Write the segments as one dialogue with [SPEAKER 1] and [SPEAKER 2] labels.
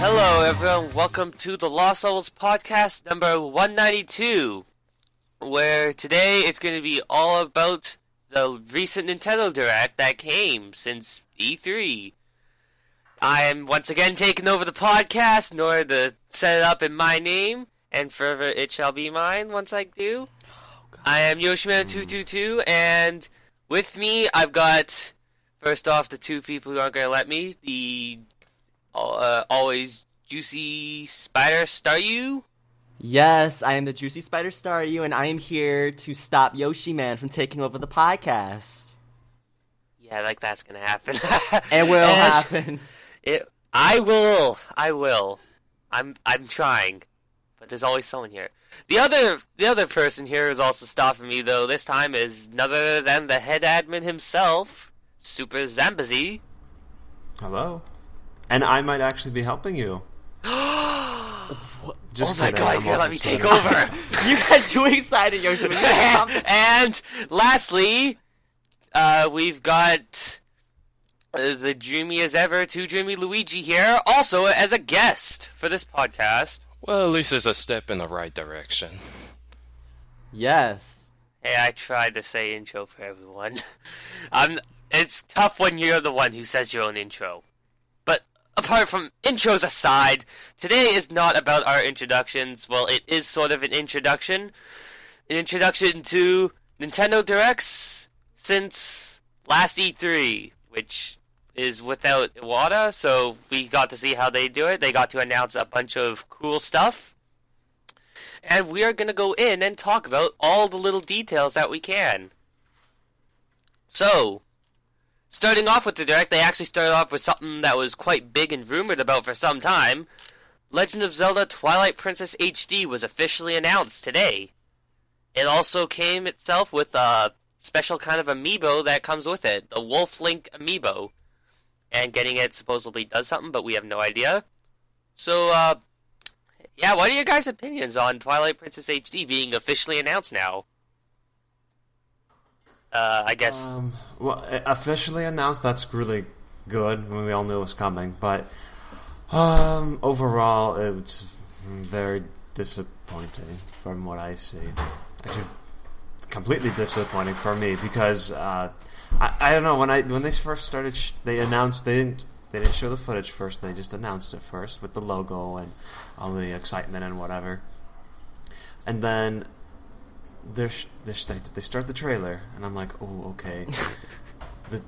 [SPEAKER 1] Hello everyone, welcome to the Lost Levels podcast number 192, where today it's going to be all about the recent Nintendo Direct that came since E3. I am once again taking over the podcast in order to set it up in my name, and forever it shall be mine once I do. I am Yoshiman222, and with me I've got, first off, the two people who aren't going to let me, the always juicy SpiderStaryu.
[SPEAKER 2] Yes, I am the juicy SpiderStaryu, and I am here to stop Yoshiman from taking over the podcast.
[SPEAKER 1] Yeah, like that's gonna happen.
[SPEAKER 2] It will happen.
[SPEAKER 1] I will. I'm trying, but there's always someone here. The other person here who's also stopping me, though, this time is none other than the head admin himself, SuperZambezi.
[SPEAKER 3] Hello. And I might actually be helping you.
[SPEAKER 1] Just oh my god, he's gonna let me take over.
[SPEAKER 2] You got too excited, Yoshiman.
[SPEAKER 1] And lastly, we've got the dreamy as ever, TwoDreamyLuigi here, also as a guest for this podcast.
[SPEAKER 4] Well, at least it's a step in the right direction.
[SPEAKER 2] Yes.
[SPEAKER 1] Hey, I tried to say intro for everyone. It's tough when you're the one who says your own intro. Apart from intros aside, today is not about our introductions. Well, it is sort of an introduction. An introduction to Nintendo Directs since last E3, which is without Iwata, so we got to see how they do it. They got to announce a bunch of cool stuff. And we are going to go in and talk about all the little details that we can. So, starting off with the Direct, they actually started off with something that was quite big and rumored about for some time. Legend of Zelda Twilight Princess HD was officially announced today. It also came itself with a special kind of amiibo that comes with it, the Wolf Link amiibo. And getting it supposedly does something, but we have no idea. So, yeah, what are your guys' opinions on Twilight Princess HD being officially announced now? I guess.
[SPEAKER 3] Well, officially announced, that's really good. We all knew it was coming. But overall, it's very disappointing from what I see. Actually, completely disappointing for me because I don't know, when they first started, they announced they didn't show the footage first. They just announced it first with the logo and all the excitement and whatever. And then they start the trailer, and I'm like, oh, okay.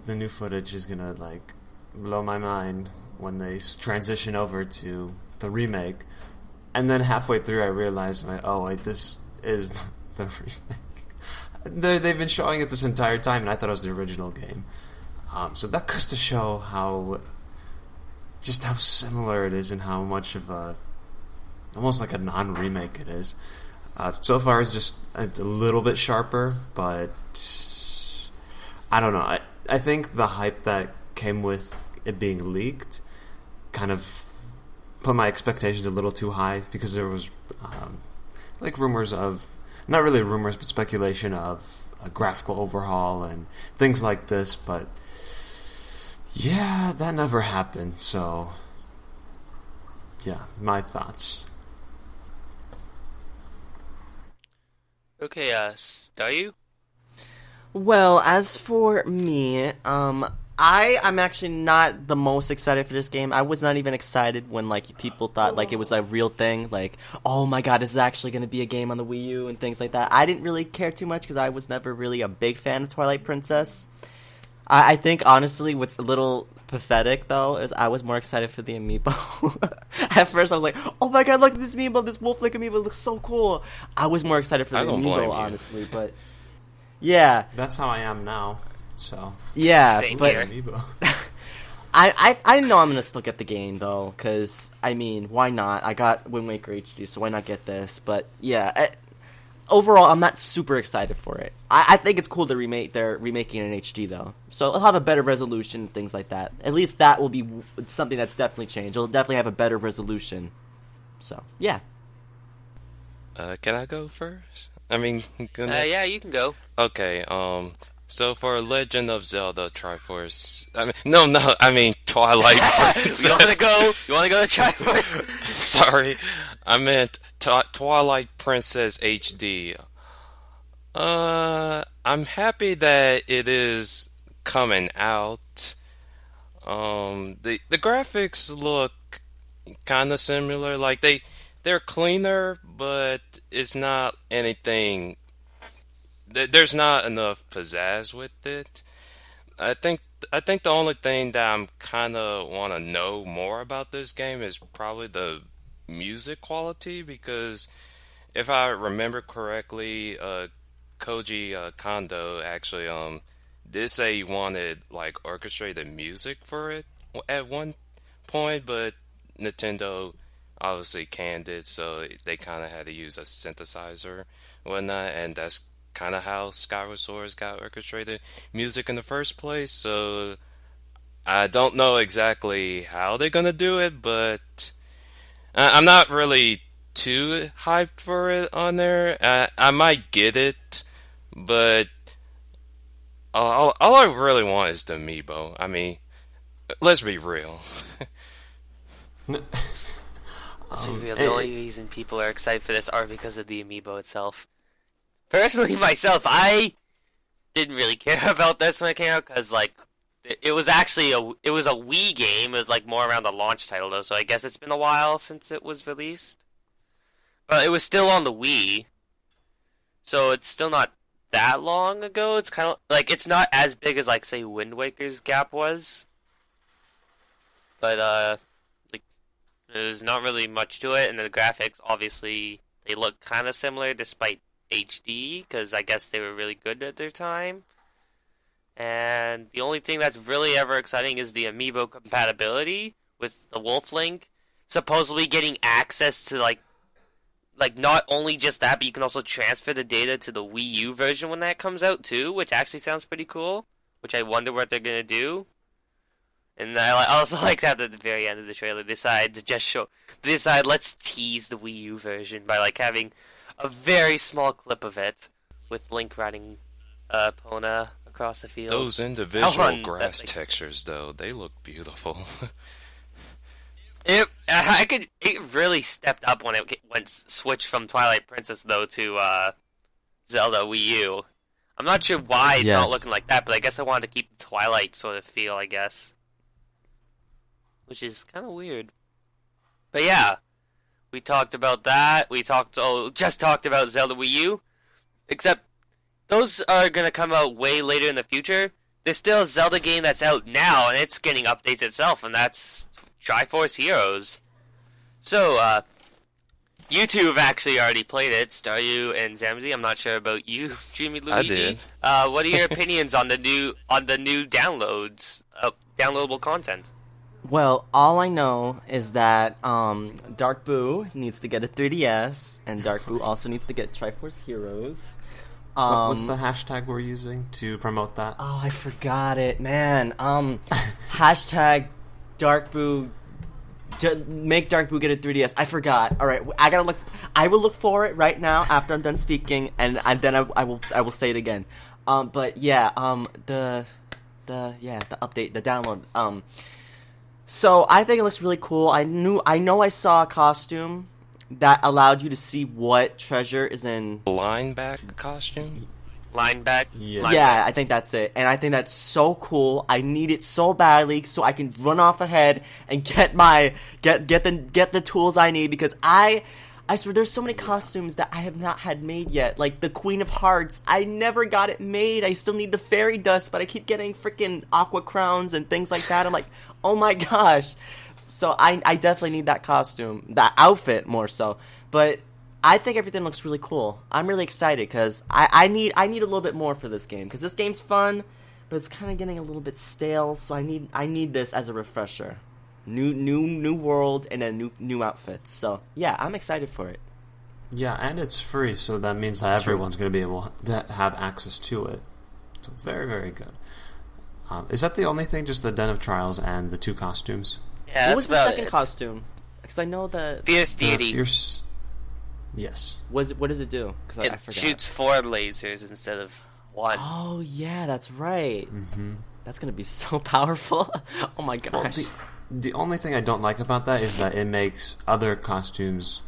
[SPEAKER 3] the new footage is gonna like blow my mind when they transition over to the remake. And then halfway through, I realized, this is the remake. They've been showing it this entire time, and I thought it was the original game. So that goes to show how similar it is, and how much of almost like a non-remake it is. So far, it's just a little bit sharper, but I don't know. I think the hype that came with it being leaked kind of put my expectations a little too high, because there was like rumors of, not really rumors, but speculation of a graphical overhaul and things like this, but yeah, that never happened. So yeah, my thoughts.
[SPEAKER 1] Okay, Staryu?
[SPEAKER 2] Well, as for me, I'm actually not the most excited for this game. I was not even excited when, like, people thought, like, it was a real thing. Like, oh my god, this is actually going to be a game on the Wii U and things like that. I didn't really care too much because I was never really a big fan of Twilight Princess. I think honestly, what's a little pathetic though is I was more excited for the amiibo. At first, I was like, "Oh my god, look at this amiibo! This wolf-like amiibo looks so cool." I was more excited for the amiibo, honestly, but yeah,
[SPEAKER 3] that's how I am now. So
[SPEAKER 2] yeah,
[SPEAKER 1] Same
[SPEAKER 2] but
[SPEAKER 1] here.
[SPEAKER 3] amiibo.
[SPEAKER 2] I know I'm gonna still get the game though, because I mean, why not? I got Wind Waker HD, so why not get this? But yeah. Overall, I'm not super excited for it. I think it's cool to they're remaking it in HD, though. So it'll have a better resolution and things like that. At least that will be something that's definitely changed. It'll definitely have a better resolution. So, yeah.
[SPEAKER 4] Can I go first? I mean,
[SPEAKER 1] Yeah, you can go.
[SPEAKER 4] Okay, so for Legend of Zelda Triforce... I mean Twilight Princess.
[SPEAKER 1] You wanna go to Triforce?
[SPEAKER 4] Sorry, I meant Twilight Princess HD. I'm happy that it is coming out. The graphics look kind of similar. Like they're cleaner, but it's not anything. There's not enough pizzazz with it. I think the only thing that I'm kind of want to know more about this game is probably the music quality, because if I remember correctly, Koji Kondo actually did say he wanted like orchestrated music for it at one point, but Nintendo obviously canned it, so they kind of had to use a synthesizer and whatnot, and that's kind of how Skyward Sword got orchestrated music in the first place. So I don't know exactly how they're gonna do it, but I'm not really too hyped for it on there. I might get it, but all I really want is the amiibo. I mean, let's be real.
[SPEAKER 1] The only reason people are excited for this are because of the amiibo itself. Personally, myself, I didn't really care about this when it came out, because like it was actually a Wii game. It was like more around the launch title though, so I guess it's been a while since it was released. But it was still on the Wii, so it's still not that long ago. It's kind of like it's not as big as like say Wind Waker's gap was, but like there's not really much to it, and the graphics obviously they look kind of similar despite HD, because I guess they were really good at their time. And the only thing that's really ever exciting is the amiibo compatibility with the Wolf Link. Supposedly getting access to like not only just that, but you can also transfer the data to the Wii U version when that comes out too, which actually sounds pretty cool. Which I wonder what they're gonna do. And I also like that at the very end of the trailer they decide let's tease the Wii U version by like having a very small clip of it with Link riding Epona across the field.
[SPEAKER 4] Those individual grass textures, though, they look beautiful.
[SPEAKER 1] It really stepped up when it went switched from Twilight Princess though to Zelda Wii U. I'm not sure why it's not looking like that, but I guess I wanted to keep the Twilight sort of feel, I guess, which is kind of weird. But yeah. We talked about that. Just talked about Zelda Wii U. Except, those are going to come out way later in the future. There's still a Zelda game that's out now, and it's getting updates itself, and that's Triforce Heroes. So, you two have actually already played it, Staryu and SuperZambezi. I'm not sure about you, DreamyLuigi.
[SPEAKER 4] I did.
[SPEAKER 1] What are your opinions on the new downloads, downloadable content?
[SPEAKER 2] Well, all I know is that Dark Boo needs to get a 3DS, and Dark Boo also needs to get Triforce Heroes.
[SPEAKER 3] What's the hashtag we're using to promote that?
[SPEAKER 2] Oh, I forgot it, man. Hashtag Dark Boo. Make Dark Boo get a 3DS. I forgot. All right, I gotta look. I will look for it right now after I'm done speaking, and then I will say it again. But yeah, the update, the download. So I think it looks really cool. I know I saw a costume that allowed you to see what treasure is in
[SPEAKER 4] Lineback costume?
[SPEAKER 1] Lineback?
[SPEAKER 2] Yeah, I think that's it. And I think that's so cool. I need it so badly so I can run off ahead and get the tools I need, because I I swear, there's so many costumes that I have not had made yet. Like the Queen of Hearts, I never got it made. I still need the fairy dust, but I keep getting freaking aqua crowns and things like that. I'm like, oh my gosh. So I definitely need that costume, that outfit more so. But I think everything looks really cool. I'm really excited because I need a little bit more for this game because this game's fun, but it's kind of getting a little bit stale. So I need this as a refresher. New world and then new outfits. So yeah, I'm excited for it.
[SPEAKER 3] Yeah, and it's free, so that means that everyone's going to be able to have access to it. So very, very good. Is that the only thing? Just the Den of Trials and the 2 costumes?
[SPEAKER 1] Yeah,
[SPEAKER 2] What was
[SPEAKER 1] that's
[SPEAKER 2] the
[SPEAKER 1] about
[SPEAKER 2] second
[SPEAKER 1] it.
[SPEAKER 2] costume? Because I know that
[SPEAKER 1] Fierce Deity.
[SPEAKER 3] Fierce... Yes.
[SPEAKER 2] what does it do? Because I
[SPEAKER 1] It
[SPEAKER 2] forgot.
[SPEAKER 1] shoots 4 lasers instead of 1.
[SPEAKER 2] Oh yeah, that's right.
[SPEAKER 3] Mm-hmm.
[SPEAKER 2] That's gonna be so powerful. Oh my
[SPEAKER 3] Well,
[SPEAKER 2] gosh.
[SPEAKER 3] the only thing I don't like about that is that it makes other costumes,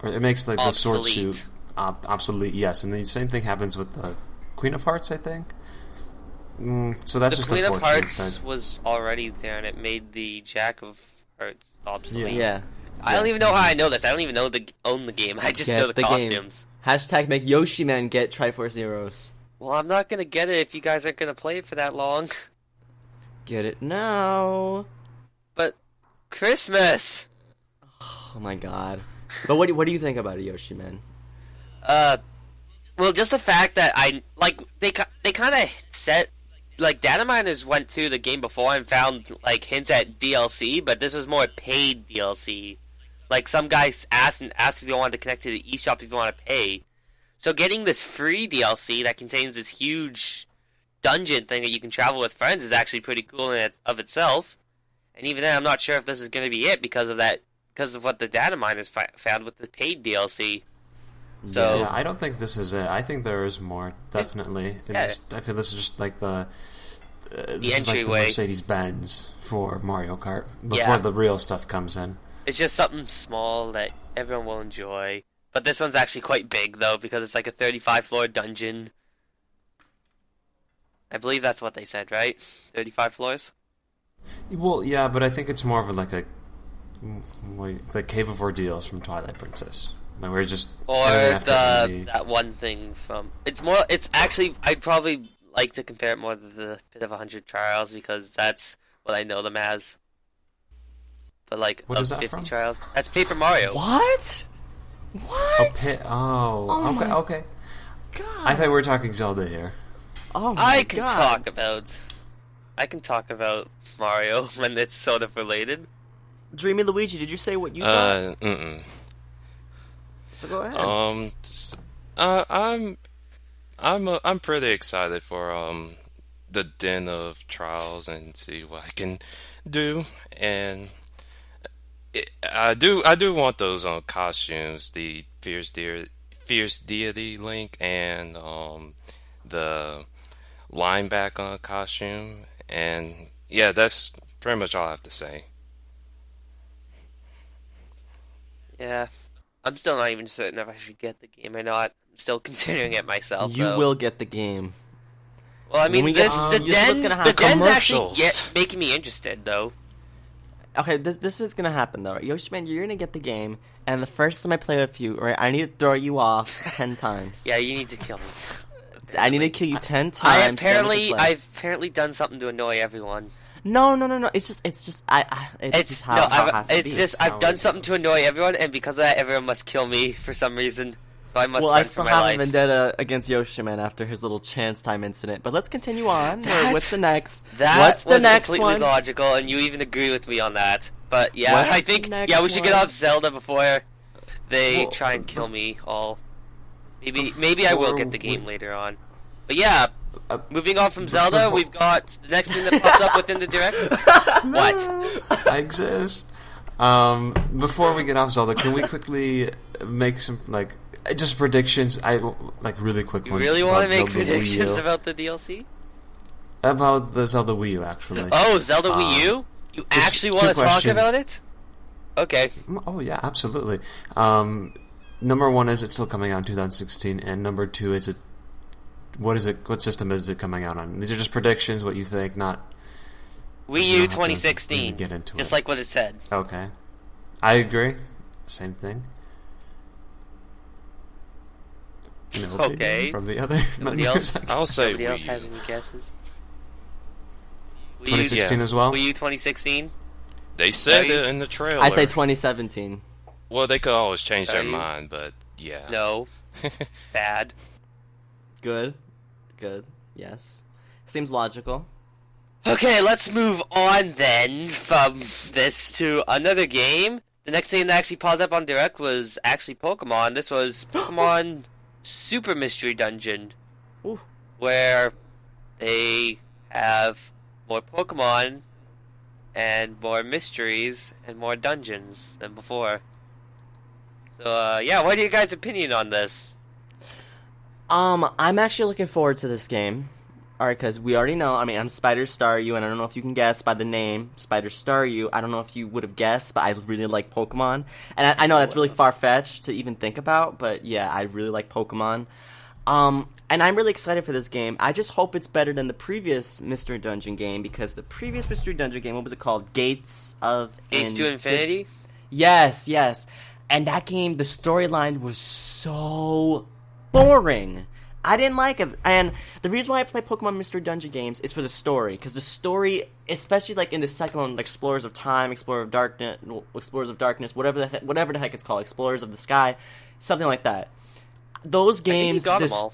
[SPEAKER 3] or it makes like the sword
[SPEAKER 1] Obsolete.
[SPEAKER 3] suit obsolete. Yes, and the same thing happens with the Queen of Hearts, I think. So that's
[SPEAKER 1] The
[SPEAKER 3] just
[SPEAKER 1] Queen of
[SPEAKER 3] unfortunate.
[SPEAKER 1] Hearts was already there, and it made the Jack of Hearts obsolete.
[SPEAKER 2] Yeah.
[SPEAKER 1] I don't even know how I know this. I don't even own the game. I just
[SPEAKER 2] Get
[SPEAKER 1] know the
[SPEAKER 2] the game.
[SPEAKER 1] costumes.
[SPEAKER 2] Hashtag make Yoshiman get Triforce Heroes.
[SPEAKER 1] Well, I'm not gonna get it if you guys aren't gonna play it for that long.
[SPEAKER 2] Get it now.
[SPEAKER 1] But Christmas.
[SPEAKER 2] Oh my god. But what do you think about it, Yoshiman?
[SPEAKER 1] Well, just the fact that they kind of set, like, data miners went through the game before and found, like, hints at DLC, but this was more paid DLC. Like, some guys asked if you wanted to connect to the eShop if you want to pay. So getting this free DLC that contains this huge dungeon thing that you can travel with friends is actually pretty cool of itself. And even then, I'm not sure if this is going to be it because of what the data miners found with the paid DLC. So
[SPEAKER 3] Yeah, I don't think this is it. I think there is more, definitely.
[SPEAKER 1] Yeah.
[SPEAKER 3] I feel this is just like the this is like the
[SPEAKER 1] entryway.
[SPEAKER 3] Mercedes-Benz for Mario Kart before the real stuff comes in.
[SPEAKER 1] It's just something small that everyone will enjoy. But this one's actually quite big, though, because it's like a 35-floor dungeon. I believe that's what they said, right? 35 floors?
[SPEAKER 3] Well, yeah, but I think it's more of the Cave of Ordeals from Twilight Princess. Like we're just
[SPEAKER 1] Or
[SPEAKER 3] everything after
[SPEAKER 1] that one thing from... It's actually... I'd probably like to compare it more to the Pit of 100 Trials, because that's what I know them as. But, like,
[SPEAKER 3] What
[SPEAKER 1] of
[SPEAKER 3] is that
[SPEAKER 1] 50
[SPEAKER 3] from?
[SPEAKER 1] Trials... That's Paper Mario.
[SPEAKER 2] What? What?
[SPEAKER 3] Oh, okay,
[SPEAKER 2] my
[SPEAKER 3] okay.
[SPEAKER 2] God.
[SPEAKER 3] I thought we were talking Zelda here.
[SPEAKER 2] Oh my
[SPEAKER 1] I can
[SPEAKER 2] god.
[SPEAKER 1] talk about Mario when it's sort of related.
[SPEAKER 2] DreamyLuigi, did you say what you got? So go ahead.
[SPEAKER 4] I'm pretty excited for the Den of Trials and see what I can do, and I do want those costumes, the Fierce Deity Link and the linebacker costume, and yeah, that's pretty much all I have to say.
[SPEAKER 1] Yeah. I'm still not even certain if I should get the game or not. I'm still considering it myself.
[SPEAKER 2] You
[SPEAKER 1] though.
[SPEAKER 2] will get the game.
[SPEAKER 1] Well, I mean,
[SPEAKER 2] When we get-
[SPEAKER 1] the
[SPEAKER 2] this is what's
[SPEAKER 1] den,
[SPEAKER 2] gonna
[SPEAKER 1] the
[SPEAKER 2] happen.
[SPEAKER 1] den's actually
[SPEAKER 4] Commercials.
[SPEAKER 1] making me interested, though.
[SPEAKER 2] Okay, this is gonna happen though. Yoshiman, you're gonna get the game, and the first time I play with you, right, I need to throw you off 10 times.
[SPEAKER 1] Yeah, you need to kill me.
[SPEAKER 2] I need to kill you 10 times.
[SPEAKER 1] I've apparently done something to annoy everyone.
[SPEAKER 2] No. It's just just how it has to
[SPEAKER 1] it's
[SPEAKER 2] be.
[SPEAKER 1] just I've done something to annoy everyone, and because of that, everyone must kill me for some reason. So I must
[SPEAKER 2] Well, I
[SPEAKER 1] run for
[SPEAKER 2] still
[SPEAKER 1] my
[SPEAKER 2] have a
[SPEAKER 1] life.
[SPEAKER 2] vendetta against Yoshiman after his little chance time incident. But let's continue on.
[SPEAKER 1] That-
[SPEAKER 2] What's the next?
[SPEAKER 1] That
[SPEAKER 2] What's the
[SPEAKER 1] was
[SPEAKER 2] next
[SPEAKER 1] completely
[SPEAKER 2] one?
[SPEAKER 1] logical, and you even agree with me on that. But yeah,
[SPEAKER 2] What's
[SPEAKER 1] I
[SPEAKER 2] the
[SPEAKER 1] think
[SPEAKER 2] next
[SPEAKER 1] we should get
[SPEAKER 2] one?
[SPEAKER 1] off Zelda before they
[SPEAKER 3] Well,
[SPEAKER 1] try and kill me all. Maybe I will get the game later on. But yeah, moving on from Zelda, we've got the next thing that pops up within the direct. What?
[SPEAKER 3] I exist. Before we get off Zelda, can we quickly make some just predictions? Really quick
[SPEAKER 1] You
[SPEAKER 3] ones.
[SPEAKER 1] really want to
[SPEAKER 3] about
[SPEAKER 1] make
[SPEAKER 3] Zelda Wii
[SPEAKER 1] predictions
[SPEAKER 3] U.
[SPEAKER 1] about the DLC?
[SPEAKER 3] About the Zelda Wii U, actually.
[SPEAKER 1] Oh, Zelda Wii U? You
[SPEAKER 3] just
[SPEAKER 1] actually
[SPEAKER 3] two
[SPEAKER 1] want to talk
[SPEAKER 3] questions.
[SPEAKER 1] about it? Okay.
[SPEAKER 3] Oh yeah, absolutely. Number one, is it still coming out in 2016? And number two, what system is it coming out on? These are just predictions, what you think, not...
[SPEAKER 1] Wii
[SPEAKER 3] You
[SPEAKER 1] U
[SPEAKER 3] don't have to
[SPEAKER 1] 2016.
[SPEAKER 3] really get into
[SPEAKER 1] just
[SPEAKER 3] it.
[SPEAKER 1] like what it said.
[SPEAKER 3] Okay. I agree. Same thing.
[SPEAKER 1] Okay.
[SPEAKER 3] from the other
[SPEAKER 1] Nobody
[SPEAKER 3] members.
[SPEAKER 1] else?
[SPEAKER 4] I'll say
[SPEAKER 1] Nobody
[SPEAKER 4] Wii
[SPEAKER 1] else
[SPEAKER 4] U.
[SPEAKER 1] has any guesses?
[SPEAKER 3] 2016 as well.
[SPEAKER 1] Wii U 2016?
[SPEAKER 4] They said
[SPEAKER 1] Are you-
[SPEAKER 4] it in the trailer.
[SPEAKER 2] I say 2017.
[SPEAKER 4] Well, they could always change
[SPEAKER 1] Are
[SPEAKER 4] their
[SPEAKER 1] you-
[SPEAKER 4] mind, but yeah.
[SPEAKER 1] No. Bad.
[SPEAKER 2] Good. Yes. Seems logical.
[SPEAKER 1] Okay, let's move on then from this to another game. The next game that actually popped up on Direct was actually Pokemon. This was Pokemon Super Mystery Dungeon,
[SPEAKER 2] Ooh.
[SPEAKER 1] where they have more Pokemon and more mysteries and more dungeons than before. So, yeah, what are your guys' opinion on this?
[SPEAKER 2] I'm actually looking forward to this game. Alright, because we already know, I mean, I'm SpiderStaryu, and I don't know if you can guess by the name, SpiderStaryu. I don't know if you would have guessed, but I really like Pokemon. And I know that's really far-fetched to even think about, but yeah, I really like Pokemon. And I'm really excited for this game. I just hope it's better than the previous Mystery Dungeon game, because the previous Mystery Dungeon game, what was it called? Gates to
[SPEAKER 1] Infinity?
[SPEAKER 2] Yes. And that game, the storyline was so boring. I didn't like it. And the reason why I play Pokemon Mystery Dungeon games is for the story. Because the story, especially like in the second one, Explorers of Time, Explorers of Darkness, whatever the heck it's called, Explorers of the Sky, something like that. Those games,
[SPEAKER 1] I think you got them all.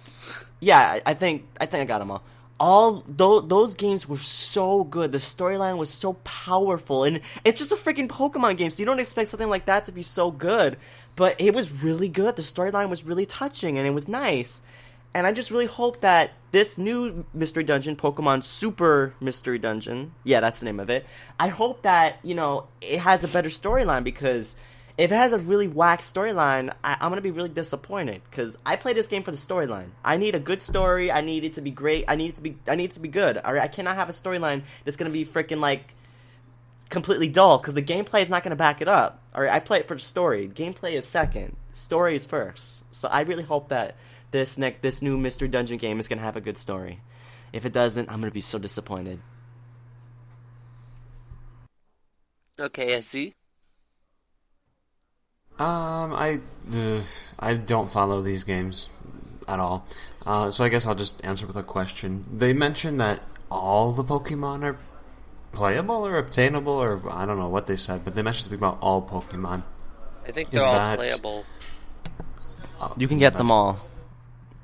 [SPEAKER 2] Yeah, I think I got them all. Those games were so good. The storyline was so powerful, and it's just a freaking Pokemon game, so you don't expect something like that to be so good. But it was really good. The storyline was really touching, and it was nice. And I just really hope that this new Mystery Dungeon, Pokemon Super Mystery Dungeon, yeah, that's the name of it, I hope that, it has a better storyline, because if it has a really whack storyline, I'm going to be really disappointed, because I play this game for the storyline. I need a good story, I need it to be great, I need it to be good, alright? I cannot have a storyline that's going to be freaking, completely dull, because the gameplay is not going to back it up, alright? I play it for the story. Gameplay is second. Story is first. So I really hope that this new Mystery Dungeon game is going to have a good story. If it doesn't, I'm going to be so disappointed.
[SPEAKER 1] Okay, I see.
[SPEAKER 3] I don't follow these games at all. So I guess I'll just answer with a question. They mentioned that all the Pokemon are playable or obtainable, or I don't know what they said, but they mentioned something about all Pokemon.
[SPEAKER 1] I think they're all playable.
[SPEAKER 2] You can get them all.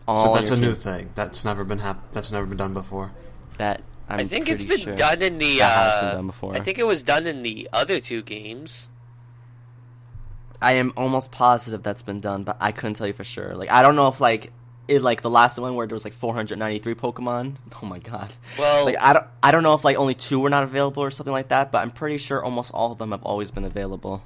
[SPEAKER 3] So that's a new thing. That's never been done before.
[SPEAKER 1] I think it's been done in the.
[SPEAKER 2] That has been done before.
[SPEAKER 1] I think it was done in the other two games.
[SPEAKER 2] I am almost positive that's been done, but I couldn't tell you for sure. I don't know if the last one where there was 493 Pokemon. Oh my god.
[SPEAKER 1] Well,
[SPEAKER 2] I don't know if only 2 were not available or something like that, but I'm pretty sure almost all of them have always been available.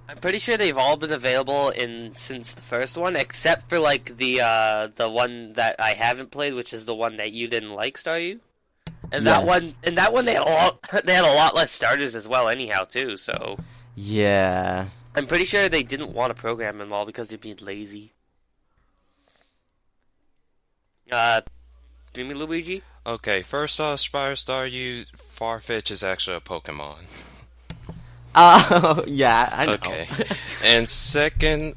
[SPEAKER 1] I'm pretty sure they've all been available since the first one, except for the one that I haven't played, which is the one that you didn't like, Staryu. And
[SPEAKER 2] Yes.
[SPEAKER 1] that one they had a lot less starters as well, anyhow, too. So
[SPEAKER 2] Yeah.
[SPEAKER 1] I'm pretty sure they didn't want to program them all because they're being lazy. DreamyLuigi?
[SPEAKER 4] Okay, first off, SpiderStaryu, Farfetch is actually a Pokemon.
[SPEAKER 2] Yeah, I know.
[SPEAKER 4] Okay. And second,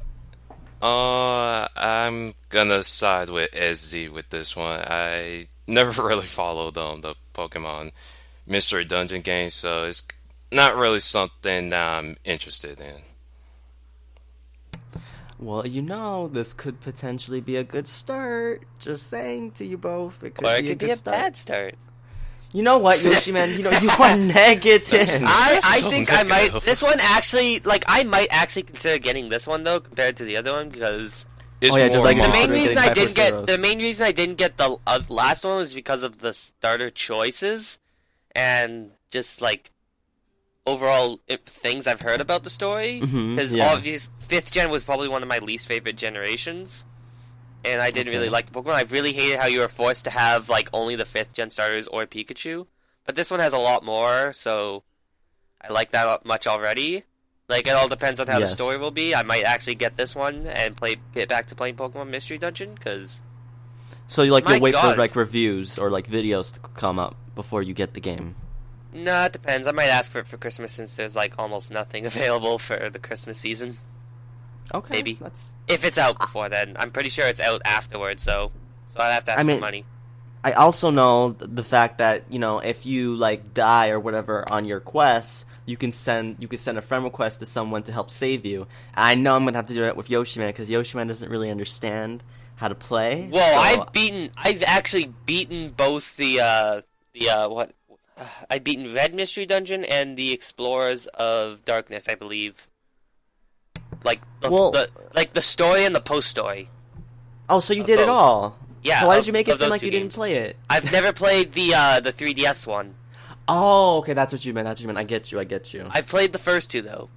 [SPEAKER 4] I'm gonna side with SZ with this one. I never really followed the Pokemon Mystery Dungeon game, so it's not really something that I'm interested in.
[SPEAKER 2] Well, this could potentially be a good start. Just saying to you both, it could
[SPEAKER 1] Or it
[SPEAKER 2] be
[SPEAKER 1] could
[SPEAKER 2] a good
[SPEAKER 1] be a
[SPEAKER 2] start.
[SPEAKER 1] bad start.
[SPEAKER 2] You know what, Yoshiman? You are negative.
[SPEAKER 4] That's
[SPEAKER 1] I
[SPEAKER 4] so
[SPEAKER 1] think I might.
[SPEAKER 4] negative.
[SPEAKER 1] This one actually, I might actually consider getting this one though compared to the other one because
[SPEAKER 4] It's
[SPEAKER 2] Oh, yeah, just
[SPEAKER 4] more
[SPEAKER 2] like
[SPEAKER 1] the
[SPEAKER 2] Monster
[SPEAKER 1] main
[SPEAKER 2] getting
[SPEAKER 1] reason I
[SPEAKER 2] Hyper
[SPEAKER 1] didn't get
[SPEAKER 2] Zeros.
[SPEAKER 1] the main reason I didn't get the last one was because of the starter choices and just overall things I've heard about the story. Because
[SPEAKER 2] yeah.
[SPEAKER 1] obviously 5th gen was probably one of my least favorite generations. And I didn't really like the Pokemon. I really hated how you were forced to have only the 5th gen starters or Pikachu. But this one has a lot more, so I like that much already. It all depends on how the
[SPEAKER 2] Yes.
[SPEAKER 1] story will be. I might actually get this one and get back to playing Pokemon Mystery Dungeon, because
[SPEAKER 2] So you'll
[SPEAKER 1] My
[SPEAKER 2] wait
[SPEAKER 1] God.
[SPEAKER 2] for reviews or videos to come up before you get the game.
[SPEAKER 1] nah, it depends. I might ask for it for Christmas since there's almost nothing available for the Christmas season.
[SPEAKER 2] Okay,
[SPEAKER 1] maybe.
[SPEAKER 2] That's...
[SPEAKER 1] If it's out before then. I'm pretty sure it's out afterwards, so I'd have to ask for money.
[SPEAKER 2] I also know the fact that, you know, if you like die or whatever on your quests, you can send a friend request to someone to help save you. And I know I'm gonna have to do it with Yoshiman because Yoshiman doesn't really understand how to play.
[SPEAKER 1] Well, I've actually beaten both I've beaten Red Mystery Dungeon and the Explorers of Darkness, I believe. Like the story and the post story.
[SPEAKER 2] Oh, so you did it all?
[SPEAKER 1] Yeah.
[SPEAKER 2] So why did you make it seem like you didn't play it?
[SPEAKER 1] I've never played the 3DS one.
[SPEAKER 2] Oh, okay, that's what you meant. I get you.
[SPEAKER 1] I've played the first two though.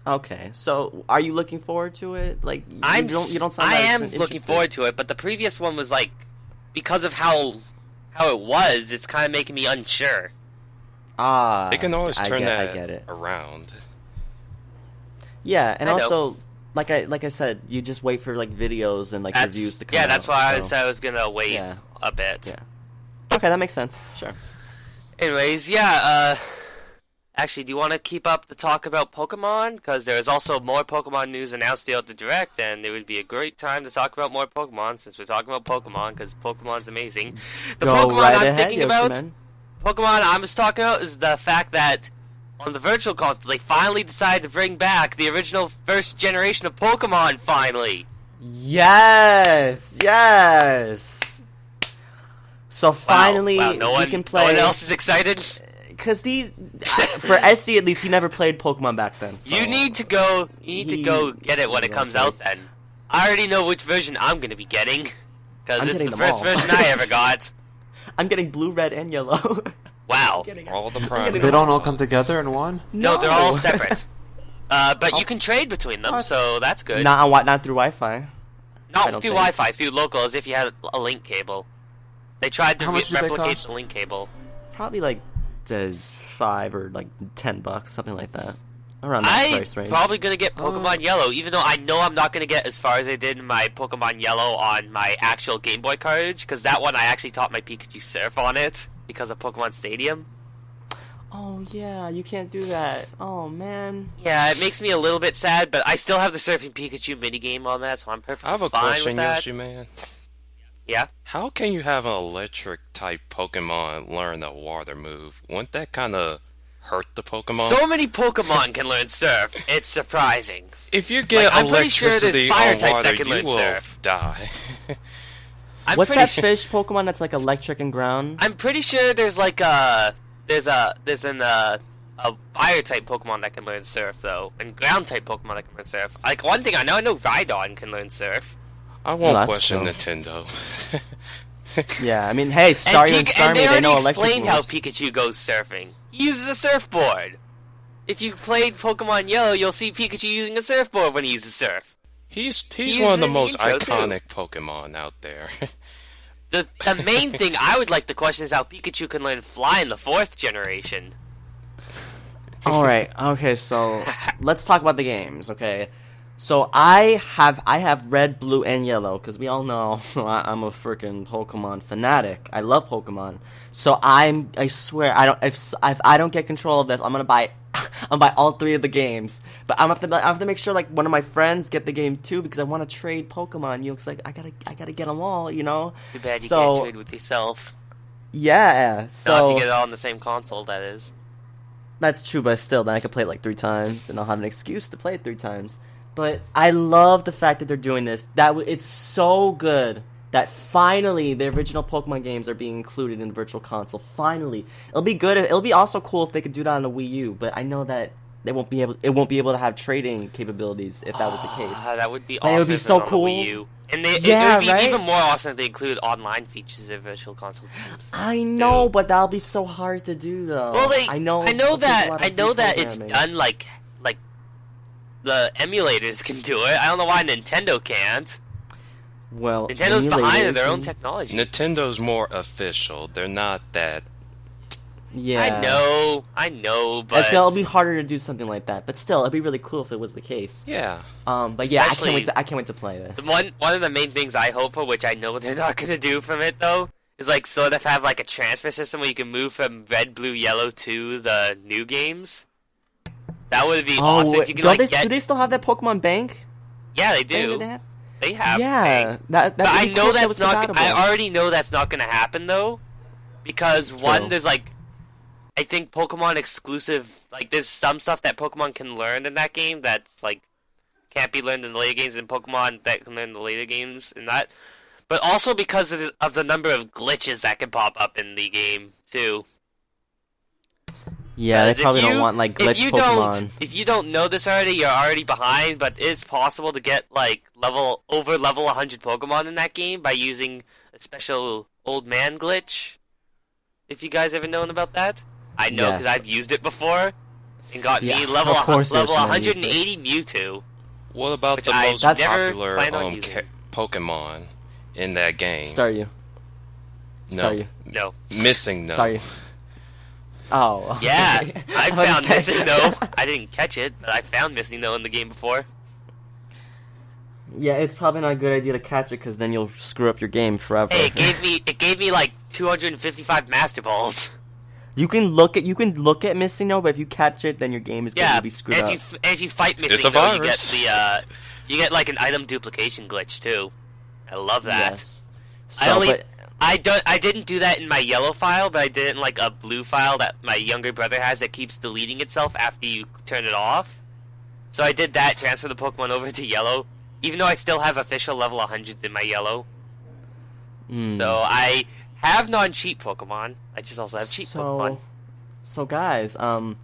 [SPEAKER 2] Okay, so are you looking forward to it? Like you don't sound.
[SPEAKER 1] I am looking forward to it, but the previous one was like, because of how it was, it's kind of making me unsure.
[SPEAKER 4] They can always turn that around.
[SPEAKER 2] Yeah, and also, like I said, you just wait for like videos and like reviews to come out.
[SPEAKER 1] Yeah, that's why I said I was gonna wait a bit.
[SPEAKER 2] Yeah. Okay, that makes sense. Sure.
[SPEAKER 1] Anyways, actually, do you want to keep up the talk about Pokemon? Because there is also more Pokemon news announced throughout the Direct, and it would be a great time to talk about more Pokemon, since we're talking about Pokemon, because Pokemon's amazing. The Pokemon I'm thinking about, Pokemon I was talking about, is the fact that on the Virtual Console, they finally decided to bring back the original first generation of Pokemon, finally!
[SPEAKER 2] Yes! So finally,
[SPEAKER 1] no one
[SPEAKER 2] can play...
[SPEAKER 1] No one else is excited?
[SPEAKER 2] Because for SC at least, he never played Pokemon back then. So
[SPEAKER 1] you need to go get it when it comes out then. I already know which version I'm going to be getting, because it's the first version I ever got.
[SPEAKER 2] I'm getting blue, red, and yellow.
[SPEAKER 1] Wow.
[SPEAKER 4] All the primes.
[SPEAKER 3] They don't all come together in one?
[SPEAKER 1] No, they're all separate. But you can trade between them, so that's good.
[SPEAKER 2] Not through Wi-Fi.
[SPEAKER 1] Not through Wi-Fi, through local, as if you had a link cable. They tried to replicate the link cable.
[SPEAKER 2] Probably like $5 or like $10, something like that. Around that price range.
[SPEAKER 1] I'm probably gonna get Pokemon Yellow, even though I know I'm not gonna get as far as I did in my Pokemon Yellow on my actual Game Boy cartridge, because that one I actually taught my Pikachu surf on it because of Pokemon Stadium.
[SPEAKER 2] Oh yeah, you can't do that. Oh man.
[SPEAKER 1] Yeah, it makes me a little bit sad, but I still have the Surfing Pikachu minigame on that, so I'm perfectly fine with that.
[SPEAKER 4] I have a question, Yoshiman.
[SPEAKER 1] Yeah?
[SPEAKER 4] How can you have an electric-type Pokemon learn a water move? Wouldn't that kind of hurt the Pokemon?
[SPEAKER 1] So many Pokemon can learn Surf. It's surprising.
[SPEAKER 4] If you get electricity on water, you will die.
[SPEAKER 2] What's that fish Pokemon that's like electric and ground?
[SPEAKER 1] I'm pretty sure there's like a fire-type Pokemon that can learn Surf, though, and ground-type Pokemon that can learn Surf. Like, one thing I know Rhydon can learn Surf.
[SPEAKER 4] I won't question Nintendo.
[SPEAKER 2] Yeah, I mean, hey, Staryu and Starmie, they know electric
[SPEAKER 1] explained how Pikachu goes surfing. He uses a surfboard. If you played Pokemon Yellow, you'll see Pikachu using a surfboard when he uses surf.
[SPEAKER 4] He's one of the most iconic Pokemon out there.
[SPEAKER 1] The main thing I would like to question is how Pikachu can learn Fly in the 4th generation.
[SPEAKER 2] Alright, okay, so let's talk about the games, okay? So I have red, blue, and yellow, because we all know I'm a freaking Pokemon fanatic. I love Pokemon. So I swear, if I don't get control of this, I'm gonna buy all 3 of the games. But I have to make sure like one of my friends get the game too, because I want to trade Pokemon. You know, cause like I gotta get them all. You know.
[SPEAKER 1] Too bad you can't trade with yourself.
[SPEAKER 2] Yeah. So
[SPEAKER 1] not if you get it all on the same console, that is.
[SPEAKER 2] That's true, but still, then I could play it like 3 times, and I'll have an excuse to play it 3 times. But I love the fact that they're doing this. It's so good that finally the original Pokemon games are being included in the Virtual Console. Finally, it'll be good. It'll be also cool if they could do that on the Wii U. But I know that it won't be able to have trading capabilities if that was the case.
[SPEAKER 1] That would be awesome.
[SPEAKER 2] It would be so cool.
[SPEAKER 1] Wii U. And it would be even more awesome if they include online features in Virtual Console games.
[SPEAKER 2] I know, but that'll be so hard to do, though.
[SPEAKER 1] Well,
[SPEAKER 2] I know
[SPEAKER 1] that it's done like the emulators can do it. I don't know why Nintendo can't.
[SPEAKER 2] Well,
[SPEAKER 1] Nintendo's behind in their own technology.
[SPEAKER 4] Nintendo's more official. They're not that.
[SPEAKER 2] Yeah,
[SPEAKER 1] I know, but
[SPEAKER 2] it'll be harder to do something like that. But still, it'd be really cool if it was the case.
[SPEAKER 4] Yeah.
[SPEAKER 2] But yeah, I can't wait to play this.
[SPEAKER 1] One of the main things I hope for, which I know they're not going to do from it though, is like sort of have like a transfer system where you can move from red, blue, yellow to the new games. That would be awesome. If you could,
[SPEAKER 2] do they still have that Pokemon Bank?
[SPEAKER 1] Yeah, they
[SPEAKER 2] thing
[SPEAKER 1] do.
[SPEAKER 2] that they have?
[SPEAKER 1] They have.
[SPEAKER 2] Yeah, that
[SPEAKER 1] But I
[SPEAKER 2] would be
[SPEAKER 1] know
[SPEAKER 2] cool if that
[SPEAKER 1] that's
[SPEAKER 2] was
[SPEAKER 1] not.
[SPEAKER 2] compatible.
[SPEAKER 1] I already know that's not going to happen though, because one,
[SPEAKER 2] True.
[SPEAKER 1] there's like, I think Pokemon exclusive. Like, there's some stuff that Pokemon can learn in that game that's like can't be learned in the later games, and Pokemon that can learn in the later games and that. But also because of the number of glitches that can pop up in the game too.
[SPEAKER 2] Yeah, they
[SPEAKER 1] Because
[SPEAKER 2] probably don't want like glitch Pokemon.
[SPEAKER 1] If you don't know this already, you're already behind. But it's possible to get like level 100 Pokemon in that game by using a special old man glitch. If you guys ever known about that, I know
[SPEAKER 2] Yes.
[SPEAKER 1] because I've used it before and got
[SPEAKER 2] Yeah,
[SPEAKER 1] me level
[SPEAKER 2] of course
[SPEAKER 1] level
[SPEAKER 2] Yoshiman used
[SPEAKER 1] 180 Mewtwo.
[SPEAKER 4] What about
[SPEAKER 1] Which
[SPEAKER 4] the
[SPEAKER 1] I
[SPEAKER 4] most
[SPEAKER 1] never
[SPEAKER 4] popular
[SPEAKER 1] plan on using.
[SPEAKER 4] Pokemon in that game?
[SPEAKER 2] Staryu.
[SPEAKER 4] No.
[SPEAKER 2] Staryu.
[SPEAKER 1] No.
[SPEAKER 4] Missing no.
[SPEAKER 2] Staryu. Oh.
[SPEAKER 1] Yeah,
[SPEAKER 2] okay.
[SPEAKER 1] I
[SPEAKER 2] was
[SPEAKER 1] found
[SPEAKER 2] saying-
[SPEAKER 1] Missing No. I didn't catch it, but I found Missing No in the game before.
[SPEAKER 2] Yeah, it's probably not a good idea to catch it because then you'll screw up your game forever.
[SPEAKER 1] Hey, it gave me like 255 Master Balls.
[SPEAKER 2] You can look at Missing No, but if you catch it, then your game is going
[SPEAKER 1] Yeah,
[SPEAKER 2] to be screwed
[SPEAKER 1] and
[SPEAKER 2] up.
[SPEAKER 1] if you fight
[SPEAKER 4] It's
[SPEAKER 1] Missing
[SPEAKER 4] a
[SPEAKER 1] No, you get
[SPEAKER 4] virus.
[SPEAKER 1] you get like an item duplication glitch too. I love that.
[SPEAKER 2] Yes.
[SPEAKER 1] I didn't do that in my yellow file, but I did it in like a blue file that my younger brother has that keeps deleting itself after you turn it off. So I did that, transfer the Pokemon over to yellow, even though I still have official level 100s in my yellow. So I have non-cheat Pokemon. I just also have cheat Pokemon.
[SPEAKER 2] So guys, so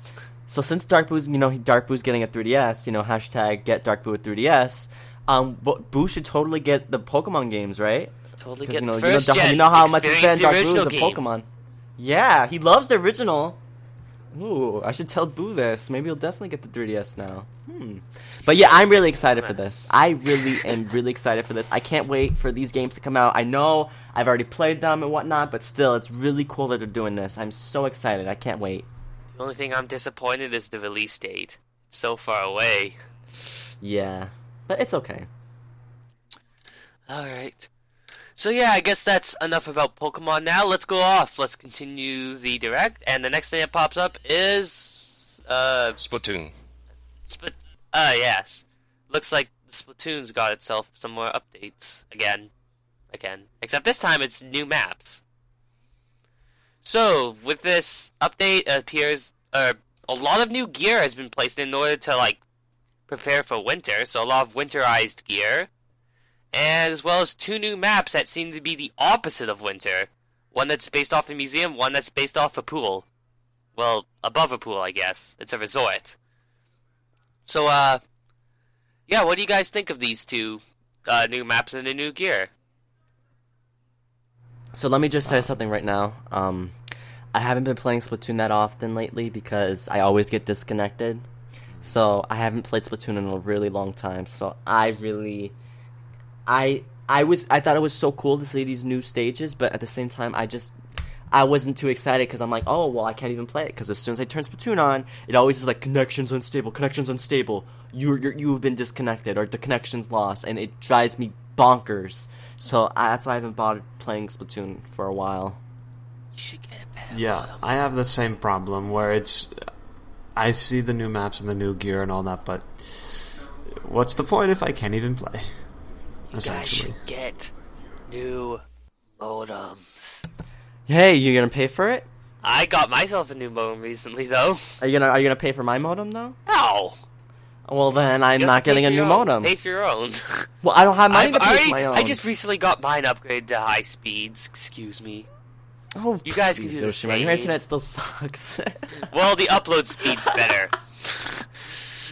[SPEAKER 2] since Darkboo's getting a 3DS, hashtag get Darkboo with 3DS, Boo should totally get the Pokemon games, right?
[SPEAKER 1] Totally
[SPEAKER 2] 'Cause,
[SPEAKER 1] get
[SPEAKER 2] you
[SPEAKER 1] first gen.
[SPEAKER 2] you know how much a fan
[SPEAKER 1] Experience the
[SPEAKER 2] Darkboo is
[SPEAKER 1] original
[SPEAKER 2] of
[SPEAKER 1] game.
[SPEAKER 2] Pokemon. Yeah, he loves the original. Ooh, I should tell Boo this. Maybe he'll definitely get the 3DS now. But yeah, I'm really excited for this. I really am really excited for this. I can't wait for these games to come out. I know I've already played them and whatnot, but still, it's really cool that they're doing this. I'm so excited. I can't wait.
[SPEAKER 1] The only thing I'm disappointed is the release date. It's so far away.
[SPEAKER 2] Yeah, but it's okay.
[SPEAKER 1] Alright. So yeah, I guess that's enough about Pokemon now. Let's go off. Let's continue the Direct. And the next thing that pops up is...
[SPEAKER 4] Splatoon.
[SPEAKER 1] Yes. Looks like Splatoon's got itself some more updates. Again. Except this time it's new maps. So, with this update, it appears a lot of new gear has been placed in order to, prepare for winter. So a lot of winterized gear. And as well as 2 new maps that seem to be the opposite of winter. One that's based off a museum, one that's based off a pool. Well, above a pool, I guess. It's a resort. So, yeah, what do you guys think of these 2 new maps and the new gear?
[SPEAKER 2] So let me just say something right now. I haven't been playing Splatoon that often lately because I always get disconnected. So I haven't played Splatoon in a really long time. So I thought it was so cool to see these new stages, but at the same time, I wasn't too excited because I'm like, oh, well, I can't even play it because as soon as I turn Splatoon on, it always is like, connection's unstable, you've been disconnected, or the connection's lost, and it drives me bonkers. So that's why I haven't bothered playing Splatoon for a while.
[SPEAKER 1] You should get a better
[SPEAKER 3] Yeah,
[SPEAKER 1] modem.
[SPEAKER 3] I have the same problem where I see the new maps and the new gear and all that, but what's the point if I can't even play?
[SPEAKER 1] You guys should get new modems.
[SPEAKER 2] Hey, you gonna pay for it?
[SPEAKER 1] I got myself a new modem recently, though.
[SPEAKER 2] Are you gonna pay for my modem though?
[SPEAKER 1] No.
[SPEAKER 2] Well, then I'm
[SPEAKER 1] You have
[SPEAKER 2] not
[SPEAKER 1] to pay
[SPEAKER 2] getting a
[SPEAKER 1] for
[SPEAKER 2] new
[SPEAKER 1] your own.
[SPEAKER 2] modem.
[SPEAKER 1] Pay for your own.
[SPEAKER 2] Well, I don't have money to pay for my own.
[SPEAKER 1] I just recently got mine upgraded to high speeds. Excuse me.
[SPEAKER 2] Oh,
[SPEAKER 1] You guys can
[SPEAKER 2] please,
[SPEAKER 1] do the
[SPEAKER 2] Yoshiman, your
[SPEAKER 1] same.
[SPEAKER 2] internet still sucks.
[SPEAKER 1] Well, the upload speed's better.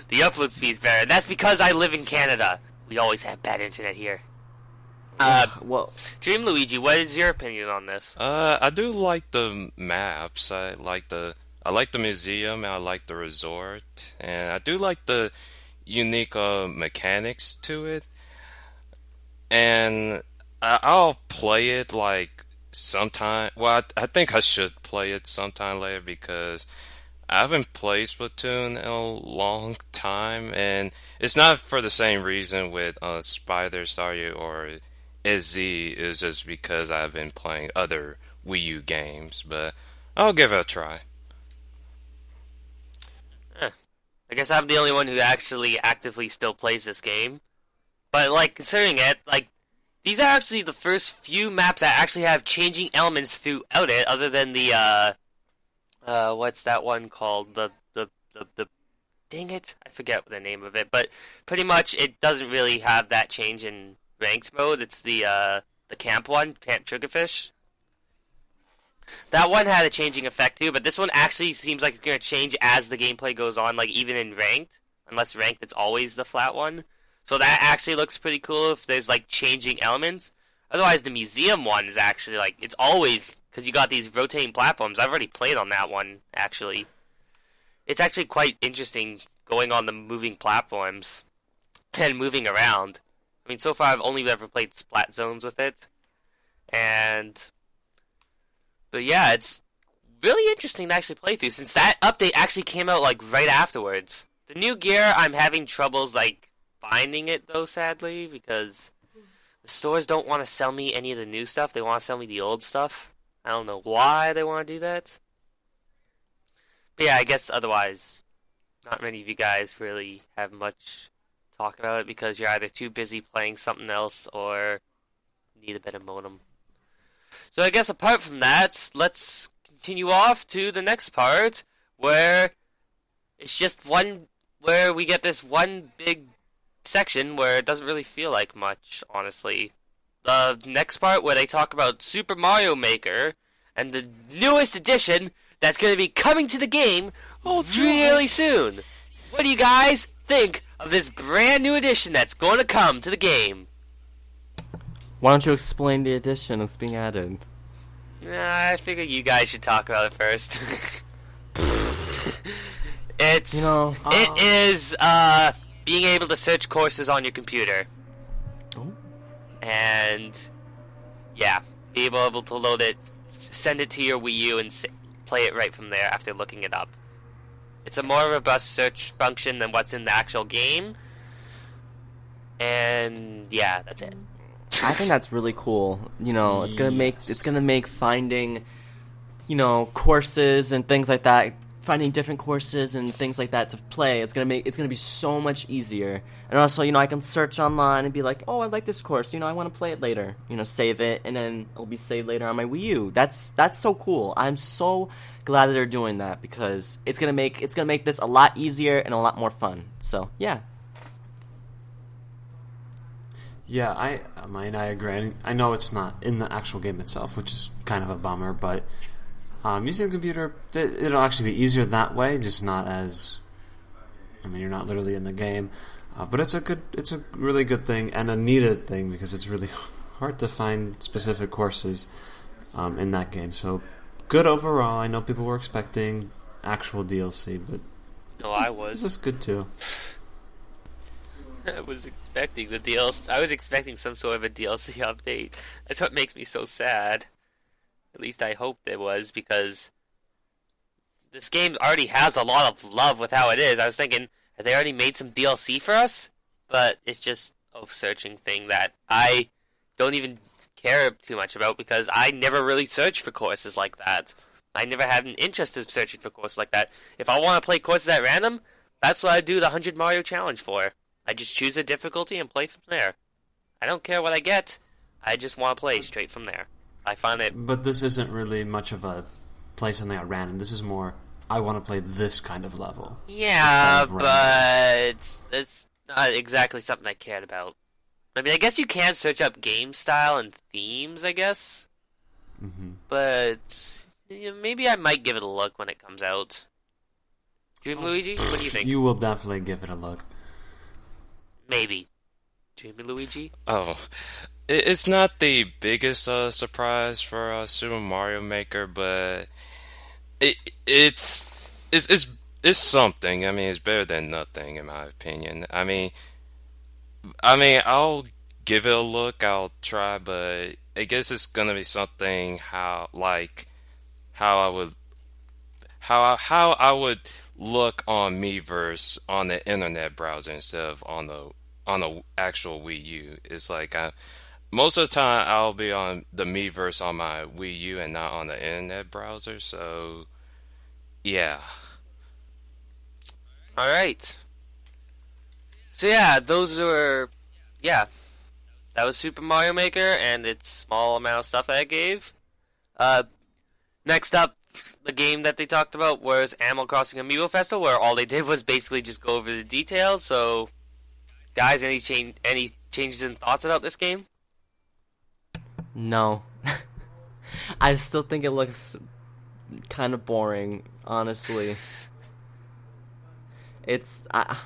[SPEAKER 1] The upload speed's better. And that's because I live in Canada. We always have bad internet here.
[SPEAKER 2] Well,
[SPEAKER 1] DreamyLuigi, what is your opinion on this?
[SPEAKER 4] I do like the maps. I like the museum, and I like the resort, and I do like the unique mechanics to it. And I'll play it sometime. Well, I think I should play it sometime later because I haven't played Splatoon in a long time, and it's not for the same reason with SpiderStaryu or SZ. It's just because I've been playing other Wii U games, but I'll give it a try.
[SPEAKER 1] I guess I'm the only one who actually actively still plays this game. But like considering it, like these are actually the first few maps that actually have changing elements throughout it, other than the what's that one called? The dang it, I forget the name of it, but pretty much it doesn't really have that change in ranked mode. It's the camp one, Camp Triggerfish. That one had a changing effect too, but this one actually seems like it's gonna change as the gameplay goes on, like even in ranked. Unless ranked, it's always the flat one. So that actually looks pretty cool if there's like changing elements. Otherwise, the museum one is actually like it's always because you got these rotating platforms. I've already played on that one actually. It's actually quite interesting going on the moving platforms and moving around. I mean, so far I've only ever played Splat Zones with it, but yeah, it's really interesting to actually play through since that update actually came out like right afterwards. The new gear, I'm having troubles like finding it though, sadly, because the stores don't want to sell me any of the new stuff. They want to sell me the old stuff. I don't know why they want to do that. But yeah, I guess otherwise, not many of you guys really have much to talk about it because you're either too busy playing something else or need a better modem. So I guess apart from that, let's continue off to the next part where it's just where we get this one big section where it doesn't really feel like much, honestly. The next part where they talk about Super Mario Maker and the newest edition that's going to be coming to the game really soon. What do you guys think of this brand new edition that's going to come to the game?
[SPEAKER 2] Why don't you explain the edition that's being added?
[SPEAKER 1] I figure you guys should talk about it first. It is being able to search courses on your computer.
[SPEAKER 2] Oh.
[SPEAKER 1] And yeah, be able to load it, send it to your Wii U, and play it right from there after looking it up. It's a more robust search function than what's in the actual game. And yeah, that's it.
[SPEAKER 2] I think that's really cool. It's gonna make finding, courses and things like that, finding different courses and things like that to play. It's gonna be so much easier. And also, I can search online and be like, oh, I like this course. I want to play it later. Save it, and then it'll be saved later on my Wii U. That's so cool. I'm so glad that they're doing that because it's gonna make this a lot easier and a lot more fun. So yeah.
[SPEAKER 3] Yeah, I agree. I know it's not in the actual game itself, which is kind of a bummer, but using the computer, it'll actually be easier that way, just not as... you're not literally in the game. But it's a really good thing and a needed thing because it's really hard to find specific courses in that game. So, good overall. I know people were expecting actual DLC, but...
[SPEAKER 1] No, I was.
[SPEAKER 3] This is good too.
[SPEAKER 1] I was expecting the DLC. I was expecting some sort of a DLC update. That's what makes me so sad. At least I hope there was, because this game already has a lot of love with how it is. I was thinking, have they already made some DLC for us? But it's just a searching thing that I don't even care too much about, because I never really search for courses like that. I never had an interest in searching for courses like that. If I want to play courses at random, that's what I do the 100 Mario Challenge for. I just choose a difficulty and play from there. I don't care what I get. I just want to play straight from there. I find it...
[SPEAKER 3] But this isn't really much of a play something at random. This is more, I want to play this kind of level.
[SPEAKER 1] Yeah, but it's not exactly something I cared about. I guess you can search up game style and themes, I guess.
[SPEAKER 3] Mm-hmm.
[SPEAKER 1] But maybe I might give it a look when it comes out. DreamyLuigi, what do you think?
[SPEAKER 3] You will definitely give it a look.
[SPEAKER 1] Maybe. DreamyLuigi?
[SPEAKER 4] Oh, it's not the biggest surprise for Super Mario Maker, but it's something. It's better than nothing, in my opinion. I'll give it a look. I'll try, but I guess it's gonna be something how I would look on Miiverse on the internet browser instead of on the actual Wii U. It's like most of the time I'll be on the Miiverse on my Wii U and not on the internet browser. So yeah.
[SPEAKER 1] All right. So yeah, those were yeah, that was Super Mario Maker and its small amount of stuff that it gave. Next up, the game that they talked about was Animal Crossing Amiibo Festival, where all they did was basically just go over the details. So, guys, any changes in thoughts about this game?
[SPEAKER 2] No. I still think it looks kind of boring, honestly. It's I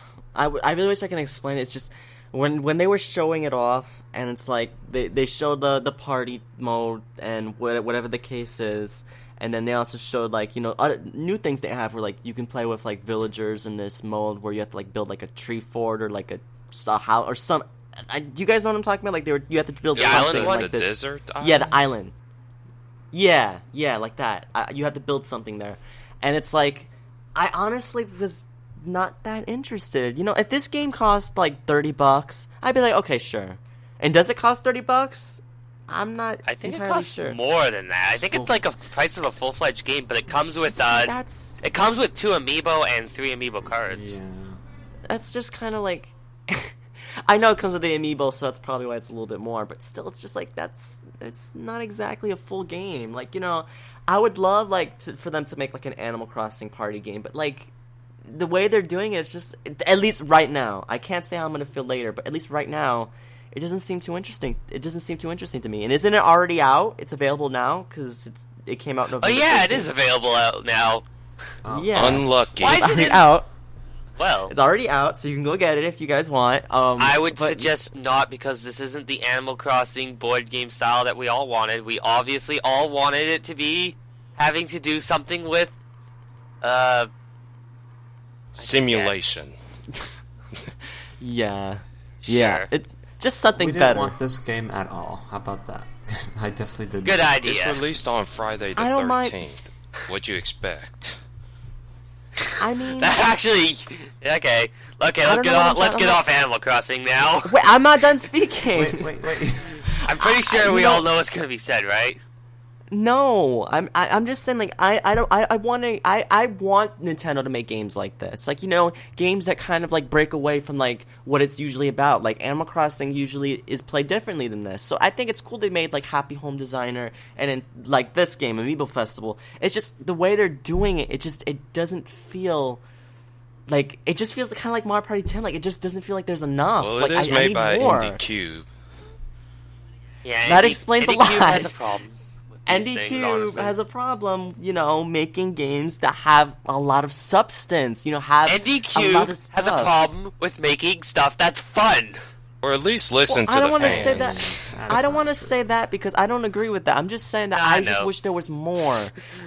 [SPEAKER 2] really wish I can explain it. It's just when they were showing it off, and it's like they showed the party mode and whatever the case is, and then they also showed like, you know, new things they have where like you can play with like villagers in this mode where you have to like build like a tree fort or like a house or some. Do you guys know what I'm talking about? Like you have to build something like
[SPEAKER 4] the
[SPEAKER 2] this.
[SPEAKER 4] desert island?
[SPEAKER 2] Yeah, the island. Yeah, like that. You have to build something there, and it's like I honestly was not that interested. You know, if this game cost like $30, I'd be like, okay, sure. And does it cost $30? I'm not.
[SPEAKER 1] I think
[SPEAKER 2] entirely
[SPEAKER 1] it costs
[SPEAKER 2] sure.
[SPEAKER 1] more than that. I think it's like a price of a full-fledged game, but it comes with it comes with 2 amiibo and 3 amiibo cards.
[SPEAKER 3] Yeah.
[SPEAKER 2] That's just kind of like. I know it comes with the amiibo, so that's probably why it's a little bit more. But still, it's just like it's not exactly a full game. Like, you know, I would love like for them to make like an Animal Crossing party game, but like the way they're doing it is just, at least right now. I can't say how I'm gonna feel later, but at least right now, it doesn't seem too interesting. It doesn't seem too interesting to me. And isn't it already out? It's available now because it came out November.
[SPEAKER 1] Oh yeah,
[SPEAKER 2] 15th.
[SPEAKER 1] it is available out now.
[SPEAKER 2] Yeah,
[SPEAKER 4] Unlucky.
[SPEAKER 1] Why
[SPEAKER 2] it's
[SPEAKER 1] is
[SPEAKER 2] already
[SPEAKER 1] it
[SPEAKER 2] out.
[SPEAKER 1] Well,
[SPEAKER 2] It's already out, so you can go get it if you guys want.
[SPEAKER 1] I would
[SPEAKER 2] but-
[SPEAKER 1] suggest not, because this isn't the Animal Crossing board game style that we all wanted. We obviously all wanted it to be having to do something with,
[SPEAKER 4] Simulation.
[SPEAKER 2] Yeah.
[SPEAKER 1] Sure.
[SPEAKER 2] Just something
[SPEAKER 3] We didn't
[SPEAKER 2] better.
[SPEAKER 3] want this game at all. How about that? I definitely didn't.
[SPEAKER 1] Good idea.
[SPEAKER 4] It's released on Friday the
[SPEAKER 2] I don't mind-
[SPEAKER 4] 13th. What'd you expect?
[SPEAKER 2] I mean,
[SPEAKER 1] Actually, okay,
[SPEAKER 2] I don't know what I'm
[SPEAKER 1] let's
[SPEAKER 2] talking
[SPEAKER 1] get
[SPEAKER 2] about.
[SPEAKER 1] off Animal Crossing now.
[SPEAKER 2] wait, I'm not done speaking.
[SPEAKER 3] Wait.
[SPEAKER 1] I'm pretty sure
[SPEAKER 2] you
[SPEAKER 1] we
[SPEAKER 2] know-
[SPEAKER 1] all know what's gonna be said, right?
[SPEAKER 2] No, I'm just saying, like, I want Nintendo to make games like this, like, you know, games that kind of like break away from like what it's usually about. Like Animal Crossing usually is played differently than this, so I think it's cool they made like Happy Home Designer and then like this game, Amiibo Festival. It's just the way they're doing it. It doesn't feel like, it just feels kind of like Mario Party 10. Like, it just doesn't feel like there's enough.
[SPEAKER 4] Well,
[SPEAKER 2] like,
[SPEAKER 4] it is
[SPEAKER 2] I
[SPEAKER 4] made
[SPEAKER 2] need
[SPEAKER 4] by
[SPEAKER 2] more.
[SPEAKER 4] Indie Cube.
[SPEAKER 1] Yeah,
[SPEAKER 2] That explains a
[SPEAKER 1] Indie Cube
[SPEAKER 2] lot.
[SPEAKER 1] has a problem. with these
[SPEAKER 2] ND
[SPEAKER 1] things,
[SPEAKER 2] Cube
[SPEAKER 1] honestly.
[SPEAKER 2] has a problem, you know, making games that have a lot of substance. You know, have
[SPEAKER 1] ND
[SPEAKER 2] a lot
[SPEAKER 1] Cube
[SPEAKER 2] of
[SPEAKER 1] has a
[SPEAKER 2] stuff.
[SPEAKER 1] problem with making stuff that's fun.
[SPEAKER 4] Or at least listen
[SPEAKER 2] I
[SPEAKER 4] to
[SPEAKER 2] don't
[SPEAKER 4] the
[SPEAKER 2] want to
[SPEAKER 4] fans.
[SPEAKER 2] say that.
[SPEAKER 3] That's
[SPEAKER 2] I don't
[SPEAKER 3] not
[SPEAKER 2] want to
[SPEAKER 3] true.
[SPEAKER 2] say that because I don't agree with that. I'm just saying that
[SPEAKER 1] I
[SPEAKER 2] I just
[SPEAKER 1] know.
[SPEAKER 2] wish there was more.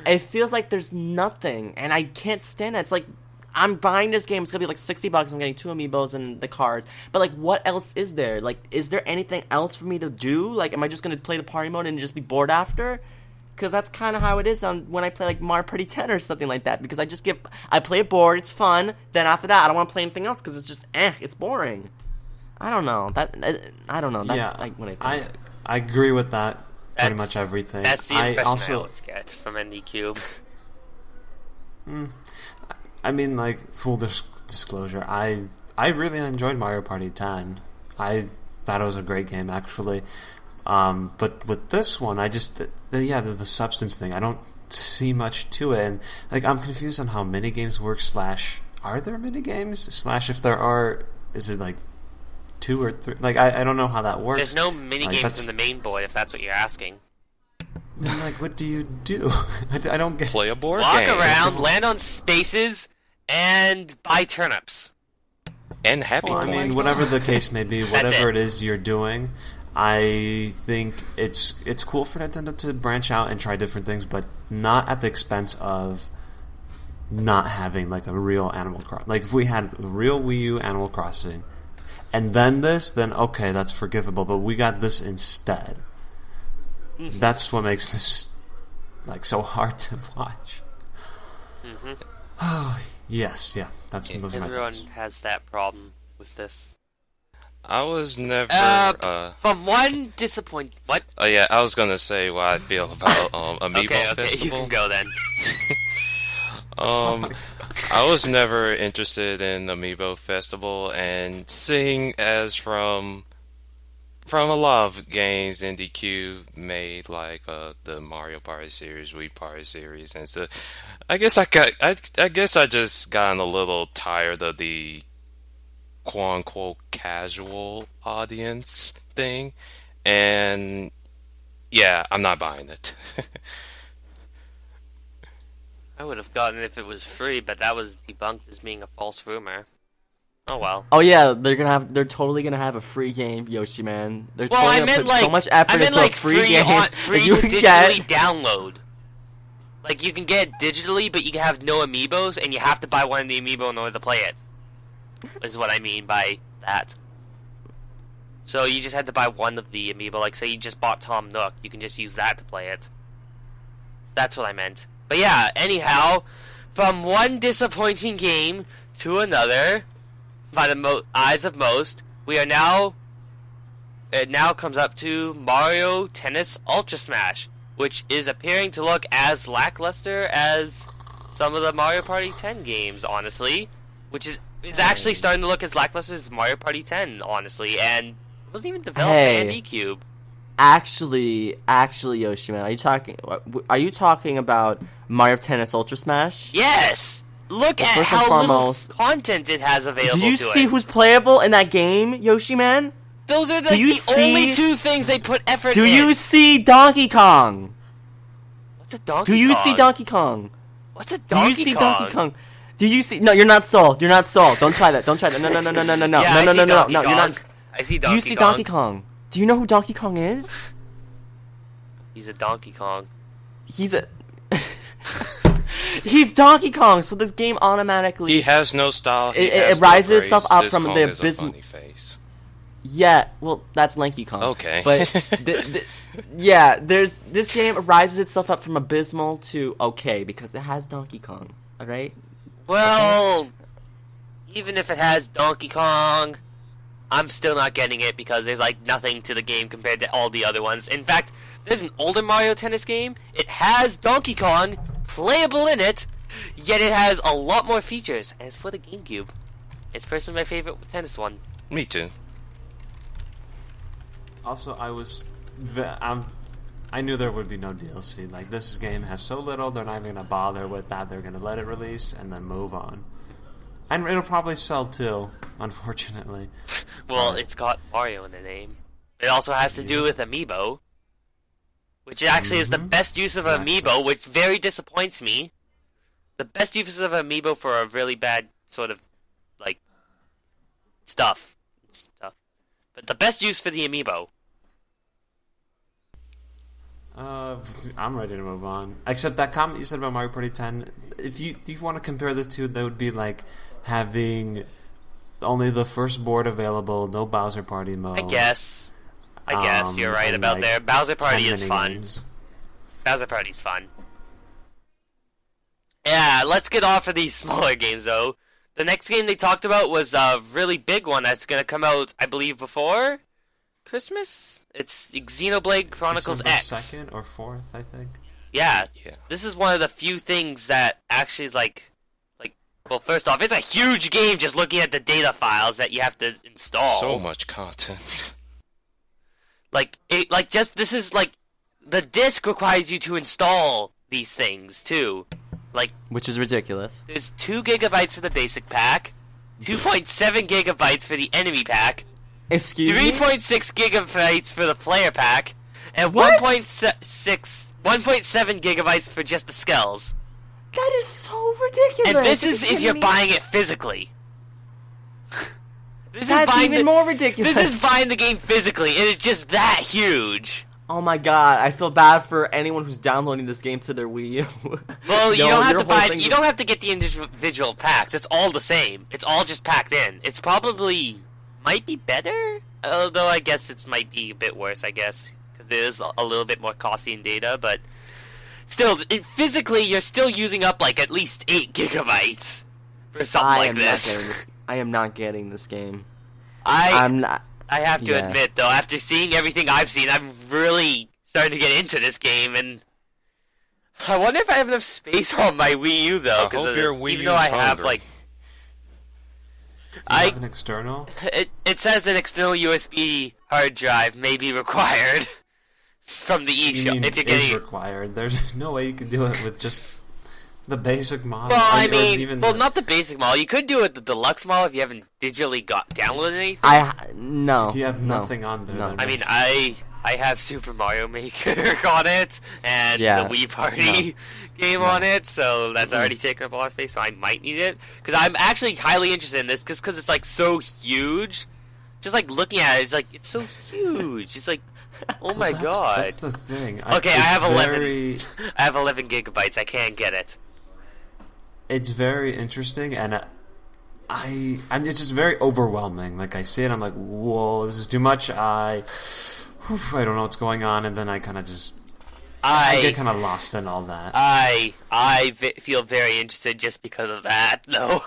[SPEAKER 2] It feels like there's nothing, and I can't stand it. It's like, I'm buying this game. It's gonna be like $60. I'm getting 2 amiibos and the cards. But like, what else is there? Like, is there anything else for me to do? Like, am I just gonna play the party mode and just be bored after? Because that's kind of how it is when I play like Mario Party 10 or something like that. Because I play it bored. It's fun. Then after that, I don't want to play anything else because it's just it's boring. I don't know. I don't know. That's like what I think.
[SPEAKER 3] I agree with that. Pretty
[SPEAKER 1] That's-
[SPEAKER 3] much everything.
[SPEAKER 1] That's the
[SPEAKER 3] I
[SPEAKER 1] impression I
[SPEAKER 3] also,
[SPEAKER 1] always get from ND Cube.
[SPEAKER 3] I mean, like, full disclosure, I really enjoyed Mario Party 10. I thought it was a great game, actually. But with this one, I just, the substance thing, I don't see much to it. And, like, I'm confused on how minigames work, / are there minigames? / if there are, is it, like, 2 or 3? Like, I don't know how that works.
[SPEAKER 1] There's no mini
[SPEAKER 3] Like,
[SPEAKER 1] games in the main board, if that's what you're asking.
[SPEAKER 3] Then, like, what do you do? I don't get.
[SPEAKER 4] Play a board
[SPEAKER 1] Walk
[SPEAKER 4] game.
[SPEAKER 1] around, land on spaces, and buy turnips.
[SPEAKER 4] And happy
[SPEAKER 3] Well, I
[SPEAKER 4] points.
[SPEAKER 3] mean, whatever the case may be,
[SPEAKER 1] That's
[SPEAKER 3] whatever
[SPEAKER 1] it.
[SPEAKER 3] it is you're doing, I think it's cool for Nintendo to branch out and try different things, but not at the expense of not having like a real Animal Crossing. Like, if we had a real Wii U Animal Crossing, and then this, then okay, that's forgivable. But we got this instead.
[SPEAKER 1] Mm-hmm.
[SPEAKER 3] That's what makes this like so hard to watch.
[SPEAKER 1] Mm-hmm.
[SPEAKER 3] Oh yes, yeah, those are my
[SPEAKER 1] Everyone
[SPEAKER 3] thoughts.
[SPEAKER 1] has that problem with this.
[SPEAKER 4] I was never.
[SPEAKER 1] From one disappoint. What?
[SPEAKER 4] Oh yeah, I was gonna say what I feel about Amiibo
[SPEAKER 1] Okay, you
[SPEAKER 4] Festival.
[SPEAKER 1] can go then.
[SPEAKER 4] I was never interested in Amiibo Festival, and seeing as from from a lot of games, IndieQ made like the Mario Party series, Wii Party series, and so I guess I guess I just gotten a little tired of the quote unquote casual audience thing, and yeah, I'm not buying it.
[SPEAKER 1] I would have gotten it if it was free, but that was debunked as being a false rumor. Oh well.
[SPEAKER 2] Oh yeah, they're totally gonna have a free game, Yoshiman. They're
[SPEAKER 1] Well,
[SPEAKER 2] totally
[SPEAKER 1] I
[SPEAKER 2] gonna
[SPEAKER 1] meant
[SPEAKER 2] put
[SPEAKER 1] like
[SPEAKER 2] so much effort into a free game
[SPEAKER 1] free
[SPEAKER 2] that you
[SPEAKER 1] to
[SPEAKER 2] can
[SPEAKER 1] digitally
[SPEAKER 2] get.
[SPEAKER 1] download. Like you can get it digitally, but you can have no amiibos, and you have to buy one of the amiibo in order to play it. Is what I mean by that. So you just had to buy one of the amiibo. Like say you just bought Tom Nook, you can just use that to play it. That's what I meant. But yeah, anyhow, from one disappointing game to another, by the eyes of most, we are now. It now comes up to Mario Tennis Ultra Smash, which is appearing to look as lackluster as some of the Mario Party 10 games, honestly. Which is actually starting to look as lackluster as Mario Party 10, honestly, and it wasn't even developed by MeCube.
[SPEAKER 2] Actually, Yoshiman, are you talking about Mario Tennis Ultra Smash?
[SPEAKER 1] Yes! Look
[SPEAKER 2] Well,
[SPEAKER 1] at
[SPEAKER 2] first and
[SPEAKER 1] how
[SPEAKER 2] foremost,
[SPEAKER 1] little content it has available
[SPEAKER 2] Do you
[SPEAKER 1] to
[SPEAKER 2] see
[SPEAKER 1] it.
[SPEAKER 2] who's playable in that game, Yoshiman?
[SPEAKER 1] Those are
[SPEAKER 2] Do you
[SPEAKER 1] the only
[SPEAKER 2] see-
[SPEAKER 1] two things they put effort
[SPEAKER 2] Do
[SPEAKER 1] in.
[SPEAKER 2] you see Donkey Kong?
[SPEAKER 1] What's a Donkey
[SPEAKER 2] Do you
[SPEAKER 1] Kong?
[SPEAKER 2] see Donkey Kong?
[SPEAKER 1] What's a
[SPEAKER 2] Do
[SPEAKER 1] Donkey
[SPEAKER 2] you see
[SPEAKER 1] Kong?
[SPEAKER 2] Donkey Kong? Do you see? No, you're not sold. You're not sold. Don't try that. Don't try that. No.
[SPEAKER 1] Yeah,
[SPEAKER 2] No.
[SPEAKER 1] I
[SPEAKER 2] No.
[SPEAKER 1] see
[SPEAKER 2] No.
[SPEAKER 1] Donkey
[SPEAKER 2] You're
[SPEAKER 1] Kong.
[SPEAKER 2] not.
[SPEAKER 1] I see
[SPEAKER 2] Do
[SPEAKER 1] Donkey
[SPEAKER 2] you see
[SPEAKER 1] Kong.
[SPEAKER 2] Donkey Kong? Do you know who Donkey Kong is?
[SPEAKER 1] He's a Donkey Kong.
[SPEAKER 2] He's a. He's Donkey Kong. So this game automatically.
[SPEAKER 4] He has no style. He
[SPEAKER 2] It
[SPEAKER 4] has
[SPEAKER 2] rises
[SPEAKER 4] no
[SPEAKER 2] itself
[SPEAKER 4] grace.
[SPEAKER 2] up
[SPEAKER 4] This
[SPEAKER 2] from
[SPEAKER 4] Kong
[SPEAKER 2] the
[SPEAKER 4] is a
[SPEAKER 2] abysmal-
[SPEAKER 4] funny face.
[SPEAKER 2] Yeah, well, that's Lanky Kong.
[SPEAKER 4] Okay.
[SPEAKER 2] But, yeah, this game rises itself up from abysmal to okay, because it has Donkey Kong, alright?
[SPEAKER 1] Well, even if it has Donkey Kong, I'm still not getting it because there's like nothing to the game compared to all the other ones. In fact, there's an older Mario Tennis game. It has Donkey Kong playable in it, yet it has a lot more features. And it's for the GameCube. It's personally my favorite tennis one.
[SPEAKER 4] Me too.
[SPEAKER 3] Also, I knew there would be no DLC. Like, this game has so little, they're not even going to bother with that. They're going to let it release and then move on. And it'll probably sell too, unfortunately.
[SPEAKER 1] Well, it's got Mario in the name. It also has to do with Amiibo, which actually is the best use of Amiibo, which very disappoints me. The best use of Amiibo for a really bad sort of, like, stuff. But the best use for the Amiibo.
[SPEAKER 3] I'm ready to move on. Except that comment you said about Mario Party 10, if you want to compare the two, that would be like having only the first board available, no Bowser Party mode.
[SPEAKER 1] I guess you're right
[SPEAKER 3] and
[SPEAKER 1] about
[SPEAKER 3] like
[SPEAKER 1] there. Bowser Party
[SPEAKER 3] 10
[SPEAKER 1] is fun.
[SPEAKER 3] minigames.
[SPEAKER 1] Bowser Party's fun. Yeah, let's get off of these smaller games though. The next game they talked about was a really big one that's going to come out, I believe, before Christmas? It's Xenoblade Chronicles
[SPEAKER 3] December
[SPEAKER 1] X.
[SPEAKER 3] 2nd or 4th, I think.
[SPEAKER 1] Yeah.
[SPEAKER 4] Yeah.
[SPEAKER 1] This is one of the few things that actually is like, well, first off, it's a huge game just looking at the data files that you have to install.
[SPEAKER 4] So much content.
[SPEAKER 1] This is like, the disc requires you to install these things too.
[SPEAKER 2] Which is ridiculous.
[SPEAKER 1] There's 2 gigabytes for the basic pack, 2.7 gigabytes for the enemy pack,
[SPEAKER 2] Excuse me?
[SPEAKER 1] 3.6 gigabytes for the player pack, and
[SPEAKER 2] What?
[SPEAKER 1] 1.7 gigabytes for just the skulls.
[SPEAKER 2] That is so ridiculous.
[SPEAKER 1] And this
[SPEAKER 2] Are you
[SPEAKER 1] is if
[SPEAKER 2] kidding
[SPEAKER 1] you're
[SPEAKER 2] me?
[SPEAKER 1] buying it physically.
[SPEAKER 2] That's even more ridiculous.
[SPEAKER 1] This is buying the game physically. It is just that huge.
[SPEAKER 2] Oh my god, I feel bad for anyone who's downloading this game to their Wii U.
[SPEAKER 1] Well, you
[SPEAKER 2] Yo,
[SPEAKER 1] don't have
[SPEAKER 2] your
[SPEAKER 1] to
[SPEAKER 2] whole
[SPEAKER 1] buy.
[SPEAKER 2] thing
[SPEAKER 1] You
[SPEAKER 2] just-
[SPEAKER 1] don't have to get the individual packs. It's all the same. It's all just packed in. It's probably might be better, although I guess it might be a bit worse. I guess because it is a little bit more costly in data, but still, physically, you're still using up like at least 8 gigabytes for something like this.
[SPEAKER 2] I am not getting this game.
[SPEAKER 1] I'm
[SPEAKER 2] not.
[SPEAKER 1] I have to
[SPEAKER 2] Yeah.
[SPEAKER 1] admit, though, after seeing everything I've seen, I'm really starting to get into this game, and I wonder if I have enough space on my Wii U, though.
[SPEAKER 4] I hope your Wii
[SPEAKER 1] even
[SPEAKER 4] U
[SPEAKER 1] though
[SPEAKER 4] is
[SPEAKER 1] I have
[SPEAKER 4] hungry.
[SPEAKER 1] like,
[SPEAKER 3] Do you have an external?
[SPEAKER 1] it says an external USB hard drive may be required from the eShop. If you're getting
[SPEAKER 3] is required. There's no way you can do it with just the basic model.
[SPEAKER 1] Well, I mean, not the basic model. You could do it with the deluxe model if you haven't digitally downloaded anything.
[SPEAKER 2] No.
[SPEAKER 3] If you have nothing on there.
[SPEAKER 2] No.
[SPEAKER 1] I mean, I have Super Mario Maker on it, and the Wii Party game on it, so that's already taken up a lot of space, so I might need it. Because I'm actually highly interested in this, because it's, like, so huge. Just, like, looking at it, it's like, it's so huge. It's like, oh my god.
[SPEAKER 3] That's the thing.
[SPEAKER 1] Okay, I have 11. I have 11 gigabytes. I can't get it.
[SPEAKER 3] It's very interesting, and it's just very overwhelming. Like, I see it, I'm like, whoa, this is too much. I don't know what's going on, and then I kind of just... I get kind of lost in all that.
[SPEAKER 1] I feel very interested just because of that, though.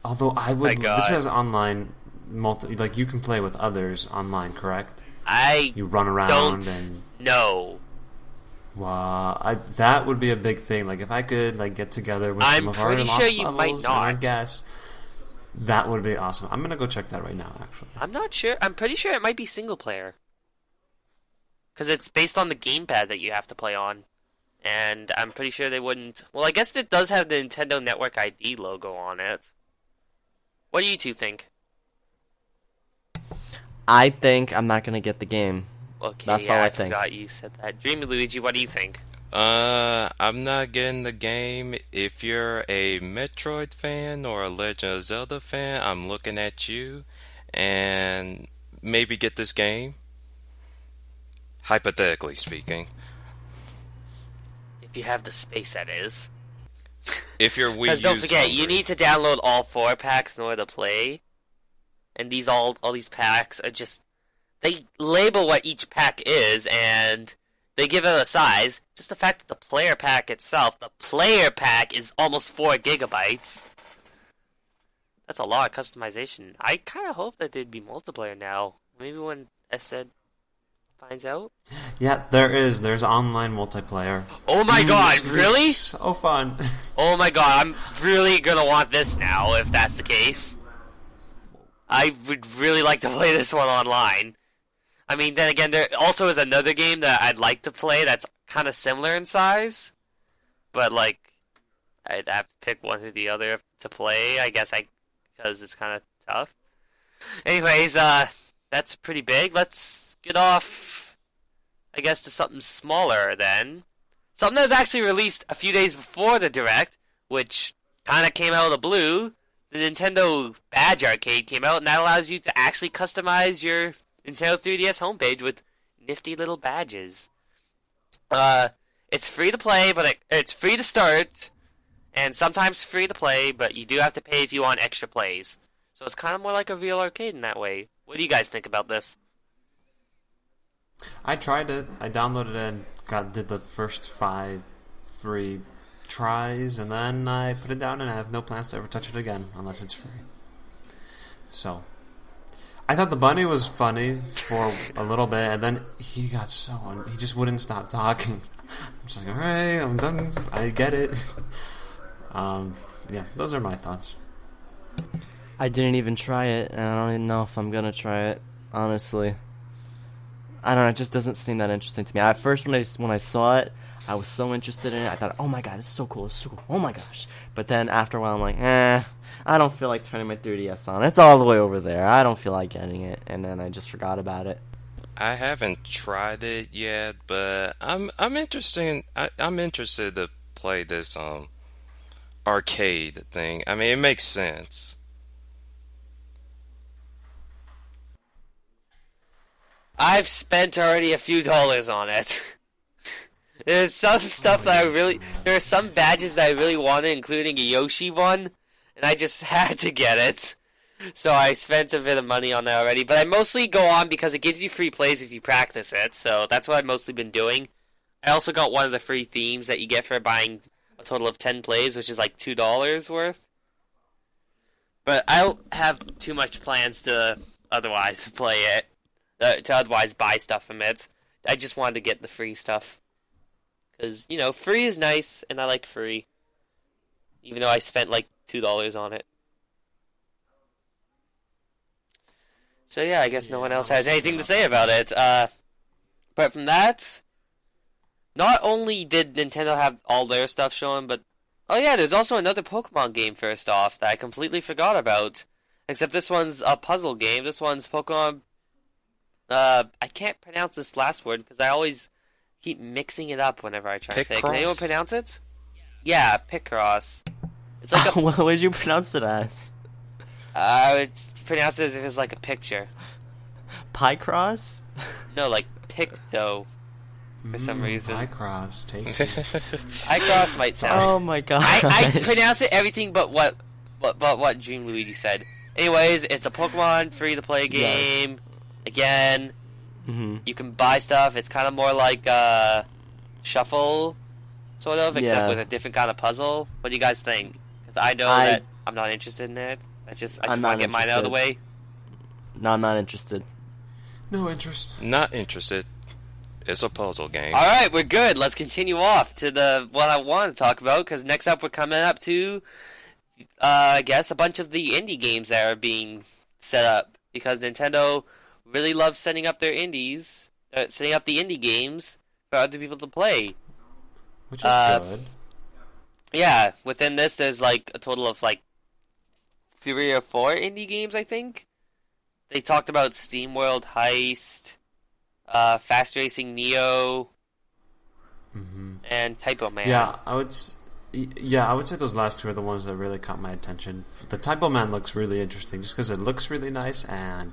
[SPEAKER 3] Although I would... This has online... like, you can play with others online, correct? You run around and...
[SPEAKER 1] No.
[SPEAKER 3] Wow, that would be a big thing. Like, if I could, like, get together with some of our
[SPEAKER 1] pretty
[SPEAKER 3] lost
[SPEAKER 1] sure you
[SPEAKER 3] levels,
[SPEAKER 1] might not.
[SPEAKER 3] and I guess that would be awesome. I'm gonna go check that right now, actually.
[SPEAKER 1] I'm not sure. I'm pretty sure it might be single player. Because it's based on the gamepad that you have to play on. And I'm pretty sure they wouldn't... Well, I guess it does have the Nintendo Network ID logo on it. What do you two think?
[SPEAKER 2] I think I'm not gonna get the game.
[SPEAKER 1] Okay,
[SPEAKER 2] that's all I think.
[SPEAKER 1] I forgot you said that. DreamyLuigi, what do you think?
[SPEAKER 4] I'm not getting the game. If you're a Metroid fan or a Legend of Zelda fan, I'm looking at you and maybe get this game. Hypothetically speaking.
[SPEAKER 1] If you have the space, that is.
[SPEAKER 4] If you're Wii
[SPEAKER 1] Because don't forget, you need to download all 4 packs in order to play. And all these packs are just... They label what each pack is, and they give it a size. Just the fact that the player pack itself, the player pack is almost 4 gigabytes. That's a lot of customization. I kind of hope that there'd be multiplayer now. Maybe when Esed finds out.
[SPEAKER 3] Yeah, there's online multiplayer.
[SPEAKER 1] Oh my god, really?
[SPEAKER 3] So fun.
[SPEAKER 1] Oh my god, I'm really gonna want this now, if that's the case. I would really like to play this one online. I mean, then again, there also is another game that I'd like to play that's kind of similar in size. But, like, I'd have to pick one or the other to play, I guess, because it's kind of tough. Anyways, that's pretty big. Let's get off, I guess, to something smaller then. Something that was actually released a few days before the Direct, which kind of came out of the blue. The Nintendo Badge Arcade came out, and that allows you to actually customize your Nintendo 3DS homepage with nifty little badges. It's free to play, but it's free to start, and sometimes free to play, but you do have to pay if you want extra plays. So it's kind of more like a real arcade in that way. What do you guys think about this?
[SPEAKER 3] I tried it. I downloaded it and did the first 5 free tries, and then I put it down, and I have no plans to ever touch it again unless it's free. So I thought the bunny was funny for a little bit, and then he just wouldn't stop talking. I'm just like, alright, I'm done. I get it. Yeah, those are my thoughts.
[SPEAKER 2] I didn't even try it, and I don't even know if I'm gonna try it, honestly. I don't know, it just doesn't seem that interesting to me. At first, when I saw it, I was so interested in it. I thought, oh my god, it's so cool, it's so cool, oh my gosh. But then after a while, I'm like, I don't feel like turning my 3DS on. It's all the way over there. I don't feel like getting it. And then I just forgot about it.
[SPEAKER 4] I haven't tried it yet, but I'm interested. I'm interested to play this arcade thing. I mean, it makes sense.
[SPEAKER 1] I've spent already a few dollars on it. There's some stuff there are some badges that I really wanted, including a Yoshi one, and I just had to get it. So I spent a bit of money on that already, but I mostly go on because it gives you free plays if you practice it, so that's what I've mostly been doing. I also got one of the free themes that you get for buying a total of 10 plays, which is like $2 worth. But I don't have too much plans to otherwise play it, to otherwise buy stuff from it. I just wanted to get the free stuff. Because, you know, free is nice, and I like free. Even though I spent like $2 on it. So yeah, I guess no one else has anything to say about it. Apart from that, not only did Nintendo have all their stuff shown, but oh yeah, there's also another Pokemon game first off that I completely forgot about. Except this one's a puzzle game. This one's Pokemon. I can't pronounce this last word because I always keep mixing it up whenever I try to say it. Can anyone pronounce it? Yeah, Picross. It's like a.
[SPEAKER 2] What would you pronounce it as?
[SPEAKER 1] I would pronounce it as if it's like a picture.
[SPEAKER 2] Picross?
[SPEAKER 1] No, like Picto. For some reason.
[SPEAKER 3] Picross, tasty.
[SPEAKER 1] Picross might sound.
[SPEAKER 2] Oh my god!
[SPEAKER 1] I pronounce it everything but what DreamyLuigi said. Anyways, it's a Pokemon free-to-play game. Yes. Again, you can buy stuff. It's kind of more like Shuffle, sort of, except with a different kind of puzzle. What do you guys think? Because I know that I'm not interested in it. I just want to get mine out of the way.
[SPEAKER 2] No, I'm not interested.
[SPEAKER 3] No interest.
[SPEAKER 4] Not interested. It's a puzzle game.
[SPEAKER 1] Alright, we're good. Let's continue off to the what I want to talk about, because next up we're coming up to, I guess, a bunch of the indie games that are being set up, because Nintendo really loves setting up their indies, setting up the indie games for other people to play.
[SPEAKER 3] Which is good.
[SPEAKER 1] Yeah, within this there's like a total of like 3 or 4 indie games, I think. They talked about SteamWorld, Heist, Fast Racing Neo, and Typoman.
[SPEAKER 3] Yeah, I would say those last 2 are the ones that really caught my attention. The Typoman looks really interesting, just because it looks really nice, and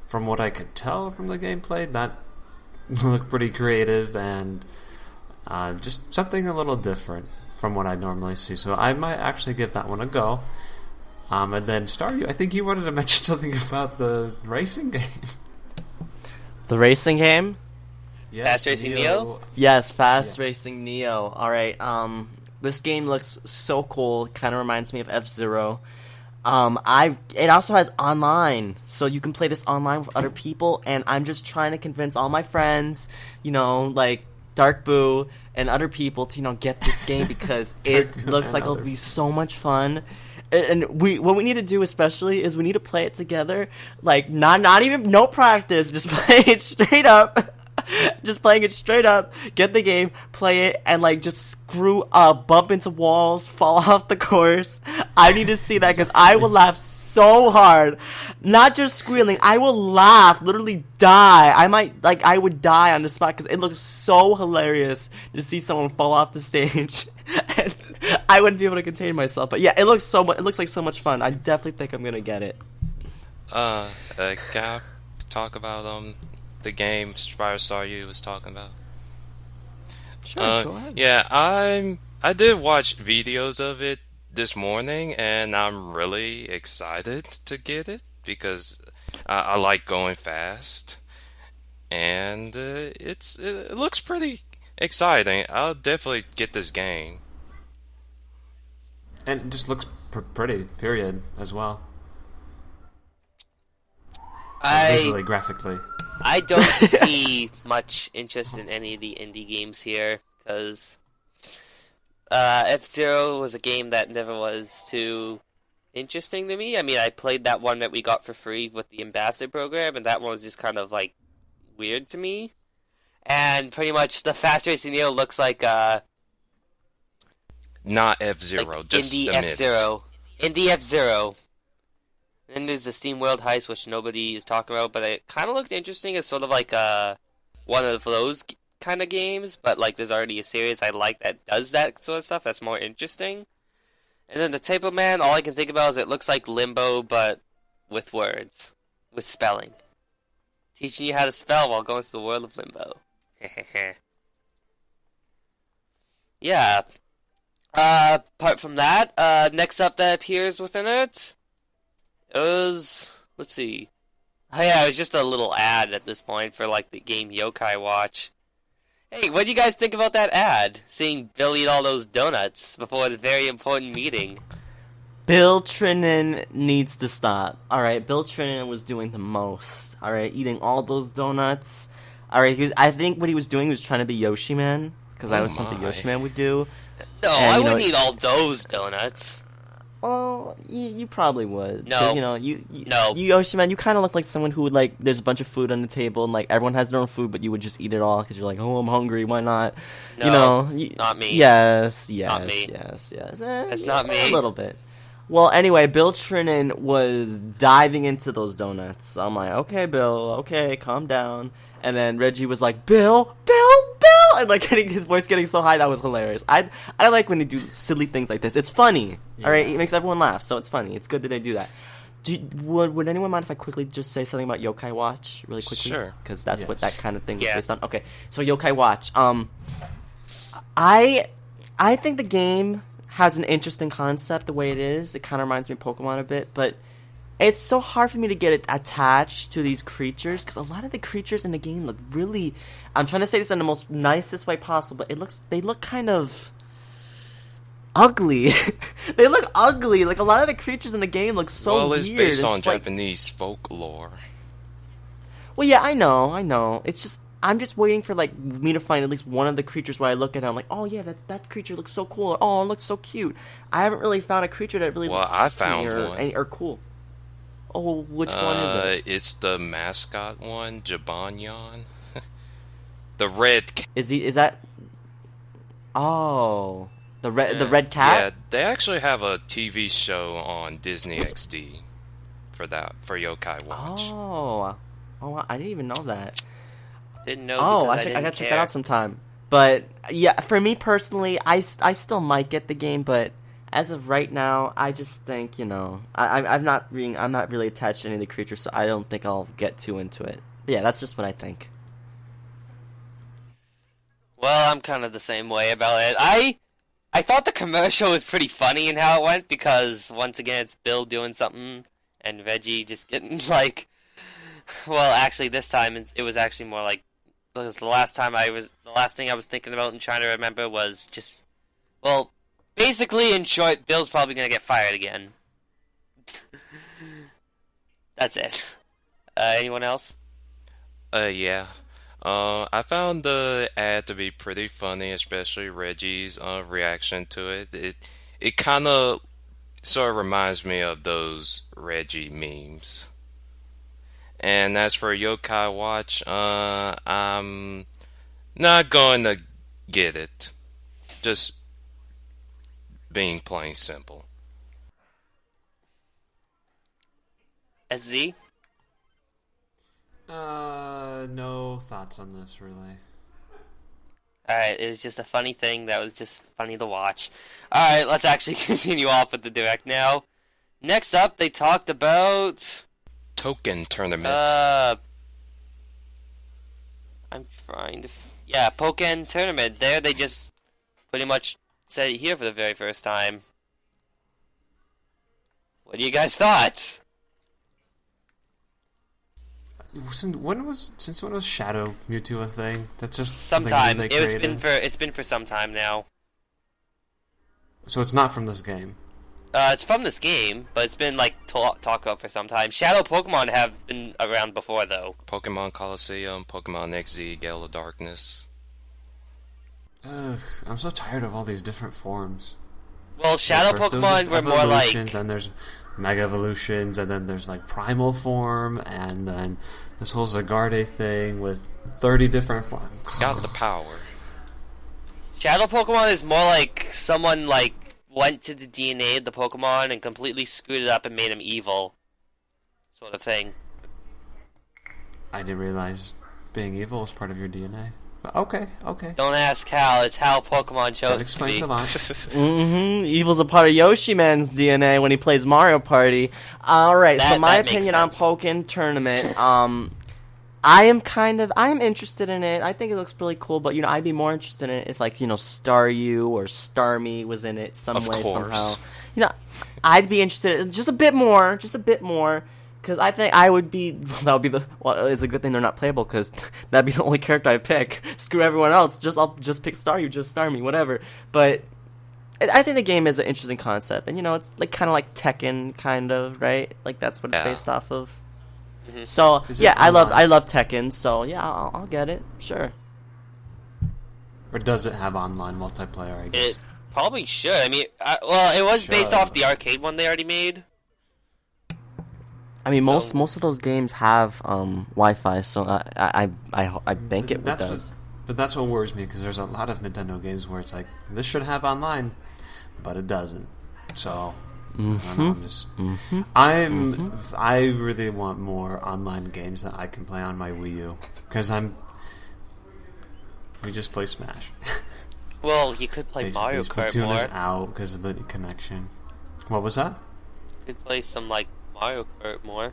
[SPEAKER 3] from what I could tell from the gameplay, that looked pretty creative and just something a little different from what I normally see. So I might actually give that one a go. And then Staryu, I think you wanted to mention something about the racing game.
[SPEAKER 2] The racing game?
[SPEAKER 3] Yes,
[SPEAKER 1] Fast Racing Neo?
[SPEAKER 2] Yes, Fast Racing Neo. Alright, this game looks so cool. Kind of reminds me of F-Zero. It also has online, so you can play this online with other people, and I'm just trying to convince all my friends, like Dark Boo and other people to, get this game because it looks like it'll be so much fun. And what we need to do especially is we need to play it together, like not even no practice, just play it straight up. Just playing it straight up, get the game, play it, and just screw up, bump into walls, fall off the course. I need to see that because I will laugh so hard. Not just squealing, I will laugh, literally die. I would die on the spot because it looks so hilarious to see someone fall off the stage. And I wouldn't be able to contain myself. But yeah, it looks like so much fun. I definitely think I'm gonna get it.
[SPEAKER 4] Can I talk about the game SpiderStaryu was talking about?
[SPEAKER 2] Sure, go ahead.
[SPEAKER 4] Yeah, I did watch videos of it this morning, and I'm really excited to get it because I like going fast, and it looks pretty exciting. I'll definitely get this game.
[SPEAKER 3] And it just looks pretty, period, as well. Visually, graphically.
[SPEAKER 1] I don't see much interest in any of the indie games here, because F-Zero was a game that never was too interesting to me. I mean, I played that one that we got for free with the Ambassador program, and that one was just kind of, weird to me. And pretty much the Fast Racing Neo looks like,
[SPEAKER 4] not F-Zero, just
[SPEAKER 1] Indie F-Zero. Indie F-Zero. And there's the SteamWorld Heist, which nobody is talking about, but it kind of looked interesting as sort of one of those kind of games, but there's already a series I like that does that sort of stuff that's more interesting. And then the Typoman, all I can think about is it looks like Limbo, but with words. With spelling. Teaching you how to spell while going through the world of Limbo. Yeah. Apart from that, next up that appears within it, let's see. Oh yeah, it was just a little ad at this point for the game Yokai Watch. Hey, what do you guys think about that ad? Seeing Bill eat all those donuts before the very important meeting.
[SPEAKER 2] Bill Trinen needs to stop. Alright, Bill Trinen was doing the most. Alright, eating all those donuts. Alright, I think what he was doing was trying to be Yoshiman, because that was something Yoshiman would do.
[SPEAKER 1] No, I wouldn't eat all those donuts.
[SPEAKER 2] Well, you probably would.
[SPEAKER 1] No.
[SPEAKER 2] 'Cause,
[SPEAKER 1] No.
[SPEAKER 2] you Yoshiman, you kind of look like someone who would like. There's a bunch of food on the table, and like everyone has their own food, but you would just eat it all because you're like, oh, I'm hungry. Why not?
[SPEAKER 1] No, not me.
[SPEAKER 2] Yes.
[SPEAKER 1] Not me.
[SPEAKER 2] Yes.
[SPEAKER 1] That's not me.
[SPEAKER 2] A little bit. Well, anyway, Bill Trinen was diving into those donuts. I'm like, okay, Bill, okay, calm down. And then Reggie was like, Bill, and like his voice getting so high, that was hilarious. I like when they do silly things like this. It's funny, all right. It makes everyone laugh, so it's funny. It's good that they do that. Would anyone mind if I quickly just say something about Yokai Watch really quickly?
[SPEAKER 4] Sure.
[SPEAKER 2] Because that's what that kind of thing is
[SPEAKER 1] Yeah.
[SPEAKER 2] based on. Okay, so Yokai Watch. I think the game has an interesting concept the way it is. It kind of reminds me of Pokemon a bit, but it's so hard for me to get attached to these creatures because a lot of the creatures in the game look really. I'm trying to say this in the most nicest way possible, but they look kind of ugly. They look ugly. Like a lot of the creatures in the game look so
[SPEAKER 4] well,
[SPEAKER 2] weird.
[SPEAKER 4] it's based on
[SPEAKER 2] like,
[SPEAKER 4] Japanese folklore.
[SPEAKER 2] Well, yeah, I know. It's just I'm just waiting for like me to find at least one of the creatures where I look at it, I'm like, oh yeah, that creature looks so cool. Or, oh, it looks so cute. I haven't really found a creature that really looks
[SPEAKER 4] I
[SPEAKER 2] cute
[SPEAKER 4] found
[SPEAKER 2] or,
[SPEAKER 4] one.
[SPEAKER 2] or cool. Oh, which one is it?
[SPEAKER 4] It's the mascot one, Jibanyan. The red cat.
[SPEAKER 2] Is that? Oh, the red cat.
[SPEAKER 4] Yeah, they actually have a TV show on Disney XD for Yokai Watch.
[SPEAKER 2] Oh, I didn't even know that.
[SPEAKER 1] Didn't know.
[SPEAKER 2] Oh,
[SPEAKER 1] because
[SPEAKER 2] I
[SPEAKER 1] didn't
[SPEAKER 2] gotta check
[SPEAKER 1] care.
[SPEAKER 2] that out sometime. But yeah, for me personally, I still might get the game, but as of right now, I just think I'm not really attached to any of the creatures, so I don't think I'll get too into it. But yeah, that's just what I think.
[SPEAKER 1] Well, I'm kind of the same way about it. I thought the commercial was pretty funny in how it went because once again it's Bill doing something and Reggie just getting like. Well, actually, this time it was actually more like because the last thing I was thinking about and trying to remember was just basically in short, Bill's probably gonna get fired again. That's it. Anyone else?
[SPEAKER 4] Yeah. I found the ad to be pretty funny, especially Reggie's reaction to it. It kind of sort of reminds me of those Reggie memes. And as for Yokai Watch, I'm not going to get it. Just being plain simple.
[SPEAKER 1] SZ?
[SPEAKER 3] No thoughts on this, really.
[SPEAKER 1] Alright, it was just a funny thing that was just funny to watch. Alright, let's actually continue off with the Direct now. Next up, they talked about...
[SPEAKER 4] Token tournament.
[SPEAKER 1] I'm trying to... Yeah, POKKEN tournament. There, they just pretty much said it here for the very first time. What do you guys thought?
[SPEAKER 3] Since when was Shadow Mewtwo a thing? That's just
[SPEAKER 1] Sometime.
[SPEAKER 3] something new they created?
[SPEAKER 1] It's been for some time now.
[SPEAKER 3] So it's not from this game.
[SPEAKER 1] It's from this game, but it's been like talked about for some time. Shadow Pokemon have been around before, though.
[SPEAKER 4] Pokemon Coliseum, Pokemon XZ, Gale of Darkness.
[SPEAKER 3] Ugh, I'm so tired of all these different forms.
[SPEAKER 1] Well, Shadow
[SPEAKER 3] First,
[SPEAKER 1] Pokemon were more like...
[SPEAKER 3] then there's Mega Evolutions, and then there's like Primal form, and then this whole Zygarde thing with 30 different forms.
[SPEAKER 4] Got the power.
[SPEAKER 1] Shadow Pokemon is more like someone like went to the DNA of the Pokemon and completely screwed it up and made them evil. Sort of thing.
[SPEAKER 3] I didn't realize being evil was part of your DNA. But okay.
[SPEAKER 1] Don't ask how, it's how Pokemon chose
[SPEAKER 3] That
[SPEAKER 1] to
[SPEAKER 3] explains
[SPEAKER 1] be.
[SPEAKER 3] a lot.
[SPEAKER 2] Evil's a part of Yoshiman's DNA when he plays Mario Party. Alright, so my
[SPEAKER 1] that makes
[SPEAKER 2] opinion on
[SPEAKER 1] sense.
[SPEAKER 2] POKKEN tournament, I'm interested in it. I think it looks really cool, but I'd be more interested in it if Staryu or Starmie was in it some
[SPEAKER 4] Of
[SPEAKER 2] way
[SPEAKER 4] course.
[SPEAKER 2] somehow. I'd be interested in just a bit more, because I think I would be. That would be it's a good thing they're not playable, because that'd be the only character I pick. Screw everyone else. I'll just pick Staryu, just Starmie, whatever. But I think the game is an interesting concept, and it's like kind of like Tekken, kind of, right? Like that's what it's
[SPEAKER 4] Yeah.
[SPEAKER 2] based off of. So
[SPEAKER 3] Is it
[SPEAKER 2] yeah, I love
[SPEAKER 3] online?
[SPEAKER 2] Tekken. So yeah, I'll get it. Sure.
[SPEAKER 3] Or does it have online multiplayer, I guess?
[SPEAKER 1] Probably should. I mean, well, it was based
[SPEAKER 3] Should.
[SPEAKER 1] off the arcade one they already made.
[SPEAKER 2] I mean, most of those games have Wi-Fi, so I think it does.
[SPEAKER 3] But that's what worries me, because there's a lot of Nintendo games where it's like, this should have online, but it doesn't. So, I don't know, I really want more online games that I can play on my Wii U, because we just play Smash.
[SPEAKER 1] Well, you could play Mario Kart
[SPEAKER 3] Splatoon
[SPEAKER 1] more.
[SPEAKER 3] is out because of the connection. What was that?
[SPEAKER 1] You could play some, like, Mario Kart more.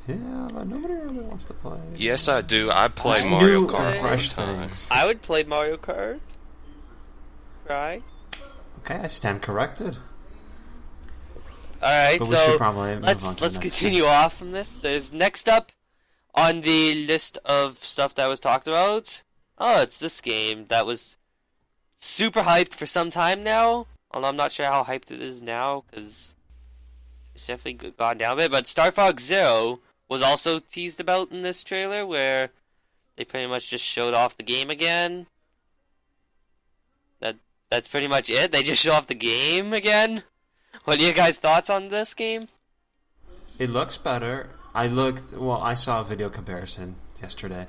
[SPEAKER 3] Yeah, but nobody really wants to play.
[SPEAKER 4] Yes, I do. I play
[SPEAKER 3] It's
[SPEAKER 4] Mario
[SPEAKER 3] new
[SPEAKER 4] Kart
[SPEAKER 3] and
[SPEAKER 4] all
[SPEAKER 3] fresh
[SPEAKER 4] the time.
[SPEAKER 3] things.
[SPEAKER 1] I would play Mario Kart. Try.
[SPEAKER 3] Okay, I stand corrected.
[SPEAKER 1] Alright,
[SPEAKER 3] But we should
[SPEAKER 1] so
[SPEAKER 3] probably move on to
[SPEAKER 1] let's
[SPEAKER 3] the next
[SPEAKER 1] continue off from this. There's next up on the list of stuff that was talked about. Oh, it's this game that was super hyped for some time now. Although I'm not sure how hyped it is now, because it's definitely gone down a bit. But StarFox Zero was also teased about in this trailer, where they pretty much just showed off the game again. That's pretty much it. They just show off the game again. What are your guys' thoughts on this game?
[SPEAKER 3] It looks better. I saw a video comparison yesterday,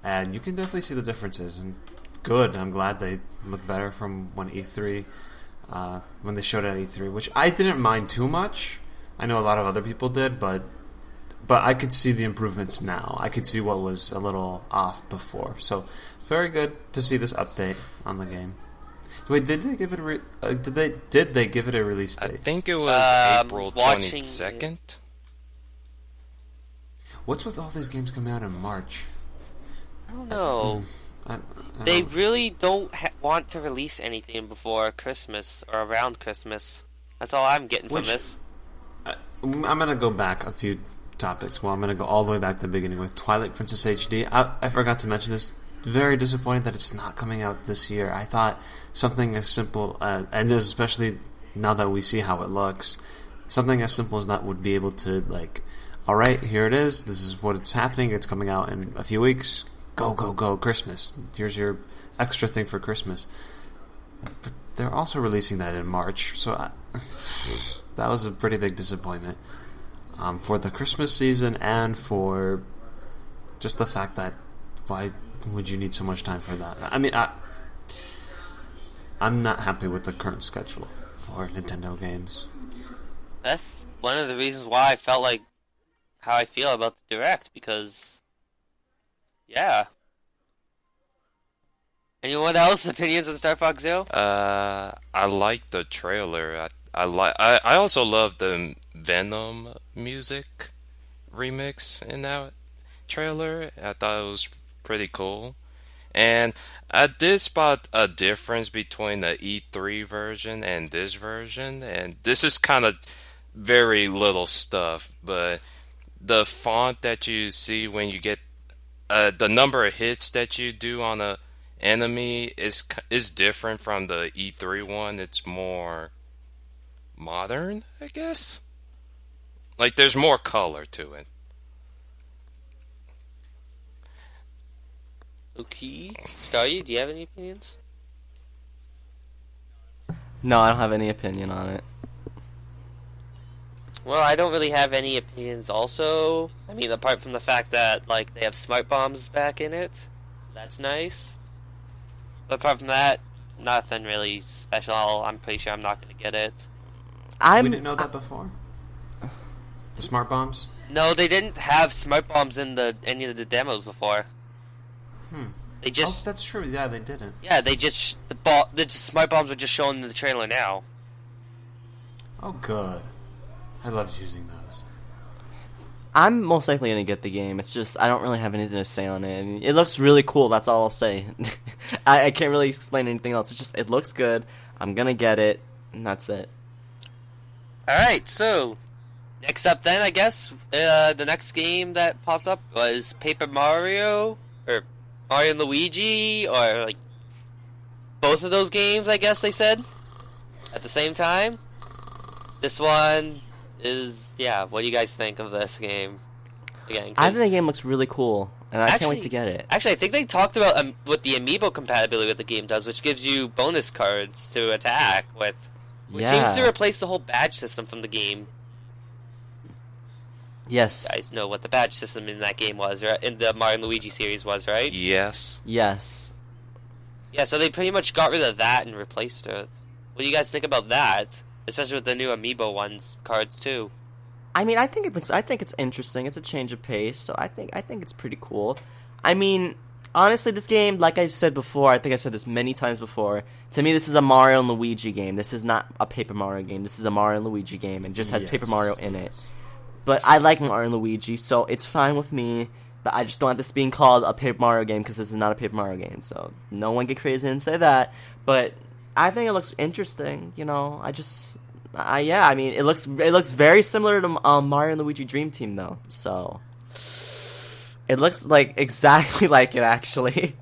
[SPEAKER 3] and you can definitely see the differences. And good. I'm glad they look better from when E3, when they showed it at E3, which I didn't mind too much. I know a lot of other people did, but I could see the improvements now. I could see what was a little off before. So very good to see this update on the game. Wait, did they give it did they give it a release date?
[SPEAKER 4] I think it was April
[SPEAKER 1] watching
[SPEAKER 4] 22nd.
[SPEAKER 3] What's with all these games coming out in March?
[SPEAKER 1] I don't know.
[SPEAKER 3] I
[SPEAKER 1] They
[SPEAKER 3] don't-
[SPEAKER 1] really don't want to release anything before Christmas or around Christmas. That's all I'm getting from this.
[SPEAKER 3] I'm gonna go back a few topics. Well, I'm gonna go all the way back to the beginning with Twilight Princess HD. I forgot to mention this. Very disappointed that it's not coming out this year. I thought something as simple, and especially now that we see how it looks, something as simple as that would be able to, like, alright, here it is, this is what's happening, it's coming out in a few weeks, go, Christmas, here's your extra thing for Christmas. But they're also releasing that in March, so that was a pretty big disappointment for the Christmas season, and for just the fact that why would you need so much time for that? I mean, I'm not happy with the current schedule for Nintendo games.
[SPEAKER 1] That's one of the reasons why I felt like how I feel about the Direct, because, yeah. Anyone else opinions on Star Fox Zero?
[SPEAKER 4] I like the trailer. I also love the Venom music remix in that trailer. I thought it was pretty cool. And I did spot a difference between the E3 version and this version. And this is kind of very little stuff, but the font that you see when you get the number of hits that you do on a enemy is different from the E3 one. It's more modern, I guess. Like, there's more color to it.
[SPEAKER 1] Okay. Staryu, do you have any opinions?
[SPEAKER 2] No, I don't have any opinion on it.
[SPEAKER 1] Well, I don't really have any opinions also. I mean, apart from the fact that, like, they have smart bombs back in it. So that's nice. But apart from that, nothing really special. I'm pretty sure I'm not going to get it.
[SPEAKER 3] We didn't know that before? The smart bombs?
[SPEAKER 1] No, they didn't have smart bombs in any of the demos before. They just...
[SPEAKER 3] Oh, that's true. Yeah, they didn't.
[SPEAKER 1] Yeah, they just... The smart bombs were just shown in the trailer now.
[SPEAKER 3] Oh, good. I loved using those.
[SPEAKER 2] I'm most likely going to get the game. It's just, I don't really have anything to say on it. I mean, it looks really cool, that's all I'll say. I can't really explain anything else. It's just, it looks good. I'm going to get it, and that's it.
[SPEAKER 1] Alright, so... Next up then, I guess, the next game that popped up was Paper Mario, or Mario and Luigi, or, like, both of those games, I guess they said, at the same time. This one is, yeah, what do you guys think of this game? Again,
[SPEAKER 2] I think the game looks really cool. and I can't wait to get it.
[SPEAKER 1] Actually, I think they talked about what the amiibo compatibility with the game does, which gives you bonus cards to attack with, which seems to replace the whole badge system from the game.
[SPEAKER 2] Yes.
[SPEAKER 1] You guys know what the badge system in that game was, right? In the Mario and Luigi series was, right?
[SPEAKER 4] Yes.
[SPEAKER 2] Yes.
[SPEAKER 1] Yeah, so they pretty much got rid of that and replaced it. What do you guys think about that? Especially with the new amiibo cards too.
[SPEAKER 2] I mean, I think it's interesting. It's a change of pace, so I think it's pretty cool. I mean, honestly, this game, like I've said before, I think I've said this many times before. To me, this is a Mario and Luigi game. This is not a Paper Mario game. This is a Mario and Luigi game, and just has Paper Mario in it. But I like Mario and Luigi, so it's fine with me. But I just don't want this being called a Paper Mario game because this is not a Paper Mario game. So no one get crazy and say that. But I think it looks interesting. You know, I mean, it looks very similar to Mario and Luigi Dream Team though. So it looks like exactly like it actually.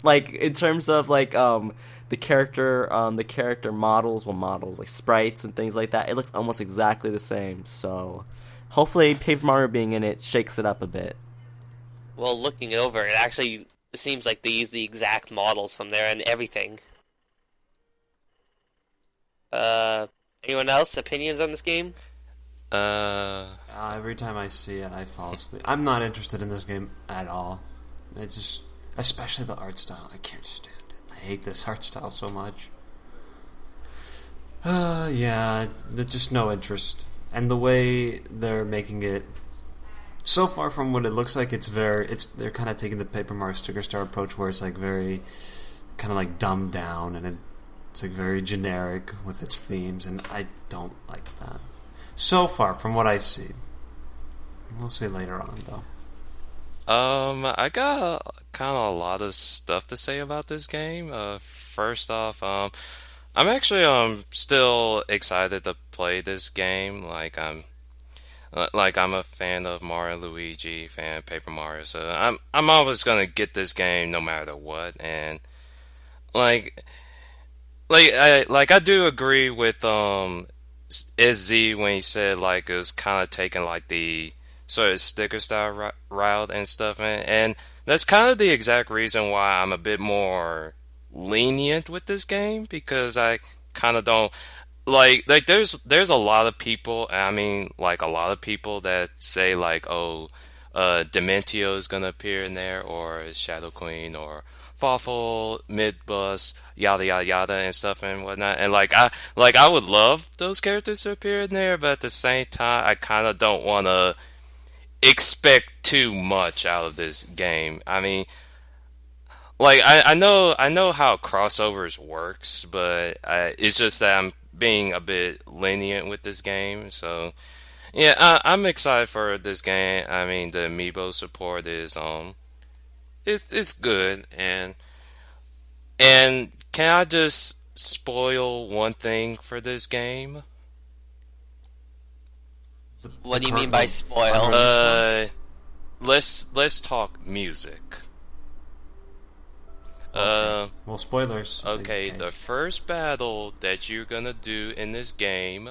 [SPEAKER 2] Like in terms of like the character models, like sprites and things like that. It looks almost exactly the same. So hopefully Paper Mario being in it shakes it up a bit.
[SPEAKER 1] Well, looking it over, it actually seems like they use the exact models from there and everything. Anyone else? Opinions on this game?
[SPEAKER 3] Every time I see it, I fall asleep. I'm not interested in this game at all. It's just, especially the art style. I can't stand it. I hate this art style so much. Yeah, there's just no interest. And the way they're making it, so far from what it looks like, they're kind of taking the Paper Mario Sticker Star approach, where it's like very kind of like dumbed down, and it's like very generic with its themes, and I don't like that. So far from what I see, we'll see later on though.
[SPEAKER 4] I got kind of a lot of stuff to say about this game. First off, I'm actually still excited to play this game. Like I'm a fan of Mario and Luigi, fan of Paper Mario, so I'm always gonna get this game no matter what. And I do agree with SZ when he said like it was kind of taking like the sort of sticker style route and stuff, and that's kind of the exact reason why I'm a bit more lenient with this game, because I kind of don't like there's a lot of people, I mean like a lot of people that say like, oh, Dementio is gonna appear in there, or Shadow Queen, or Fawful, Midbus, yada yada yada and stuff and whatnot, and I would love those characters to appear in there, but at the same time I kind of don't want to expect too much out of this game. I mean, like I know how crossovers works, but it's just that I'm being a bit lenient with this game. So yeah, I'm excited for this game. I mean, the amiibo support is it's good, and can I just spoil one thing for this game?
[SPEAKER 1] What do you mean by spoil?
[SPEAKER 4] Let's talk music.
[SPEAKER 3] Okay. Well, spoilers.
[SPEAKER 4] Okay, the first battle that you're gonna do in this game,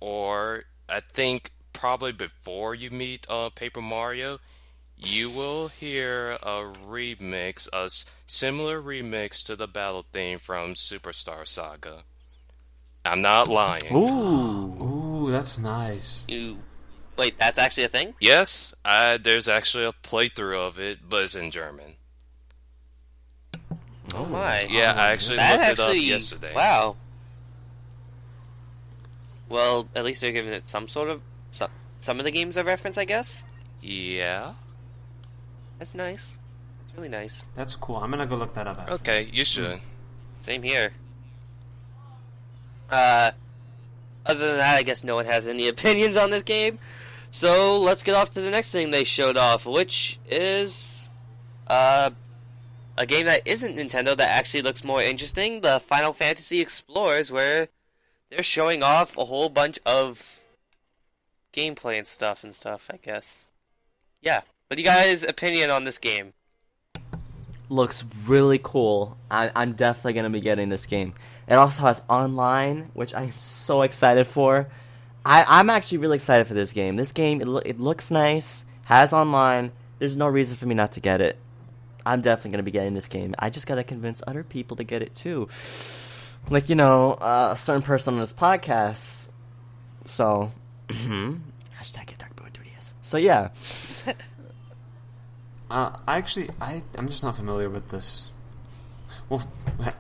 [SPEAKER 4] or I think probably before you meet Paper Mario, you will hear a remix, a similar remix to the battle theme from Superstar Saga. I'm not lying.
[SPEAKER 3] Ooh, that's nice.
[SPEAKER 1] Wait, that's actually a thing?
[SPEAKER 4] Yes, there's actually a playthrough of it, but it's in German.
[SPEAKER 1] Oh my.
[SPEAKER 4] Yeah, I actually looked it up yesterday.
[SPEAKER 1] Wow. Well, at least they're giving it some sort of... Some of the games a reference, I guess?
[SPEAKER 4] Yeah.
[SPEAKER 1] That's nice. That's really nice.
[SPEAKER 3] That's cool. I'm gonna go look that up after.
[SPEAKER 4] Okay, you should.
[SPEAKER 1] Same here. Other than that, I guess no one has any opinions on this game. So, let's get off to the next thing they showed off, which is... a game that isn't Nintendo that actually looks more interesting, the Final Fantasy Explorers, where they're showing off a whole bunch of gameplay and stuff, I guess. Yeah. What do you guys' opinion on this game?
[SPEAKER 2] Looks really cool. I'm definitely going to be getting this game. It also has online, which I'm so excited for. I'm actually really excited for this game. This game, it looks nice, has online, there's no reason for me not to get it. I'm definitely going to be getting this game. I just got to convince other people to get it too. Like, a certain person on this podcast. So, hashtag get Dark Boy 3DS. So, yeah.
[SPEAKER 3] I'm just not familiar with this. Well,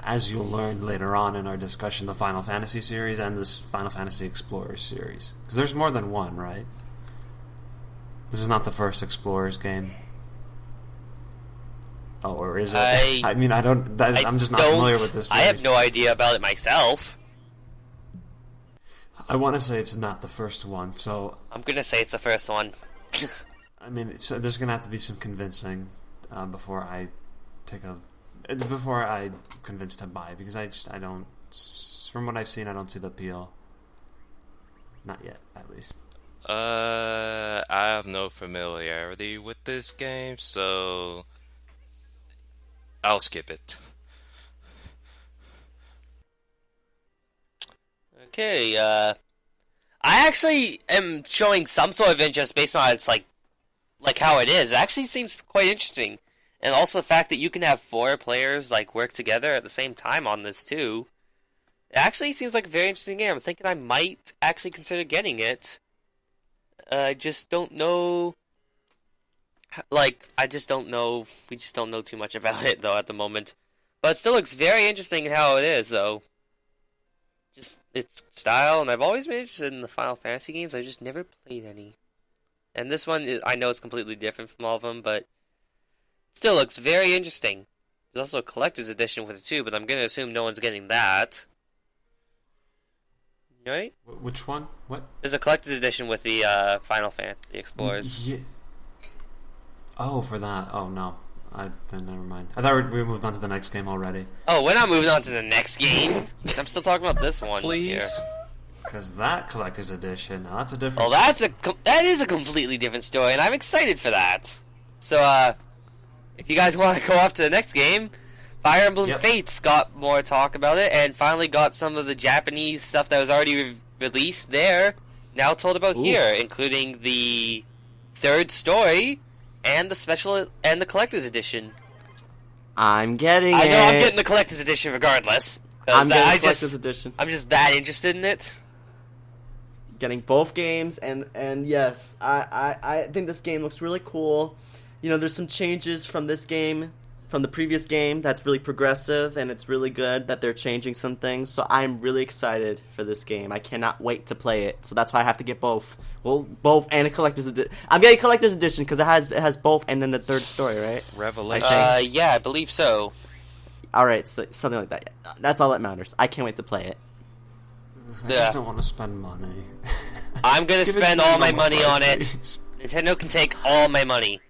[SPEAKER 3] as you'll learn later on in our discussion, the Final Fantasy series and this Final Fantasy Explorers series. Because there's more than one, right? This is not the first Explorers game. Oh, or is it? I'm just not familiar with this series.
[SPEAKER 1] I have no idea about it myself.
[SPEAKER 3] I want to say it's not the first one, so...
[SPEAKER 1] I'm going to say it's the first one.
[SPEAKER 3] There's going to have to be some convincing before I convince to buy, because I don't... From what I've seen, I don't see the appeal. Not yet, at least.
[SPEAKER 4] I have no familiarity with this game, so... I'll skip it.
[SPEAKER 1] Okay, I actually am showing some sort of interest based on its like how it is. It actually seems quite interesting. And also the fact that you can have 4 players work together at the same time on this too. It actually seems like a very interesting game. I'm thinking I might actually consider getting it. I just don't know. I just don't know. We just don't know too much about it, though, at the moment. But it still looks very interesting in how it is, though. Just its style, and I've always been interested in the Final Fantasy games. I've just never played any. And this one, I know it's completely different from all of them, but still looks very interesting. There's also a collector's edition with it, too, but I'm going to assume no one's getting that. Right?
[SPEAKER 3] Which one? What?
[SPEAKER 1] There's a collector's edition with the Final Fantasy Explorers.
[SPEAKER 3] Yeah. Oh, for that. Oh, no. Then never mind. I thought we moved on to the next game already.
[SPEAKER 1] Oh, we're not moving on to the next game. I'm still talking about this one.
[SPEAKER 4] Please.
[SPEAKER 3] Because that collector's edition, now that's a different...
[SPEAKER 1] Well, that is a completely different story, and I'm excited for that. So, if you guys want to go off to the next game, Fire Emblem Fates got more talk about it, and finally got some of the Japanese stuff that was already released there, now told about here, including the 3rd story, and the special and the collector's edition.
[SPEAKER 2] I'm getting it.
[SPEAKER 1] I know I'm getting the collector's edition regardless.
[SPEAKER 2] I'm getting the collector's edition.
[SPEAKER 1] I'm just that interested in it.
[SPEAKER 2] Getting both games, and yes, I think this game looks really cool. There's some changes from this game, from the previous game, that's really progressive, and it's really good that they're changing some things. So I'm really excited for this game. I cannot wait to play it. So that's why I have to get both. Well, both and a collector's edition. I'm getting collector's edition because it has both, and then the 3rd story, right?
[SPEAKER 4] Revelation.
[SPEAKER 1] Yeah, I believe so.
[SPEAKER 2] All right, so something like that. Yeah. That's all that matters. I can't wait to play it.
[SPEAKER 3] I just don't want to spend money.
[SPEAKER 1] I'm gonna spend all my money on it. Nintendo can take all my money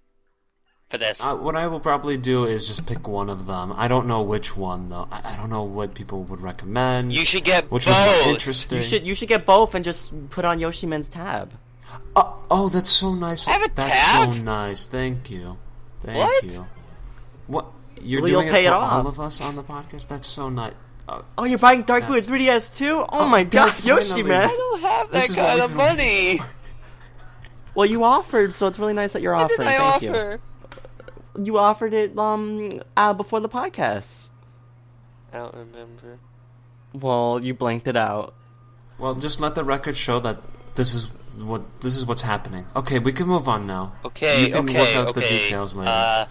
[SPEAKER 1] for this.
[SPEAKER 3] What I will probably do is just pick one of them. I don't know which one though. I don't know what people would recommend.
[SPEAKER 1] You should get
[SPEAKER 3] which
[SPEAKER 1] both.
[SPEAKER 3] One's more interesting.
[SPEAKER 2] You should get both and just put on Yoshiman's tab.
[SPEAKER 3] Oh, that's so nice.
[SPEAKER 1] I have a
[SPEAKER 3] that's
[SPEAKER 1] tab?
[SPEAKER 3] so nice. Thank you.
[SPEAKER 1] What?
[SPEAKER 3] What? You're
[SPEAKER 2] Well,
[SPEAKER 3] doing
[SPEAKER 2] you'll pay
[SPEAKER 3] it for
[SPEAKER 2] it off.
[SPEAKER 3] all of us on the podcast? That's so nice.
[SPEAKER 2] Oh, you're buying Dark Blue 3DS too? Oh my god, Yoshiman!
[SPEAKER 1] I don't have that kind of money.
[SPEAKER 2] Well, you offered, so it's really nice that you're
[SPEAKER 1] What
[SPEAKER 2] offering.
[SPEAKER 1] did I
[SPEAKER 2] Thank
[SPEAKER 1] offer?
[SPEAKER 2] You offered it before the podcast.
[SPEAKER 1] I don't remember.
[SPEAKER 2] Well, you blanked it out.
[SPEAKER 3] Well, just let the record show that this is what's happening. Okay, we can move on now.
[SPEAKER 1] Okay,
[SPEAKER 3] you can work out the details later.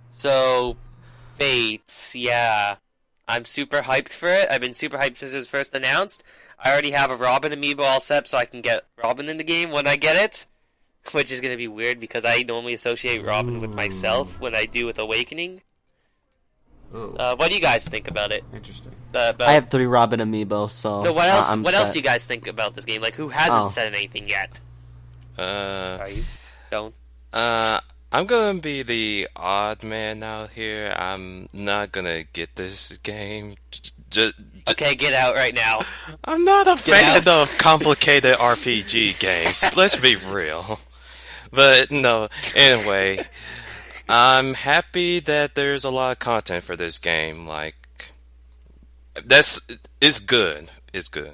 [SPEAKER 1] So, Fates, yeah. I'm super hyped for it. I've been super hyped since it was first announced. I already have a Robin amiibo all set so I can get Robin in the game when I get it. Which is going to be weird because I normally associate Robin with myself when I do with Awakening. What do you guys think about it?
[SPEAKER 3] Interesting.
[SPEAKER 2] I have 3 Robin amiibo, so...
[SPEAKER 1] No, what else?
[SPEAKER 2] I'm
[SPEAKER 1] What
[SPEAKER 2] set.
[SPEAKER 1] else do you guys think about this game? Who hasn't said anything yet? Are you? Don't.
[SPEAKER 4] I'm gonna be the odd man out here. I'm not gonna get this game.
[SPEAKER 1] Okay, get out right now.
[SPEAKER 4] I'm not a fan
[SPEAKER 1] out.
[SPEAKER 4] of complicated RPG games. Let's be real. But no, anyway, I'm happy that there's a lot of content for this game. It's good. It's good.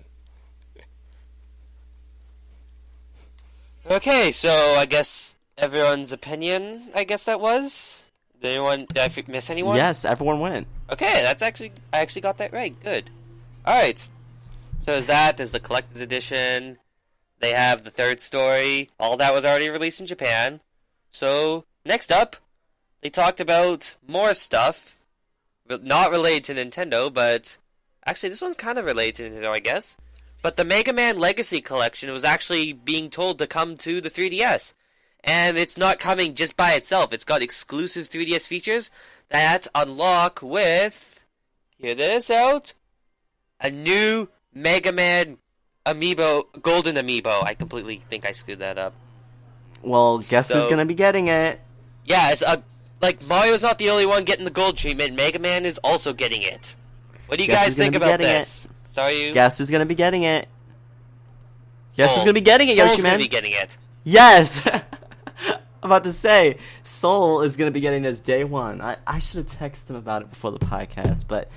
[SPEAKER 1] Okay, so I guess everyone's opinion, I guess that was. Did I miss anyone?
[SPEAKER 2] Yes, everyone went.
[SPEAKER 1] Okay, I actually got that right. Good. Alright. So there's the collector's edition. They have the third story. All that was already released in Japan. So, next up, they talked about more stuff. Not related to Nintendo, but... Actually, this one's kind of related to Nintendo, I guess. But the Mega Man Legacy Collection was actually being told to come to the 3DS. And it's not coming just by itself. It's got exclusive 3DS features that unlock with... Hear this out? A new Mega Man amiibo, golden amiibo. I completely think I screwed that up.
[SPEAKER 2] Well, guess who's gonna be getting it?
[SPEAKER 1] Yeah, it's like Mario's not the only one getting the gold treatment. Mega Man is also getting it. What do you guys think about this? Sorry,
[SPEAKER 2] guess who's gonna be getting it? Guess who's gonna be getting it,
[SPEAKER 1] Soul's
[SPEAKER 2] Yoshiman?
[SPEAKER 1] gonna be getting it.
[SPEAKER 2] Yes. I'm about to say, Soul is gonna be getting this day one. I should have texted him about it before the podcast, but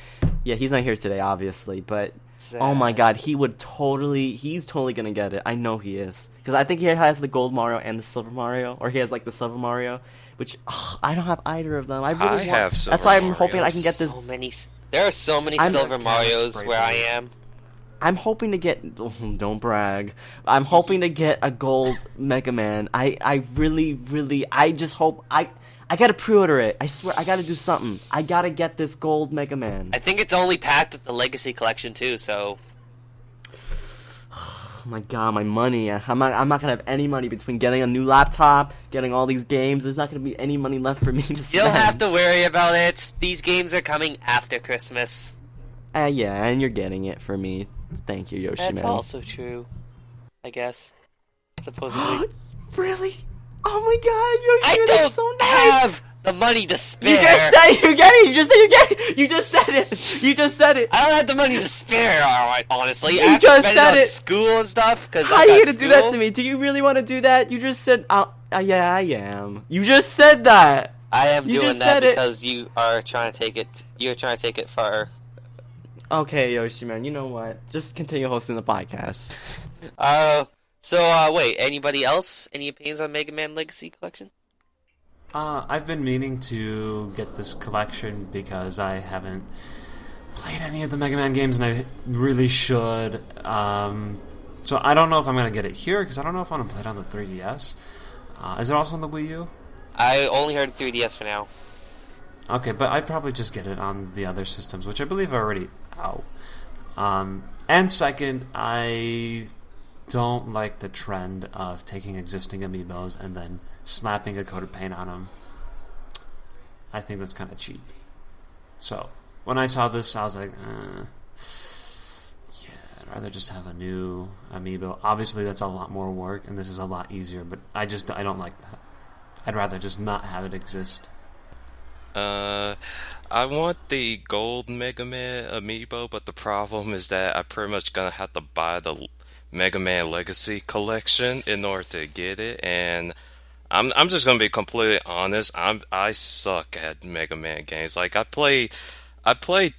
[SPEAKER 2] yeah, he's not here today, obviously. But oh my God, he's totally gonna get it. I know he is, because I think he has the gold Mario and the silver Mario, or he has like the silver Mario, which I don't have either of them. I
[SPEAKER 4] have silver.
[SPEAKER 2] That's why I'm
[SPEAKER 4] Marios.
[SPEAKER 2] hoping I can get this.
[SPEAKER 1] There are so many silver Marios where I am.
[SPEAKER 2] I'm hoping to get. Don't brag. I'm hoping to get a gold Mega Man. I really. I just hope I gotta pre-order it. I swear I gotta do something. I gotta get this gold Mega Man.
[SPEAKER 1] I think it's only packed with the Legacy Collection too. So.
[SPEAKER 2] Oh my God, my money. I'm not gonna have any money between getting a new laptop, getting all these games. There's not gonna be any money left for me to spend.
[SPEAKER 1] You don't have to worry about it. These games are coming after Christmas.
[SPEAKER 2] Yeah, and you're getting it for me. Thank you, Yoshiman.
[SPEAKER 1] That's also true, I guess. Supposedly.
[SPEAKER 2] Really? Oh my God, Yoshiman,
[SPEAKER 1] I
[SPEAKER 2] that's so
[SPEAKER 1] don't
[SPEAKER 2] nice.
[SPEAKER 1] have the money to spare.
[SPEAKER 2] You just said you're getting it. You just said you're getting it. You just said it. You just said it.
[SPEAKER 1] I don't have the money to spare, alright, honestly.
[SPEAKER 2] You
[SPEAKER 1] I have to
[SPEAKER 2] just
[SPEAKER 1] spend
[SPEAKER 2] said
[SPEAKER 1] it on
[SPEAKER 2] it.
[SPEAKER 1] school and stuff.
[SPEAKER 2] How are you gonna do that to me? Do you really want to do that? You just said, yeah, I am. You just said that.
[SPEAKER 1] I am
[SPEAKER 2] You
[SPEAKER 1] doing
[SPEAKER 2] just
[SPEAKER 1] that
[SPEAKER 2] said it.
[SPEAKER 1] because you are trying to take it. You're trying to take it far.
[SPEAKER 2] Okay, Yoshiman, you know what? Just continue hosting the podcast.
[SPEAKER 1] Wait, anybody else? Any opinions on Mega Man Legacy Collection?
[SPEAKER 3] I've been meaning to get this collection because I haven't played any of the Mega Man games, and I really should. So I don't know if I'm going to get it here, because I don't know if I want to play it on the 3DS. Is it also on the Wii U?
[SPEAKER 1] I only heard 3DS for now.
[SPEAKER 3] Okay, but I'd probably just get it on the other systems, which I believe are already out. And second, I don't like the trend of taking existing amiibos and then slapping a coat of paint on them. I think that's kind of cheap. So, when I saw this, I was like, yeah, I'd rather just have a new amiibo. Obviously, that's a lot more work, and this is a lot easier, but I don't like that. I'd rather just not have it exist.
[SPEAKER 4] I want the gold Mega Man amiibo, but the problem is that I'm pretty much gonna have to buy the Mega Man Legacy Collection in order to get it, and I'm just gonna be completely honest. I suck at Mega Man games. Like I played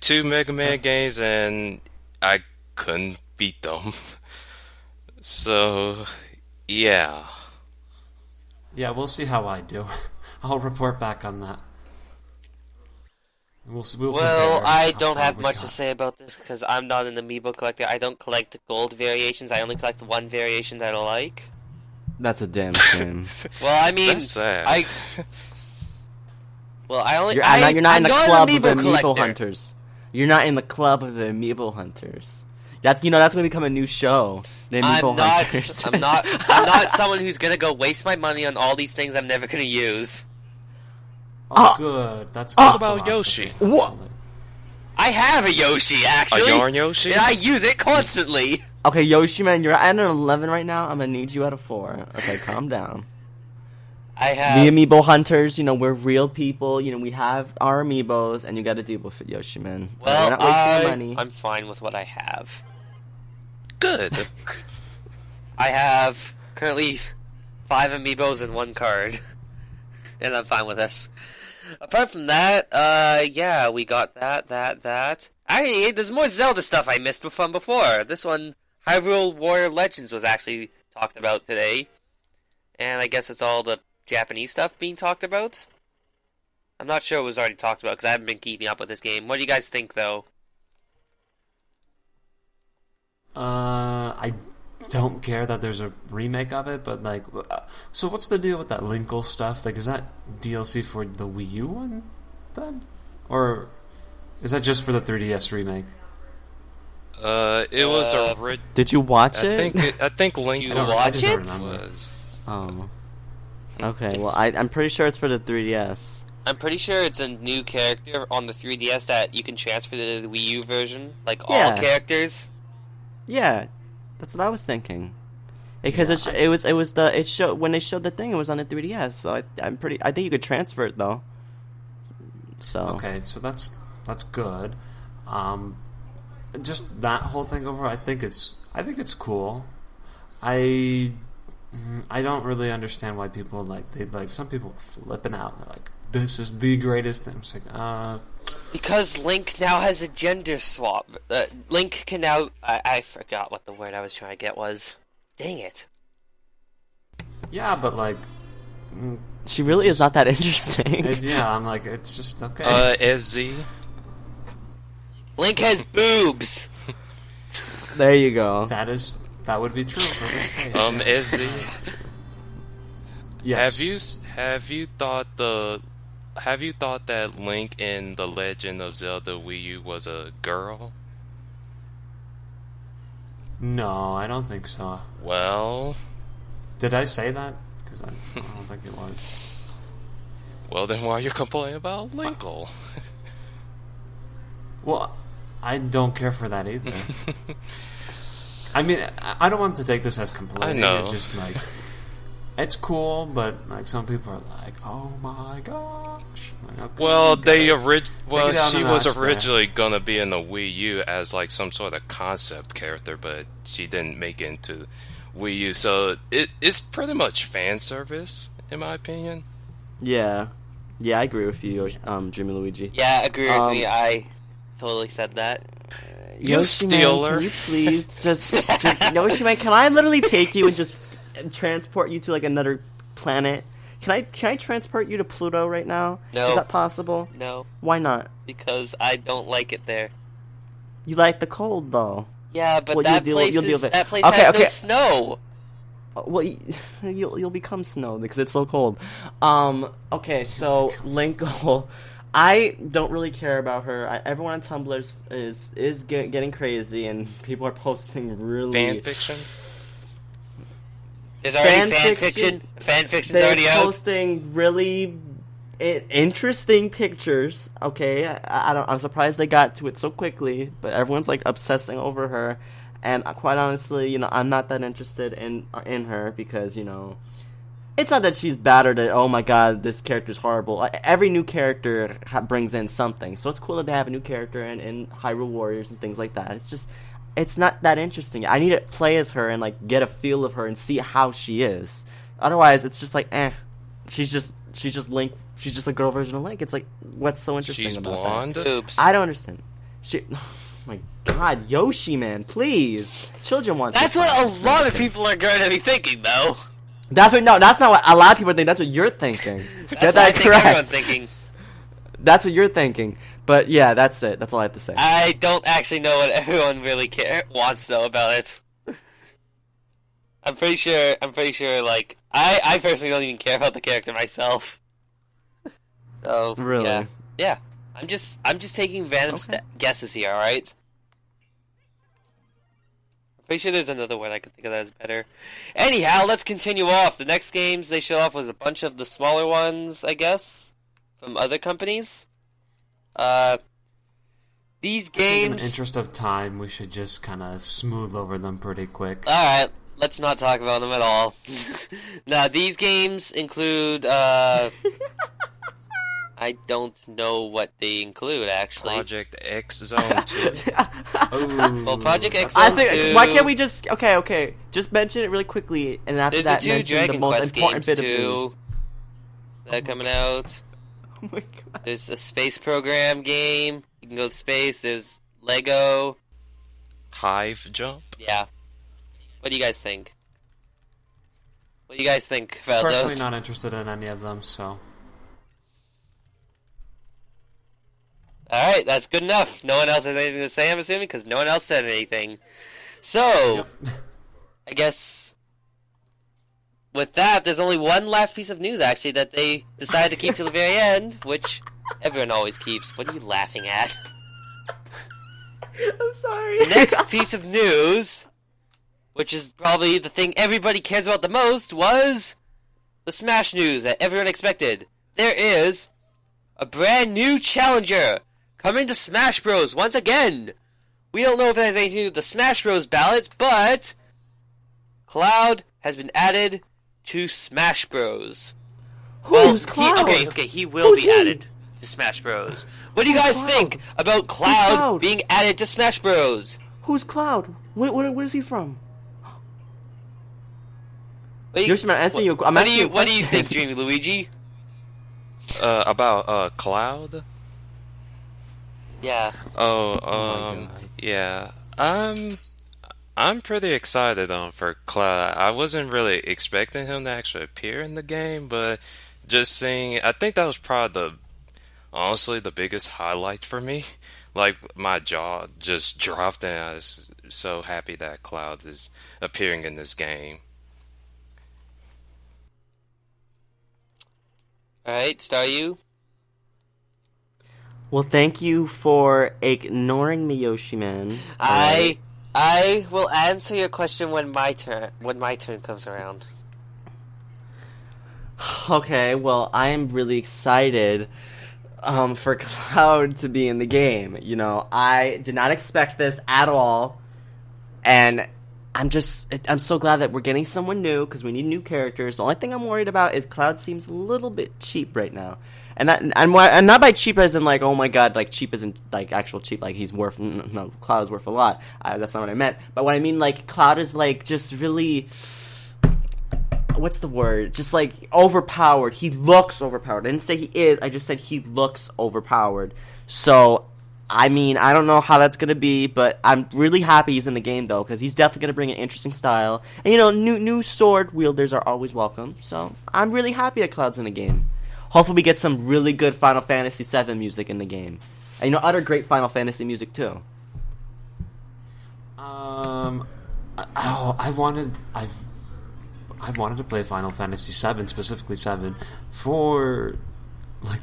[SPEAKER 4] 2 Mega Man games and I couldn't beat them. So yeah.
[SPEAKER 3] Yeah, we'll see how I do. I'll report back on that. We'll
[SPEAKER 1] Well,
[SPEAKER 3] compare
[SPEAKER 1] I
[SPEAKER 3] how
[SPEAKER 1] don't
[SPEAKER 3] far
[SPEAKER 1] have
[SPEAKER 3] we
[SPEAKER 1] much
[SPEAKER 3] got.
[SPEAKER 1] to say about this because I'm not an amiibo collector. I don't collect the gold variations. I only collect the one variation that I like.
[SPEAKER 2] That's a damn shame.
[SPEAKER 1] Well, I mean,
[SPEAKER 4] That's sad.
[SPEAKER 1] I only.
[SPEAKER 2] You're not in the club of the
[SPEAKER 1] amiibo
[SPEAKER 2] amiibo
[SPEAKER 1] collector.
[SPEAKER 2] hunters. You're not in the club of the amiibo hunters. That's gonna become a new show. The amiibo hunters.
[SPEAKER 1] I'm not someone who's gonna go waste my money on all these things I'm never gonna use.
[SPEAKER 3] Oh, good. That's
[SPEAKER 4] What
[SPEAKER 3] good
[SPEAKER 4] about
[SPEAKER 3] philosophy.
[SPEAKER 4] Yoshi?
[SPEAKER 2] What?
[SPEAKER 1] I have a Yoshi, actually.
[SPEAKER 4] A yarn Yoshi?
[SPEAKER 1] And I use it constantly.
[SPEAKER 2] Okay, Yoshiman, you're at an 11 right now. I'm gonna need you at a 4. Okay, calm down.
[SPEAKER 1] I have.
[SPEAKER 2] The amiibo hunters, we're real people. We have our amiibos, and you got to deal with it, Yoshiman.
[SPEAKER 1] Well,
[SPEAKER 2] we're not wasting money.
[SPEAKER 1] I'm fine with what I have.
[SPEAKER 4] Good.
[SPEAKER 1] I have currently 5 amiibos and 1 card. And I'm fine with this. Apart from that, yeah, we got that. Actually, there's more Zelda stuff I missed from before. This one, Hyrule Warrior Legends, was actually talked about today. And I guess it's all the Japanese stuff being talked about. I'm not sure it was already talked about because I haven't been keeping up with this game. What do you guys think, though?
[SPEAKER 3] I don't care that there's a remake of it, but like, so what's the deal with that Linkle stuff? Like, is that DLC for the Wii U one then, or is that just for the 3DS remake?
[SPEAKER 4] It was a.
[SPEAKER 2] Did you watch it?
[SPEAKER 4] I think Link.
[SPEAKER 1] You watch it?
[SPEAKER 4] Was.
[SPEAKER 2] Oh. Okay. Well, I'm pretty sure it's for the 3DS.
[SPEAKER 1] I'm pretty sure it's a new character on the 3DS that you can transfer to the Wii U version, like all characters.
[SPEAKER 2] Yeah, that's what I was thinking. Because it showed when they showed the thing, it was on the 3DS. So I think you could transfer it though. So
[SPEAKER 3] okay, so that's good. Just that whole thing over, I think it's cool. I don't really understand why people some people are flipping out. They're like, this is the greatest thing. It's like,
[SPEAKER 1] because Link now has a gender swap. Link can now... I forgot what the word I was trying to get was. Dang it.
[SPEAKER 3] Yeah, but like...
[SPEAKER 2] she really is not that interesting.
[SPEAKER 3] Yeah, I'm like, it's just okay.
[SPEAKER 4] SZ.
[SPEAKER 1] Link has boobs!
[SPEAKER 2] There you go.
[SPEAKER 3] That would be true for this case.
[SPEAKER 4] SZ.
[SPEAKER 3] Yes.
[SPEAKER 4] Have you thought that Link in The Legend of Zelda Wii U was a girl?
[SPEAKER 3] No, I don't think so.
[SPEAKER 4] Well...
[SPEAKER 3] Did I say that? Because I don't think it was.
[SPEAKER 4] Well, then why are you complaining about Linkle?
[SPEAKER 3] Well, I don't care for that either. I mean, I don't want to take this as complaining.
[SPEAKER 4] I know.
[SPEAKER 3] It's just like... It's cool, but like some people are like, "Oh my gosh!" Like, okay,
[SPEAKER 4] well, she was
[SPEAKER 3] notch
[SPEAKER 4] originally gonna be in the Wii U as like some sort of concept character, but she didn't make it into Wii U, so it's pretty much fan service, in my opinion.
[SPEAKER 2] Yeah, I agree with you, DreamyLuigi.
[SPEAKER 1] Yeah, agree with me. I totally said that.
[SPEAKER 4] You stealer!
[SPEAKER 2] Can you please just Yoshiman? Can I literally take you and just transport you to like another planet? Can I transport you to Pluto right now?
[SPEAKER 1] No.
[SPEAKER 2] Is that possible?
[SPEAKER 1] No.
[SPEAKER 2] Why not?
[SPEAKER 1] Because I don't like it there.
[SPEAKER 2] You like the cold though.
[SPEAKER 1] Yeah, but
[SPEAKER 2] Well,
[SPEAKER 1] that place has no snow.
[SPEAKER 2] Well, you'll become snow because it's so cold. Okay, so Linkle, I don't really care about her. Everyone on Tumblr is getting crazy, and people are posting really
[SPEAKER 4] Fan fiction.
[SPEAKER 1] There's already fan fiction. Fan fiction's already out.
[SPEAKER 2] They're posting really interesting pictures. Okay, I'm surprised they got to it so quickly, but everyone's like obsessing over her, and quite honestly, I'm not that interested in her because it's not that she's bad or that oh my god this character's horrible. Every new character brings in something, so it's cool that they have a new character in Hyrule Warriors and things like that. It's just. It's not that interesting. I need to play as her and like get a feel of her and see how she is. Otherwise, it's just like, she's just Link. She's just a girl version of Link. It's like, what's so interesting
[SPEAKER 4] She's
[SPEAKER 2] about
[SPEAKER 4] blonde.
[SPEAKER 2] that?
[SPEAKER 1] Oops.
[SPEAKER 2] I don't understand. Oh my god, Yoshiman, please. Children want.
[SPEAKER 1] That's what a lot of people are going to be thinking, though.
[SPEAKER 2] That's not what a lot of people think. That's what you're thinking.
[SPEAKER 1] That's what I think everyone's thinking.
[SPEAKER 2] That's what you're thinking. But yeah, that's it. That's all I have to say.
[SPEAKER 1] I don't actually know what everyone really wants though about it. I'm pretty sure. Like I personally don't even care about the character myself. So
[SPEAKER 2] really,
[SPEAKER 1] yeah. I'm just taking random guesses here. All right. I'm pretty sure there's another word I could think of that is better. Anyhow, let's continue off. The next games they showed off was a bunch of the smaller ones, I guess, from other companies. These games...
[SPEAKER 3] In the interest of time, we should just kind of smooth over them pretty quick.
[SPEAKER 1] Alright, let's not talk about them at all. Now, these games include, I don't know what they include, actually.
[SPEAKER 4] Project X Zone 2.
[SPEAKER 1] Well, Project X Zone 2...
[SPEAKER 2] Why can't we just... Okay. Just mention it really quickly, and after
[SPEAKER 1] There's
[SPEAKER 2] that, mention the most important bit of news.
[SPEAKER 1] That are coming out.
[SPEAKER 2] Oh my god.
[SPEAKER 1] There's a space program game. You can go to space. There's Lego.
[SPEAKER 4] Hive Jump.
[SPEAKER 1] Yeah. What do you guys think? What do you guys think about
[SPEAKER 3] Personally,
[SPEAKER 1] those?
[SPEAKER 3] not interested in any of them. So.
[SPEAKER 1] All right, that's good enough. No one else has anything to say, I'm assuming, because no one else said anything. So,
[SPEAKER 3] Yep.
[SPEAKER 1] I guess with that, there's only one last piece of news, actually, that they decided to keep till the very end, which everyone always keeps. What are you laughing at?
[SPEAKER 2] I'm sorry.
[SPEAKER 1] The next piece of news, which is probably the thing everybody cares about the most, was the Smash news that everyone expected. There is a brand new challenger coming to Smash Bros. Once again. We don't know if it has anything to do with the Smash Bros. Ballot, but Cloud has been added to Smash Bros.
[SPEAKER 2] Who's Cloud?
[SPEAKER 1] He will
[SPEAKER 2] Who's
[SPEAKER 1] be
[SPEAKER 2] he?
[SPEAKER 1] added to Smash Bros. What do you guys
[SPEAKER 2] Cloud?
[SPEAKER 1] think about Cloud
[SPEAKER 2] Cloud?
[SPEAKER 1] being added to Smash Bros?
[SPEAKER 2] Who's Cloud? Where is he from?
[SPEAKER 1] What do you-
[SPEAKER 2] Yoshiman, answer
[SPEAKER 1] what-
[SPEAKER 2] you. I'm
[SPEAKER 1] what do
[SPEAKER 2] asking
[SPEAKER 1] you
[SPEAKER 2] you a
[SPEAKER 1] what do you
[SPEAKER 2] question.
[SPEAKER 1] think, DreamyLuigi?
[SPEAKER 4] About Cloud?
[SPEAKER 1] Yeah.
[SPEAKER 4] Oh,
[SPEAKER 2] God.
[SPEAKER 4] yeah. I'm pretty excited for Cloud. I wasn't really expecting him to actually appear in the game, but just seeing, I think that was probably honestly the biggest highlight for me. Like, my jaw just dropped, and I was so happy that Cloud is appearing in this game.
[SPEAKER 1] Alright, Staryu.
[SPEAKER 2] Well, thank you for ignoring me, Yoshiman.
[SPEAKER 1] I will answer your question when my turn comes around.
[SPEAKER 2] Okay, well, I am really excited for Cloud to be in the game. You know, I did not expect this at all, and I'm so glad that we're getting someone new, because we need new characters. The only thing I'm worried about is Cloud seems a little bit cheap right now. And not by cheap as in like, oh my god, like cheap isn't like actual cheap, like he's worth, no, Cloud is worth a lot. That's not what I meant. But what I mean, like, Cloud is like just really, what's the word? Just like overpowered. He looks overpowered. I didn't say he is, I just said he looks overpowered. So, I mean, I don't know how that's gonna be, but I'm really happy he's in the game though, because he's definitely gonna bring an interesting style. And you know, new sword wielders are always welcome. So, I'm really happy that Cloud's in the game. Hopefully we get some really good Final Fantasy VII music in the game. And, you know, other great Final Fantasy music, too.
[SPEAKER 3] I've wanted to play Final Fantasy VII, specifically 7, for, like,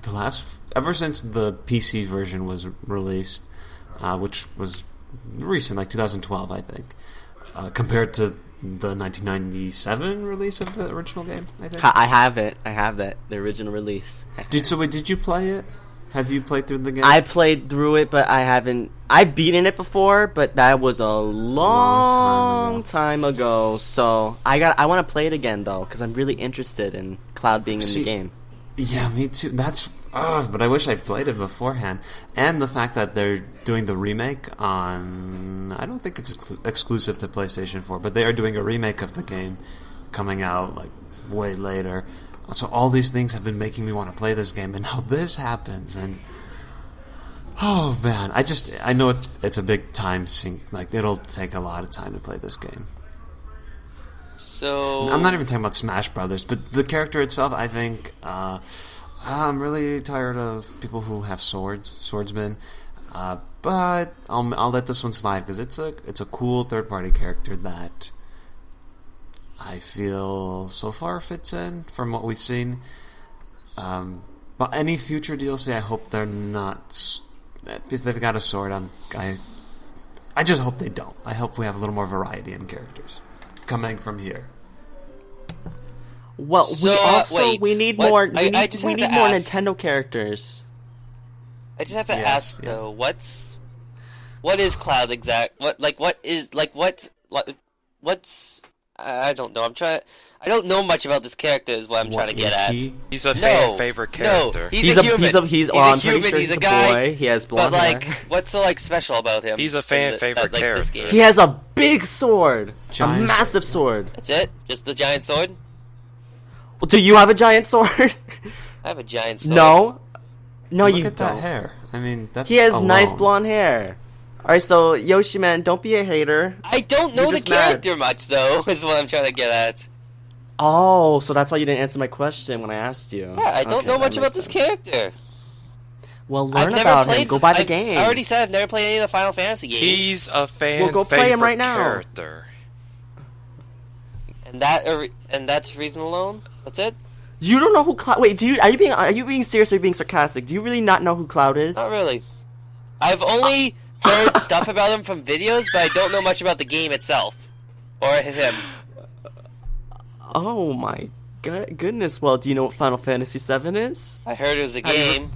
[SPEAKER 3] ever since the PC version was released, which was recent, like 2012, I think, compared to the 1997 release of the original game, I think.
[SPEAKER 2] I have it. I have that. The original release.
[SPEAKER 3] Did you play it? Have you played through the game?
[SPEAKER 2] I played through it, but I haven't... I've beaten it before, but that was a long time ago. So, I want to play it again, though, because I'm really interested in Cloud being in the game.
[SPEAKER 3] Yeah, me too. But I wish I played it beforehand. And the fact that they're doing the remake on... I don't think it's exclusive to PlayStation 4, but they are doing a remake of the game coming out, like, way later. So all these things have been making me want to play this game, and now this happens, and... Oh, man. I know it's a big time sink. Like, it'll take a lot of time to play this game.
[SPEAKER 1] So...
[SPEAKER 3] I'm not even talking about Smash Brothers, but the character itself, I think... I'm really tired of people who have swordsmen, but I'll let this one slide because it's a cool third-party character that I feel so far fits in from what we've seen. But any future DLC, I hope they're not. If they've got a sword, I just hope they don't. I hope we have a little more variety in characters coming from here.
[SPEAKER 2] Well, we need more. We need more
[SPEAKER 1] ask.
[SPEAKER 2] Nintendo characters.
[SPEAKER 1] I just have to
[SPEAKER 3] Yes,
[SPEAKER 1] ask though, what is Cloud exact? What's I don't know. I don't know much about this character. Is what I'm trying to get at.
[SPEAKER 4] He's a fan favorite character.
[SPEAKER 1] He's a human.
[SPEAKER 2] I'm pretty
[SPEAKER 1] human.
[SPEAKER 2] sure
[SPEAKER 1] He's a
[SPEAKER 2] guy.
[SPEAKER 1] guy.
[SPEAKER 2] He has blonde
[SPEAKER 1] But like,
[SPEAKER 2] hair.
[SPEAKER 1] what's so like special about him?
[SPEAKER 4] He's a fan favorite
[SPEAKER 1] this
[SPEAKER 4] character.
[SPEAKER 1] game?
[SPEAKER 2] He has a big sword,
[SPEAKER 3] Giant
[SPEAKER 2] a massive sword.
[SPEAKER 1] That's it. Just the giant sword.
[SPEAKER 2] Well, do you have a giant sword?
[SPEAKER 1] I have a giant sword.
[SPEAKER 2] No,
[SPEAKER 3] Look
[SPEAKER 2] you
[SPEAKER 3] at
[SPEAKER 2] don't.
[SPEAKER 3] that hair. I mean, that
[SPEAKER 2] He has
[SPEAKER 3] alone.
[SPEAKER 2] nice blonde hair. Alright, so Yoshiman, don't be a hater.
[SPEAKER 1] I don't know
[SPEAKER 2] You're
[SPEAKER 1] the
[SPEAKER 2] just mad.
[SPEAKER 1] character much though. Is what I'm trying to get at.
[SPEAKER 2] Oh, so that's why you didn't answer my question when I asked you.
[SPEAKER 1] Yeah, I don't know much about this character.
[SPEAKER 2] Well, learn about him. Go buy the game.
[SPEAKER 1] I already said I've never played any of the Final Fantasy games.
[SPEAKER 4] He's a fan.
[SPEAKER 2] Well, go play him right now.
[SPEAKER 4] Character.
[SPEAKER 1] And that's reason alone. That's it.
[SPEAKER 2] You don't know who Cloud? Wait, are you being serious or are you being sarcastic? Do you really not know who Cloud is?
[SPEAKER 1] Not really. I've only heard stuff about him from videos, but I don't know much about the game itself or him.
[SPEAKER 2] Oh my goodness! Well, do you know what Final Fantasy VII is?
[SPEAKER 1] I heard it was a game.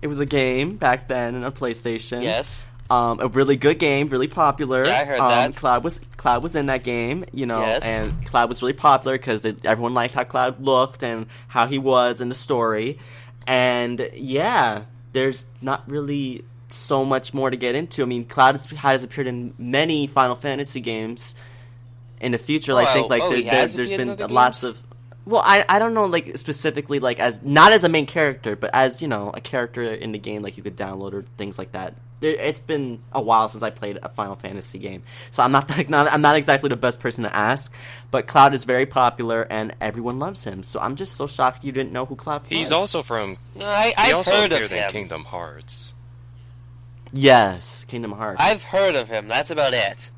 [SPEAKER 2] It was a game back then on PlayStation.
[SPEAKER 1] Yes.
[SPEAKER 2] A really good game, really popular.
[SPEAKER 1] Yeah, I heard that.
[SPEAKER 2] Cloud was in that game,
[SPEAKER 1] Yes.
[SPEAKER 2] and Cloud was really popular because everyone liked how Cloud looked and how he was in the story. And yeah, there's not really so much more to get into. I mean, Cloud has appeared in many Final Fantasy games in the future. I think there's been lots of. Well, I don't know, like, specifically, like, as not as a main character, but as, a character in the game, like, you could download or things like that. It's been a while since I played a Final Fantasy game, so I'm not exactly the best person to ask, but Cloud is very popular, and everyone loves him, so I'm just so shocked you didn't know who Cloud was.
[SPEAKER 4] He's also from...
[SPEAKER 1] I've heard of him.
[SPEAKER 4] in Kingdom Hearts.
[SPEAKER 2] Yes, Kingdom Hearts.
[SPEAKER 1] I've heard of him, that's about it.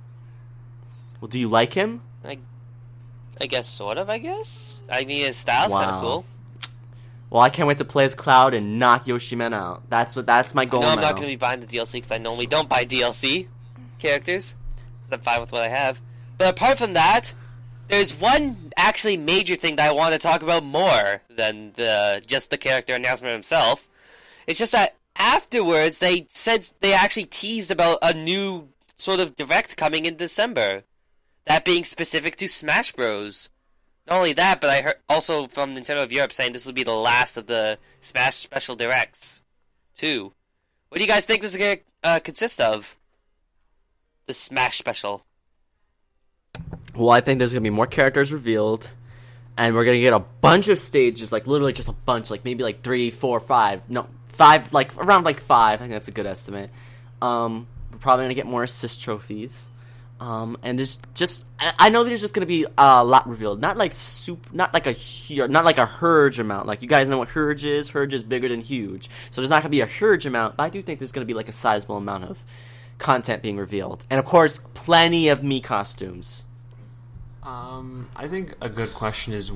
[SPEAKER 2] Well, do you like him?
[SPEAKER 1] I guess, sort of, I guess. I mean, his style's kind of cool.
[SPEAKER 2] Well, I can't wait to play as Cloud and knock Yoshiman out. That's my goal now.
[SPEAKER 1] I'm not going to be buying the DLC because I normally don't buy DLC characters. I'm fine with what I have. But apart from that, there's one actually major thing that I want to talk about more than just the character announcement himself. It's just that afterwards, they said they actually teased about a new sort of direct coming in December. That being specific to Smash Bros. Not only that, but I heard also from Nintendo of Europe saying this will be the last of the Smash Special Directs, too. What do you guys think this is going to consist of? The Smash Special.
[SPEAKER 2] Well, I think there's going to be more characters revealed, and we're going to get a bunch of stages, like literally just a bunch, like maybe like 3, 4, 5. No, 5, like around like 5. I think that's a good estimate. We're probably going to get more assist trophies. And there's just, I know there's just gonna be a lot revealed. Not like not like a Hurge amount. Like, you guys know what Hurge is? Hurge is bigger than huge. So there's not gonna be a Hurge amount, but I do think there's gonna be like a sizable amount of content being revealed. And of course, plenty of Mii costumes.
[SPEAKER 3] I think a good question is,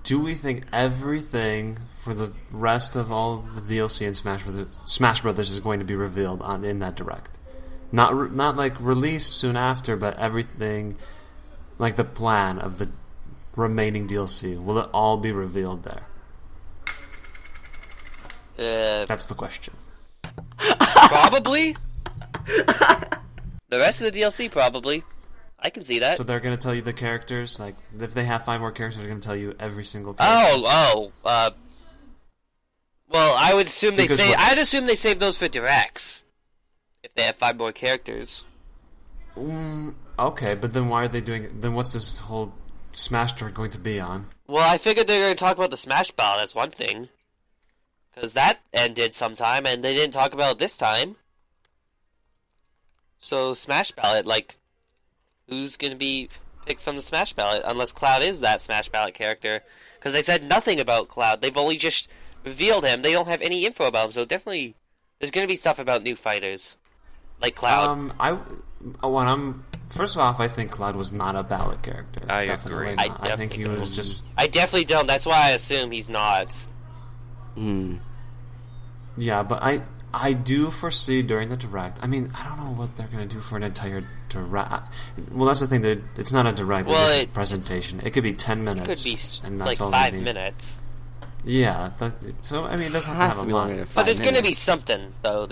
[SPEAKER 3] do we think everything for the rest of all the DLC in Smash Brothers is going to be revealed in that direct? Not like released soon after, but everything, like the plan of the remaining DLC, will it all be revealed there? That's the question.
[SPEAKER 1] Probably. The rest of the DLC, probably. I can see that.
[SPEAKER 3] So they're going to tell you the characters, like if they have 5 more characters, they're going to tell you every single character.
[SPEAKER 1] Well, I would assume I'd assume they save those for directs. If they have 5 more characters.
[SPEAKER 3] Okay, but then why are they doing it? Then what's this whole Smash Direct going to be on?
[SPEAKER 1] Well, I figured they were going to talk about the Smash Ballot, that's one thing. Because that ended sometime, and they didn't talk about it this time. So, Smash Ballot, like, who's going to be picked from the Smash Ballot? Unless Cloud is that Smash Ballot character. Because they said nothing about Cloud. They've only just revealed him. They don't have any info about him, so definitely there's going to be stuff about new fighters. Like Cloud.
[SPEAKER 3] First off, I think Cloud was not a ballot character.
[SPEAKER 4] I
[SPEAKER 3] definitely
[SPEAKER 4] agree.
[SPEAKER 3] Not. I think he was just...
[SPEAKER 1] I definitely don't. That's why I assume he's not.
[SPEAKER 3] Yeah, but I do foresee during the direct... I mean, I don't know what they're going to do for an entire direct... Well, that's the thing. It's not a direct. It's a presentation. It could be 10 minutes.
[SPEAKER 1] It could be
[SPEAKER 3] and
[SPEAKER 1] like 5 minutes.
[SPEAKER 3] Yeah. So, I mean, it doesn't have to be longer than 5
[SPEAKER 1] But there's going to be something, though.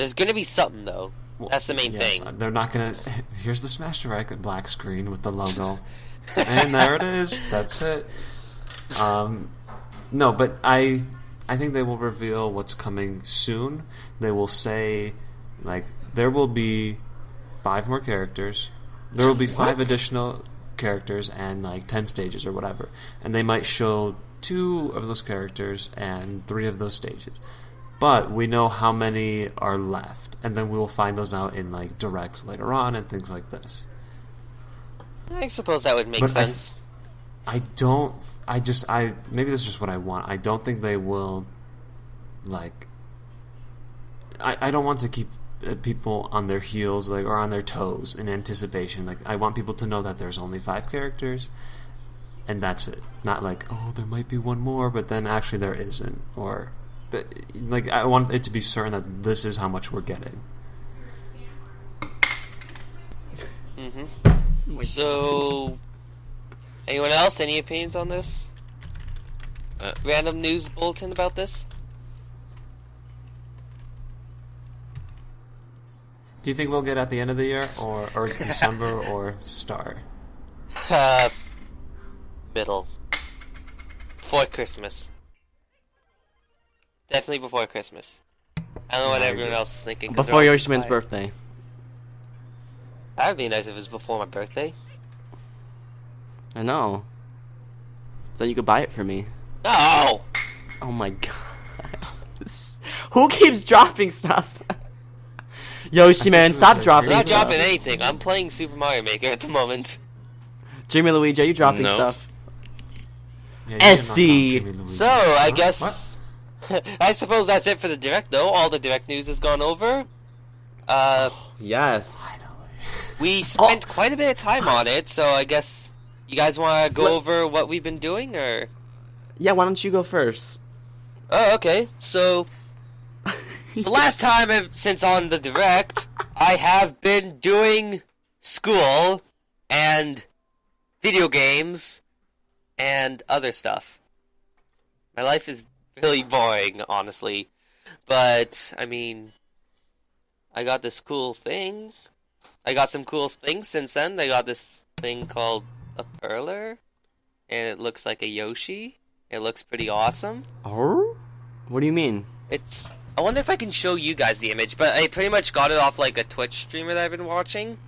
[SPEAKER 1] Well, that's the main thing.
[SPEAKER 3] They're not going to... Here's the Smash Direct black screen with the logo. And there it is. That's it. No, but I think they will reveal what's coming soon. They will say, like, there will be 5 more characters. There will be 5 additional characters and, like, 10 stages or whatever. And they might show 2 of those characters and 3 of those stages. But we know how many are left, and then we will find those out in like directs later on and things like this.
[SPEAKER 1] I suppose that would make sense.
[SPEAKER 3] I don't. I maybe this is just what I want. I don't think they will. Like, I don't want to keep people on their heels, like, or on their toes in anticipation. Like, I want people to know that there's only 5 characters, and that's it. Not like, oh, there might be one more, but then actually there isn't. Or, but, like, I want it to be certain that this is how much we're getting.
[SPEAKER 1] Mm-hmm. So, anyone else? Any opinions on this? Random news bulletin about this?
[SPEAKER 3] Do you think we'll get at the end of the year, or December, or start?
[SPEAKER 1] Middle. Before Christmas. Definitely before Christmas. I don't know what everyone else is thinking.
[SPEAKER 2] Before Yoshiman's birthday.
[SPEAKER 1] That would be nice if it was before my birthday.
[SPEAKER 2] I know. So you could buy it for me.
[SPEAKER 1] No!
[SPEAKER 2] Oh my god. Who keeps dropping stuff? Yoshiman, stop dropping
[SPEAKER 1] I'm not
[SPEAKER 2] stuff.
[SPEAKER 1] dropping anything. I'm playing Super Mario Maker at the moment.
[SPEAKER 2] DreamyLuigi, are you dropping
[SPEAKER 4] No.
[SPEAKER 2] stuff?
[SPEAKER 3] Yeah,
[SPEAKER 2] SC.
[SPEAKER 1] So, I
[SPEAKER 3] What?
[SPEAKER 1] guess... I suppose that's it for the Direct, though. All the Direct news has gone over.
[SPEAKER 2] Yes.
[SPEAKER 1] We spent quite a bit of time on it, so I guess you guys want to go over what we've been doing, or...
[SPEAKER 2] Yeah, why don't you go first?
[SPEAKER 1] Oh, okay. So, the last time since on the Direct, I have been doing school and video games and other stuff. My life is really boring, honestly. But, I mean, I got this cool thing. I got some cool things since then. I got this thing called a perler, and it looks like a Yoshi. It looks pretty awesome.
[SPEAKER 2] Oh? What do you mean?
[SPEAKER 1] I wonder if I can show you guys the image, but I pretty much got it off like a Twitch streamer that I've been watching.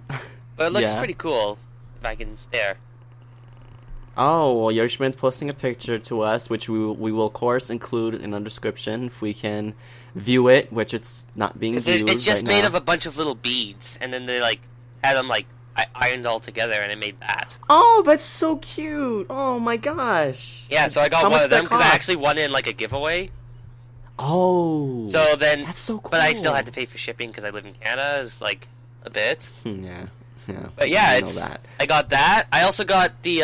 [SPEAKER 1] But it looks
[SPEAKER 2] Yeah.
[SPEAKER 1] pretty cool. If I can, there.
[SPEAKER 2] Oh, well, Yoshiman's posting a picture to us, which we will, of course, include in the description if we can view it, which it's not being viewed
[SPEAKER 1] It's just
[SPEAKER 2] right
[SPEAKER 1] made
[SPEAKER 2] now.
[SPEAKER 1] of a bunch of little beads, and then they like had them like ironed all together, and it made that.
[SPEAKER 2] Oh, that's so cute! Oh my gosh!
[SPEAKER 1] Yeah, so I got
[SPEAKER 2] How
[SPEAKER 1] one
[SPEAKER 2] much
[SPEAKER 1] of them
[SPEAKER 2] that
[SPEAKER 1] because I
[SPEAKER 2] cost?
[SPEAKER 1] actually won in like a giveaway.
[SPEAKER 2] Oh,
[SPEAKER 1] So then,
[SPEAKER 2] that's so cool.
[SPEAKER 1] but I still had to pay for shipping because I live in Canada. It's like a bit.
[SPEAKER 2] Yeah.
[SPEAKER 1] But yeah,
[SPEAKER 2] I know that.
[SPEAKER 1] I got that. I also got the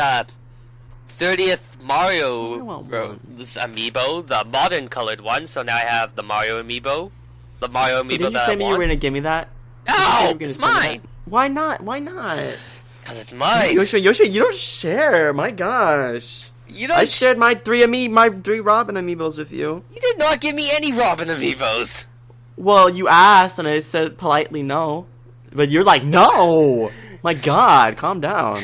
[SPEAKER 1] 30th Mario
[SPEAKER 2] I want
[SPEAKER 1] this amiibo, the modern colored one. So now I have the Mario amiibo. The Mario amiibo
[SPEAKER 2] Did you
[SPEAKER 1] that
[SPEAKER 2] say
[SPEAKER 1] I
[SPEAKER 2] me you were
[SPEAKER 1] want.
[SPEAKER 2] gonna give me that?
[SPEAKER 1] No,
[SPEAKER 2] Did you say you were gonna
[SPEAKER 1] it's
[SPEAKER 2] send me
[SPEAKER 1] mine.
[SPEAKER 2] that? Why not? Why not?
[SPEAKER 1] Because it's mine.
[SPEAKER 2] Yoshi, you don't share. My gosh.
[SPEAKER 1] You don't.
[SPEAKER 2] I shared my three Robin amiibos with you.
[SPEAKER 1] You did not give me any Robin amiibos.
[SPEAKER 2] Well, you asked, and I said politely no. But you're like, no! My god, calm down.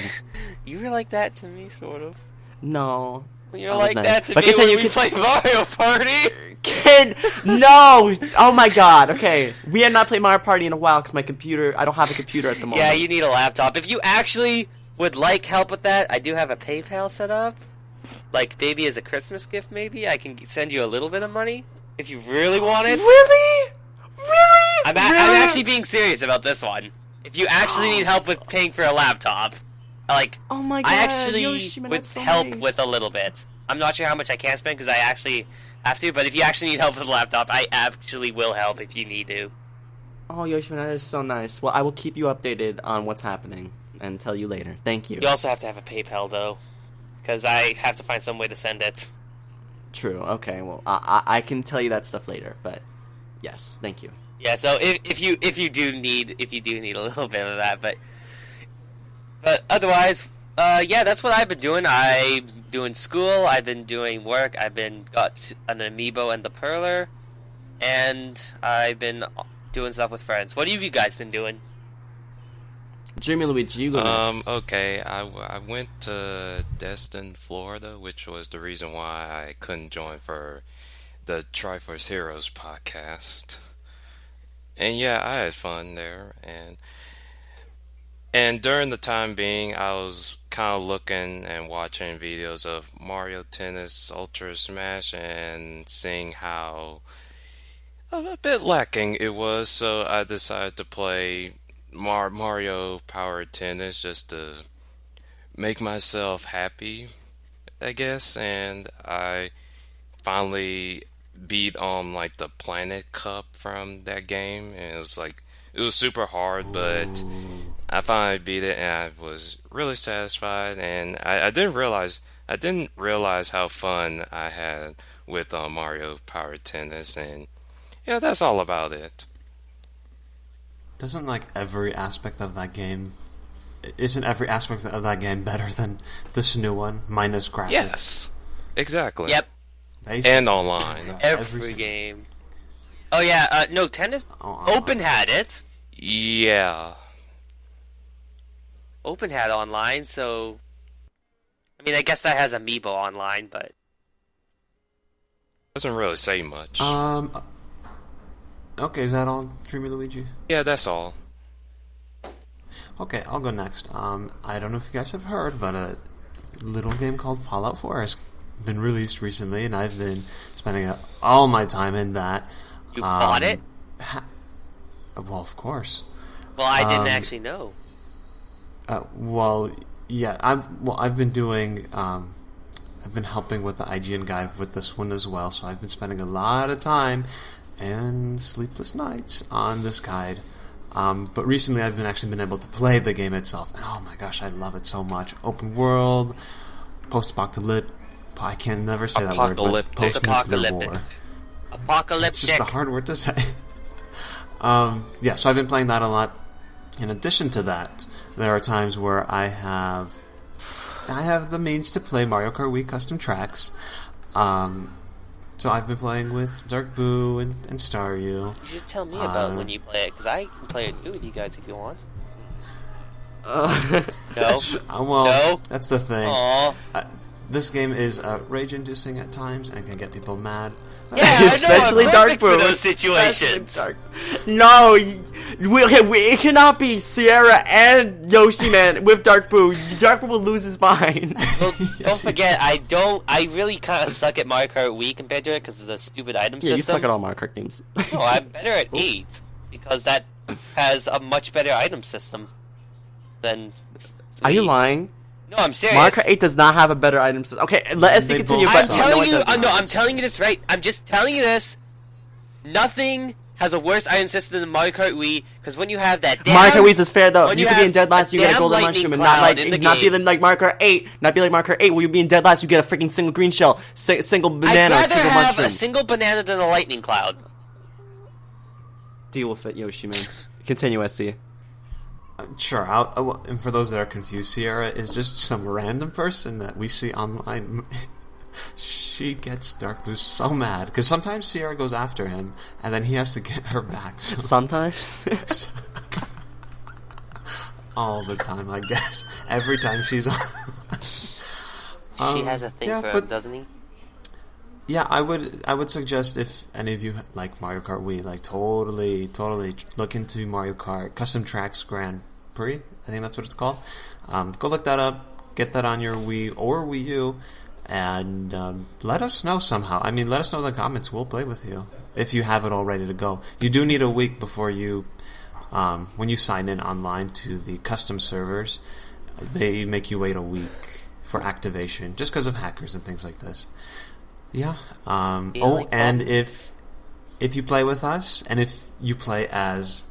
[SPEAKER 1] You were like that to me, sort of.
[SPEAKER 2] No.
[SPEAKER 1] You're
[SPEAKER 2] I was
[SPEAKER 1] like
[SPEAKER 2] nice.
[SPEAKER 1] that to
[SPEAKER 2] But
[SPEAKER 1] me
[SPEAKER 2] continue,
[SPEAKER 1] when we play Mario Party.
[SPEAKER 2] Kid, no! Oh my god, okay. We have not played Mario Party in a while because I don't have a computer at the moment.
[SPEAKER 1] Yeah, you need a laptop. If you actually would like help with that, I do have a PayPal set up. Like, maybe as a Christmas gift, maybe? I can send you a little bit of money if you really want it.
[SPEAKER 2] Really? Really?
[SPEAKER 1] I'm actually being serious about this one. If you actually need help with paying for a laptop, like,
[SPEAKER 2] Oh my god,
[SPEAKER 1] I actually
[SPEAKER 2] Yoshiman,
[SPEAKER 1] would
[SPEAKER 2] that's so
[SPEAKER 1] help
[SPEAKER 2] nice.
[SPEAKER 1] with a little bit. I'm not sure how much I can spend because I actually have to, but if you actually need help with a laptop, I actually will help if you need to.
[SPEAKER 2] Oh, Yoshiman, that is so nice. Well, I will keep you updated on what's happening and tell you later. Thank you.
[SPEAKER 1] You also have to have a PayPal, though, because I have to find some way to send it.
[SPEAKER 2] True. Okay. Well, I can tell you that stuff later. But yes, thank you.
[SPEAKER 1] Yeah, so if you do need a little bit of that, but otherwise, yeah, that's what I've been doing. I'm doing school. I've been doing work. I've been got an amiibo and the perler, and I've been doing stuff with friends. What have you guys been doing?
[SPEAKER 2] DreamyLuigi, you go next.
[SPEAKER 4] Okay, I went to Destin, Florida, which was the reason why I couldn't join for the Triforce Heroes podcast. And yeah, I had fun there, and during the time being, I was kind of looking and watching videos of Mario Tennis Ultra Smash and seeing how a bit lacking it was, so I decided to play Mario Power Tennis just to make myself happy, I guess, and I finally beat like the Planet Cup from that game, and it was super hard, but I finally beat it, and I was really satisfied. And I didn't realize how fun I had with Mario Power Tennis, and yeah, that's all about it.
[SPEAKER 3] Doesn't like every aspect of that game? Isn't every aspect of that game better than this new one, minus graphics?
[SPEAKER 4] Yes, exactly.
[SPEAKER 1] Yep.
[SPEAKER 3] Basically.
[SPEAKER 4] And online.
[SPEAKER 3] Yeah,
[SPEAKER 1] Every game. Oh yeah, no, Tennis Open had it.
[SPEAKER 4] Yeah.
[SPEAKER 1] Open had online, so I mean, I guess that has amiibo online, but
[SPEAKER 4] Doesn't really say much.
[SPEAKER 3] Okay, is that all, DreamyLuigi?
[SPEAKER 4] Yeah, that's all.
[SPEAKER 3] Okay, I'll go next. I don't know if you guys have heard, but a little game called Fallout 4 has been released recently, and I've been spending all my time in that.
[SPEAKER 1] you bought it?
[SPEAKER 3] Well, of course.
[SPEAKER 1] Well, I didn't actually know.
[SPEAKER 3] Well, yeah, I've been doing. I've been helping with the IGN guide with this one as well, so I've been spending a lot of time and sleepless nights on this guide. But recently, I've actually been able to play the game itself, and oh my gosh, I love it so much. Open world, post-apocalyptic. I can never say that word. But post-nuclear war.
[SPEAKER 1] Apocalyptic.
[SPEAKER 3] It's just a hard word to say. Yeah, so I've been playing that a lot. In addition to that, there are times where I have the means to play Mario Kart Wii custom tracks. So I've been playing with Dark Boo and Staryu.
[SPEAKER 1] You should tell me about when you play it, because I can play it too with you guys if you want. No.
[SPEAKER 3] Well,
[SPEAKER 1] no.
[SPEAKER 3] That's the thing.
[SPEAKER 1] Aww.
[SPEAKER 3] This game is rage-inducing at times and can get people mad.
[SPEAKER 1] Yeah, I know,
[SPEAKER 2] Especially
[SPEAKER 1] I'm
[SPEAKER 2] Dark
[SPEAKER 1] perfect
[SPEAKER 2] Boo.
[SPEAKER 1] for those situations.
[SPEAKER 2] No, it cannot be Sierra and Yoshiman with Dark Boo. Dark Boo will lose his mind.
[SPEAKER 1] Well,
[SPEAKER 3] Yes,
[SPEAKER 1] don't forget, I really kind of suck at Mario Kart Wii compared to it because of the stupid item
[SPEAKER 2] Yeah,
[SPEAKER 1] system.
[SPEAKER 2] you suck at all Mario Kart games.
[SPEAKER 1] No, I'm better at 8 because that has a much better item system than 3.
[SPEAKER 2] Are you lying?
[SPEAKER 1] No, I'm serious.
[SPEAKER 2] Mario Kart 8 does not have a better item system. Okay, let's
[SPEAKER 3] They
[SPEAKER 2] continue.
[SPEAKER 3] both
[SPEAKER 1] I'm
[SPEAKER 3] suck.
[SPEAKER 1] telling
[SPEAKER 2] no, it
[SPEAKER 1] you,
[SPEAKER 2] does not.
[SPEAKER 1] no, I'm telling you this right. I'm just telling you this. Nothing has a worse item system than Mario Kart Wii because when you have that damn...
[SPEAKER 2] Mario Kart Wii is fair though.
[SPEAKER 1] when
[SPEAKER 2] You
[SPEAKER 1] you
[SPEAKER 2] could be in
[SPEAKER 1] have
[SPEAKER 2] dead last,
[SPEAKER 1] a
[SPEAKER 2] you get a
[SPEAKER 1] damn
[SPEAKER 2] golden
[SPEAKER 1] lightning
[SPEAKER 2] mushroom, and
[SPEAKER 1] cloud in the
[SPEAKER 2] not be
[SPEAKER 1] game.
[SPEAKER 2] like Mario Kart 8. Not be like Mario Kart 8, where you be in dead last, you get a freaking single green shell, single banana,
[SPEAKER 1] I'd rather
[SPEAKER 2] single
[SPEAKER 1] have
[SPEAKER 2] mushroom.
[SPEAKER 1] a single banana than a lightning cloud.
[SPEAKER 2] Deal with it, Yoshiman. Continue, SC.
[SPEAKER 3] Sure, and for those that are confused, Sierra is just some random person that we see online. She gets Dark Boo so mad because sometimes Sierra goes after him and then he has to get her back.
[SPEAKER 2] Sometimes.
[SPEAKER 3] All the time, I guess. Every time she's on.
[SPEAKER 1] She has a thing
[SPEAKER 3] yeah,
[SPEAKER 1] for him,
[SPEAKER 3] but-
[SPEAKER 1] doesn't he?
[SPEAKER 3] Yeah, I would suggest if any of you like Mario Kart Wii, like totally look into Mario Kart Custom Tracks Grand Prix. I think that's what it's called. Go look that up. Get that on your Wii or Wii U, and let us know somehow. I mean, let us know in the comments. We'll play with you if you have it all ready to go. You do need a week before you, when you sign in online to the custom servers. They make you wait a week for activation, just because of hackers and things like this. Yeah. And if you play with us, and if you play as,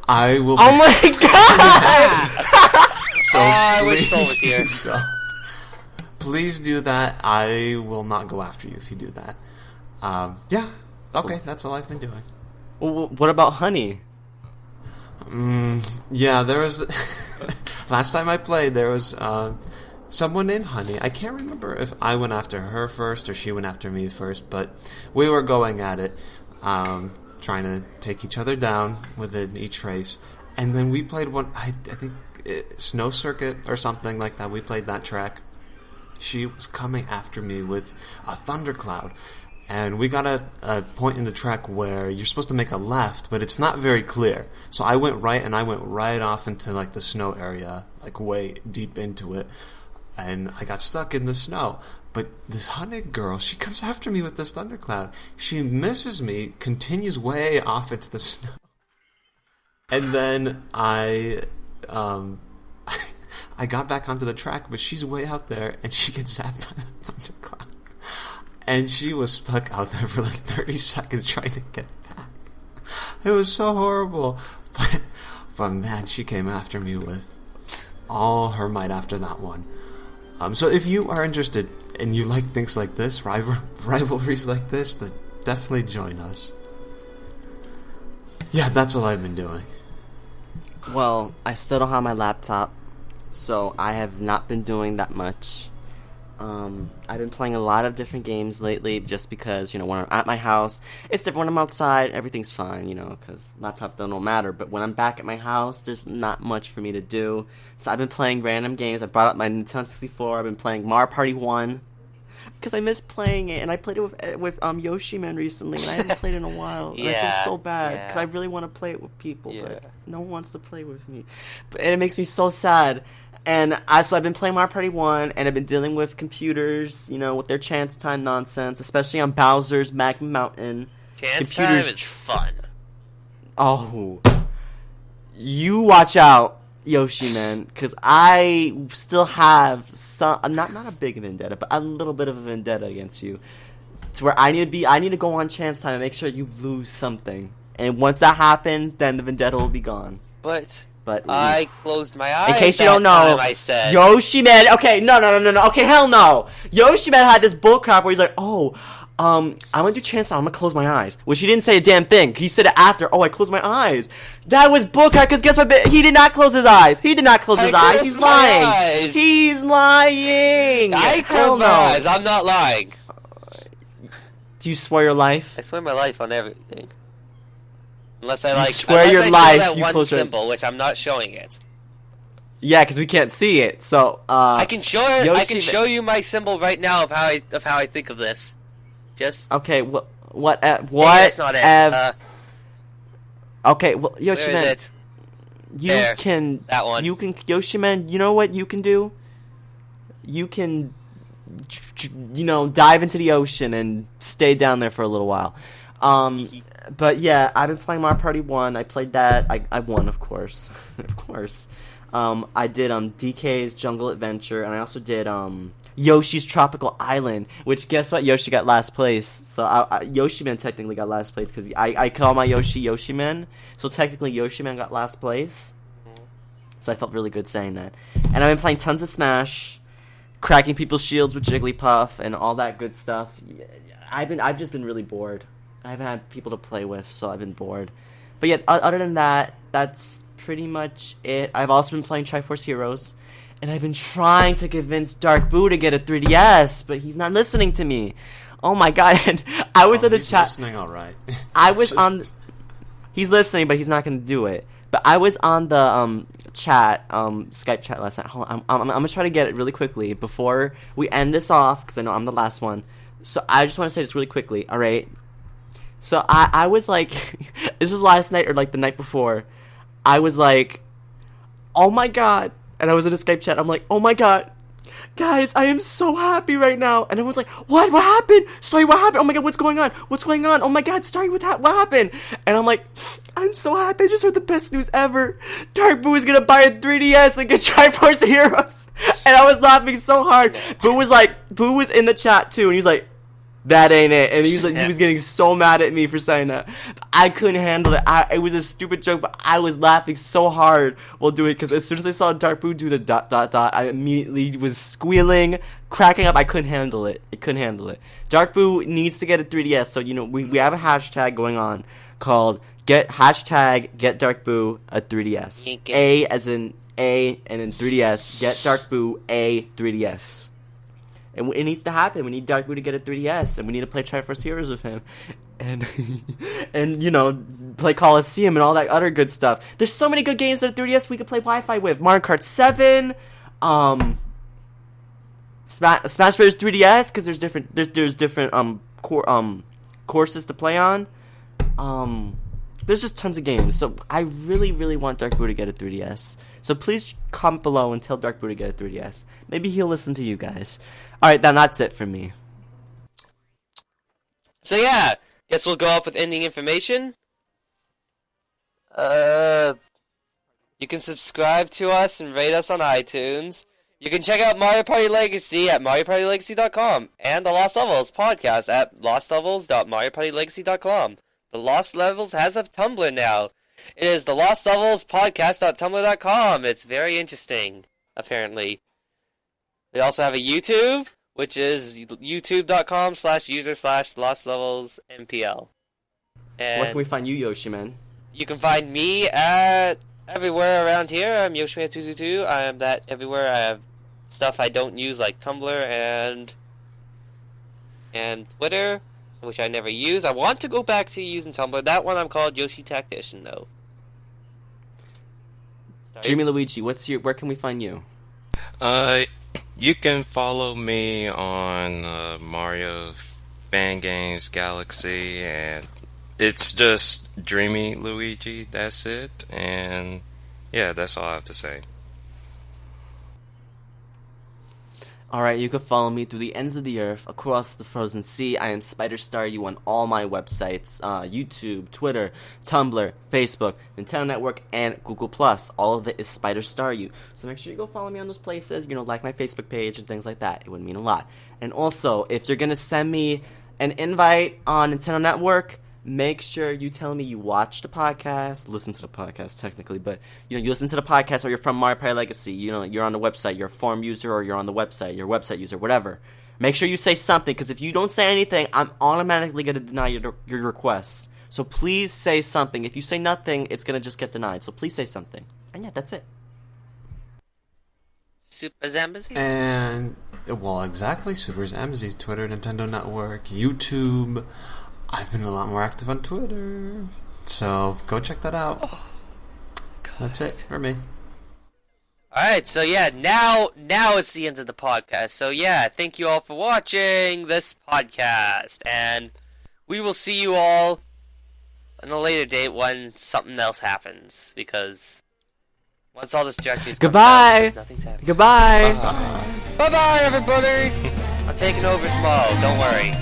[SPEAKER 3] I will.
[SPEAKER 2] Oh my god!
[SPEAKER 3] So
[SPEAKER 1] I wish Soul was here.
[SPEAKER 3] So, please do that. I will not go after you if you do that. Yeah. Okay, that's all I've been doing.
[SPEAKER 2] What about Honey?
[SPEAKER 3] Yeah, there was. Last time I played, there was someone named Honey. I can't remember if I went after her first or she went after me first, but we were going at it, trying to take each other down within each race. And then we played one, I think, Snow Circuit or something like that. We played that track. She was coming after me with a thundercloud. And we got a point in the track where you're supposed to make a left, but it's not very clear. So I went right, and I went right off into like the snow area, like way deep into it. And I got stuck in the snow. But this Honey girl, she comes after me with this thundercloud. She misses me, continues way off into the snow. And then I I got back onto the track, but she's way out there, and she gets zapped by the thundercloud. And she was stuck out there for like 30 seconds trying to get back. It was so horrible. But man, she came after me with all her might after that one. So if you are interested and you like things like this, rivalries like this, then definitely join us. Yeah, that's all I've been doing.
[SPEAKER 2] Well, I still don't have my laptop, so I have not been doing that much. I've been playing a lot of different games lately just because, when I'm at my house, it's different when I'm outside, everything's fine, because laptop don't matter. But when I'm back at my house, there's not much for me to do. So I've been playing random games. I brought up my Nintendo 64. I've been playing Mario Party 1 because I miss playing it, and I played it with Yoshiman recently, and I haven't played it in a while. And I feel so bad because I really want to play it with people, but no one wants to play with me. And it makes me so sad. And so I've been playing Mario Party 1, and I've been dealing with computers, with their chance time nonsense, especially on Bowser's Magma Mountain.
[SPEAKER 1] Chance time is fun.
[SPEAKER 2] Oh. You watch out, Yoshiman, because I still have not a big vendetta, but a little bit of a vendetta against you. To where I need to go on chance time and make sure you lose something. And once that happens, then the vendetta will be gone.
[SPEAKER 1] But I closed my eyes.
[SPEAKER 2] In case you don't know,
[SPEAKER 1] I said
[SPEAKER 2] Yoshiman. Okay, no. Okay, hell no. Yoshiman had this bullcrap where he's like, I'm gonna do chance time. I'm gonna close my eyes. Which he didn't say a damn thing. He said it after. I closed my eyes. That was bullcrap. Because guess what? He did not close his eyes. He's lying. He's lying.
[SPEAKER 1] I closed my eyes. I'm not lying.
[SPEAKER 2] Do you swear your life?
[SPEAKER 1] I swear my life on everything. Unless I
[SPEAKER 2] swear your life.
[SPEAKER 1] That
[SPEAKER 2] you
[SPEAKER 1] one
[SPEAKER 2] close
[SPEAKER 1] symbol, which I'm not showing it.
[SPEAKER 2] Yeah, because we can't see it. So
[SPEAKER 1] I can show it. I can show you my symbol right now of how I think of this. Just
[SPEAKER 2] okay. What?
[SPEAKER 1] That's not it.
[SPEAKER 2] Okay. Well, Yoshiman,
[SPEAKER 1] where is it?
[SPEAKER 2] You can
[SPEAKER 1] that one.
[SPEAKER 2] You can Yoshiman. You know what you can do? You can, dive into the ocean and stay down there for a little while. But yeah, I've been playing Mario Party 1. I played that. I won, of course. Of course. I did DK's Jungle Adventure, and I also did Yoshi's Tropical Island, which guess what? Yoshi got last place. So Yoshiman technically got last place because I call my Yoshi Yoshiman. So technically Yoshiman got last place. So I felt really good saying that. And I've been playing tons of Smash, cracking people's shields with Jigglypuff, and all that good stuff. I've just been really bored. I haven't had people to play with, so I've been bored. But yeah, other than that, that's pretty much it. I've also been playing Triforce Heroes, and I've been trying to convince Dark Boo to get a 3DS, but he's not listening to me. Oh my god! And I was in the chat.
[SPEAKER 3] He's listening, all right.
[SPEAKER 2] I was on. He's listening, but he's not going to do it. But I was on the chat, Skype chat last night. Hold on, I'm gonna try to get it really quickly before we end this off, because I know I'm the last one. So I just want to say this really quickly. All right. So I was like, this was last night or like the night before. I was like, oh my god. And I was in a Skype chat. I'm like, oh my god. Guys, I am so happy right now. And everyone's like, what? What happened? Sorry, what happened? Oh my god, what's going on? What's going on? Oh my god, sorry, what happened? And I'm like, I'm so happy. I just heard the best news ever. Dark Boo is going to buy a 3DS and get Triforce Heroes. And I was laughing so hard. Boo was in the chat too. And he was like, that ain't it. And he was getting so mad at me for saying that. I couldn't handle it. It was a stupid joke, but I was laughing so hard while doing it, because as soon as I saw Dark Boo do the ... I immediately was squealing, cracking up. I couldn't handle it. Dark Boo needs to get a 3DS, so we have a hashtag going on called get Dark Boo a 3DS. A as in A and then 3DS. Get Dark Boo a 3DS. And it needs to happen. We need Dark Boo to get a 3DS, and we need to play Triforce Heroes with him, and play Coliseum and all that other good stuff. There's so many good games on 3DS we could play Wi-Fi with. Mario Kart 7, Smash Bros. 3DS, because there's different courses to play on. There's just tons of games. So I really, really want Dark Boo to get a 3DS. So please comment below and tell Dark Boo to get a 3DS. Maybe he'll listen to you guys. Alright, then that's it for me.
[SPEAKER 1] So yeah, guess we'll go off with ending information. You can subscribe to us and rate us on iTunes. You can check out Mario Party Legacy at MarioPartyLegacy.com and the Lost Levels podcast at LostLevels.MarioPartyLegacy.com. The Lost Levels has a Tumblr now. It is the Lost Levels podcast.tumblr.com. It's very interesting, apparently. They also have a YouTube, which is youtube.com/user/LostLevelsMPL.
[SPEAKER 2] Where can we find you, Yoshiman?
[SPEAKER 1] You can find me at everywhere around here. I'm Yoshiman222. I am that everywhere. I have stuff I don't use like Tumblr and Twitter, which I never use. I want to go back to using Tumblr. That one I'm called Yoshi Tactician, though.
[SPEAKER 2] DreamyLuigi, where can we find you?
[SPEAKER 4] You can follow me on Mario Fan Games Galaxy, and it's just DreamyLuigi, that's it. And yeah, that's all I have to say.
[SPEAKER 2] Alright, you can follow me through the ends of the earth, across the frozen sea. I am SpiderStaryu on all my websites, YouTube, Twitter, Tumblr, Facebook, Nintendo Network, and Google+. All of it is SpiderStaryu. So make sure you go follow me on those places, like my Facebook page and things like that. It would mean a lot. And also, if you're going to send me an invite on Nintendo Network, make sure you tell me you watch the podcast, listen to the podcast technically, but you listen to the podcast, or you're from Mario Party Legacy, you're on the website, you're a forum user, or you're on the website, you're a website user, whatever. Make sure you say something, because if you don't say anything, I'm automatically going to deny your request. So please say something. If you say nothing, it's going to just get denied. So please say something. And yeah, that's it.
[SPEAKER 1] SuperZambezi?
[SPEAKER 3] And, well, exactly. SuperZambezi, Twitter, Nintendo Network, YouTube. I've been a lot more active on Twitter, so go check that out.
[SPEAKER 1] Oh,
[SPEAKER 3] that's it for me.
[SPEAKER 1] Alright, so yeah, now it's the end of the podcast. So yeah, thank you all for watching this podcast, and we will see you all on a later date when something else happens, because once all this junk is
[SPEAKER 2] Goodbye!
[SPEAKER 1] Nothing's happening.
[SPEAKER 2] Goodbye!
[SPEAKER 1] Bye-bye, everybody! I'm taking over tomorrow, don't worry.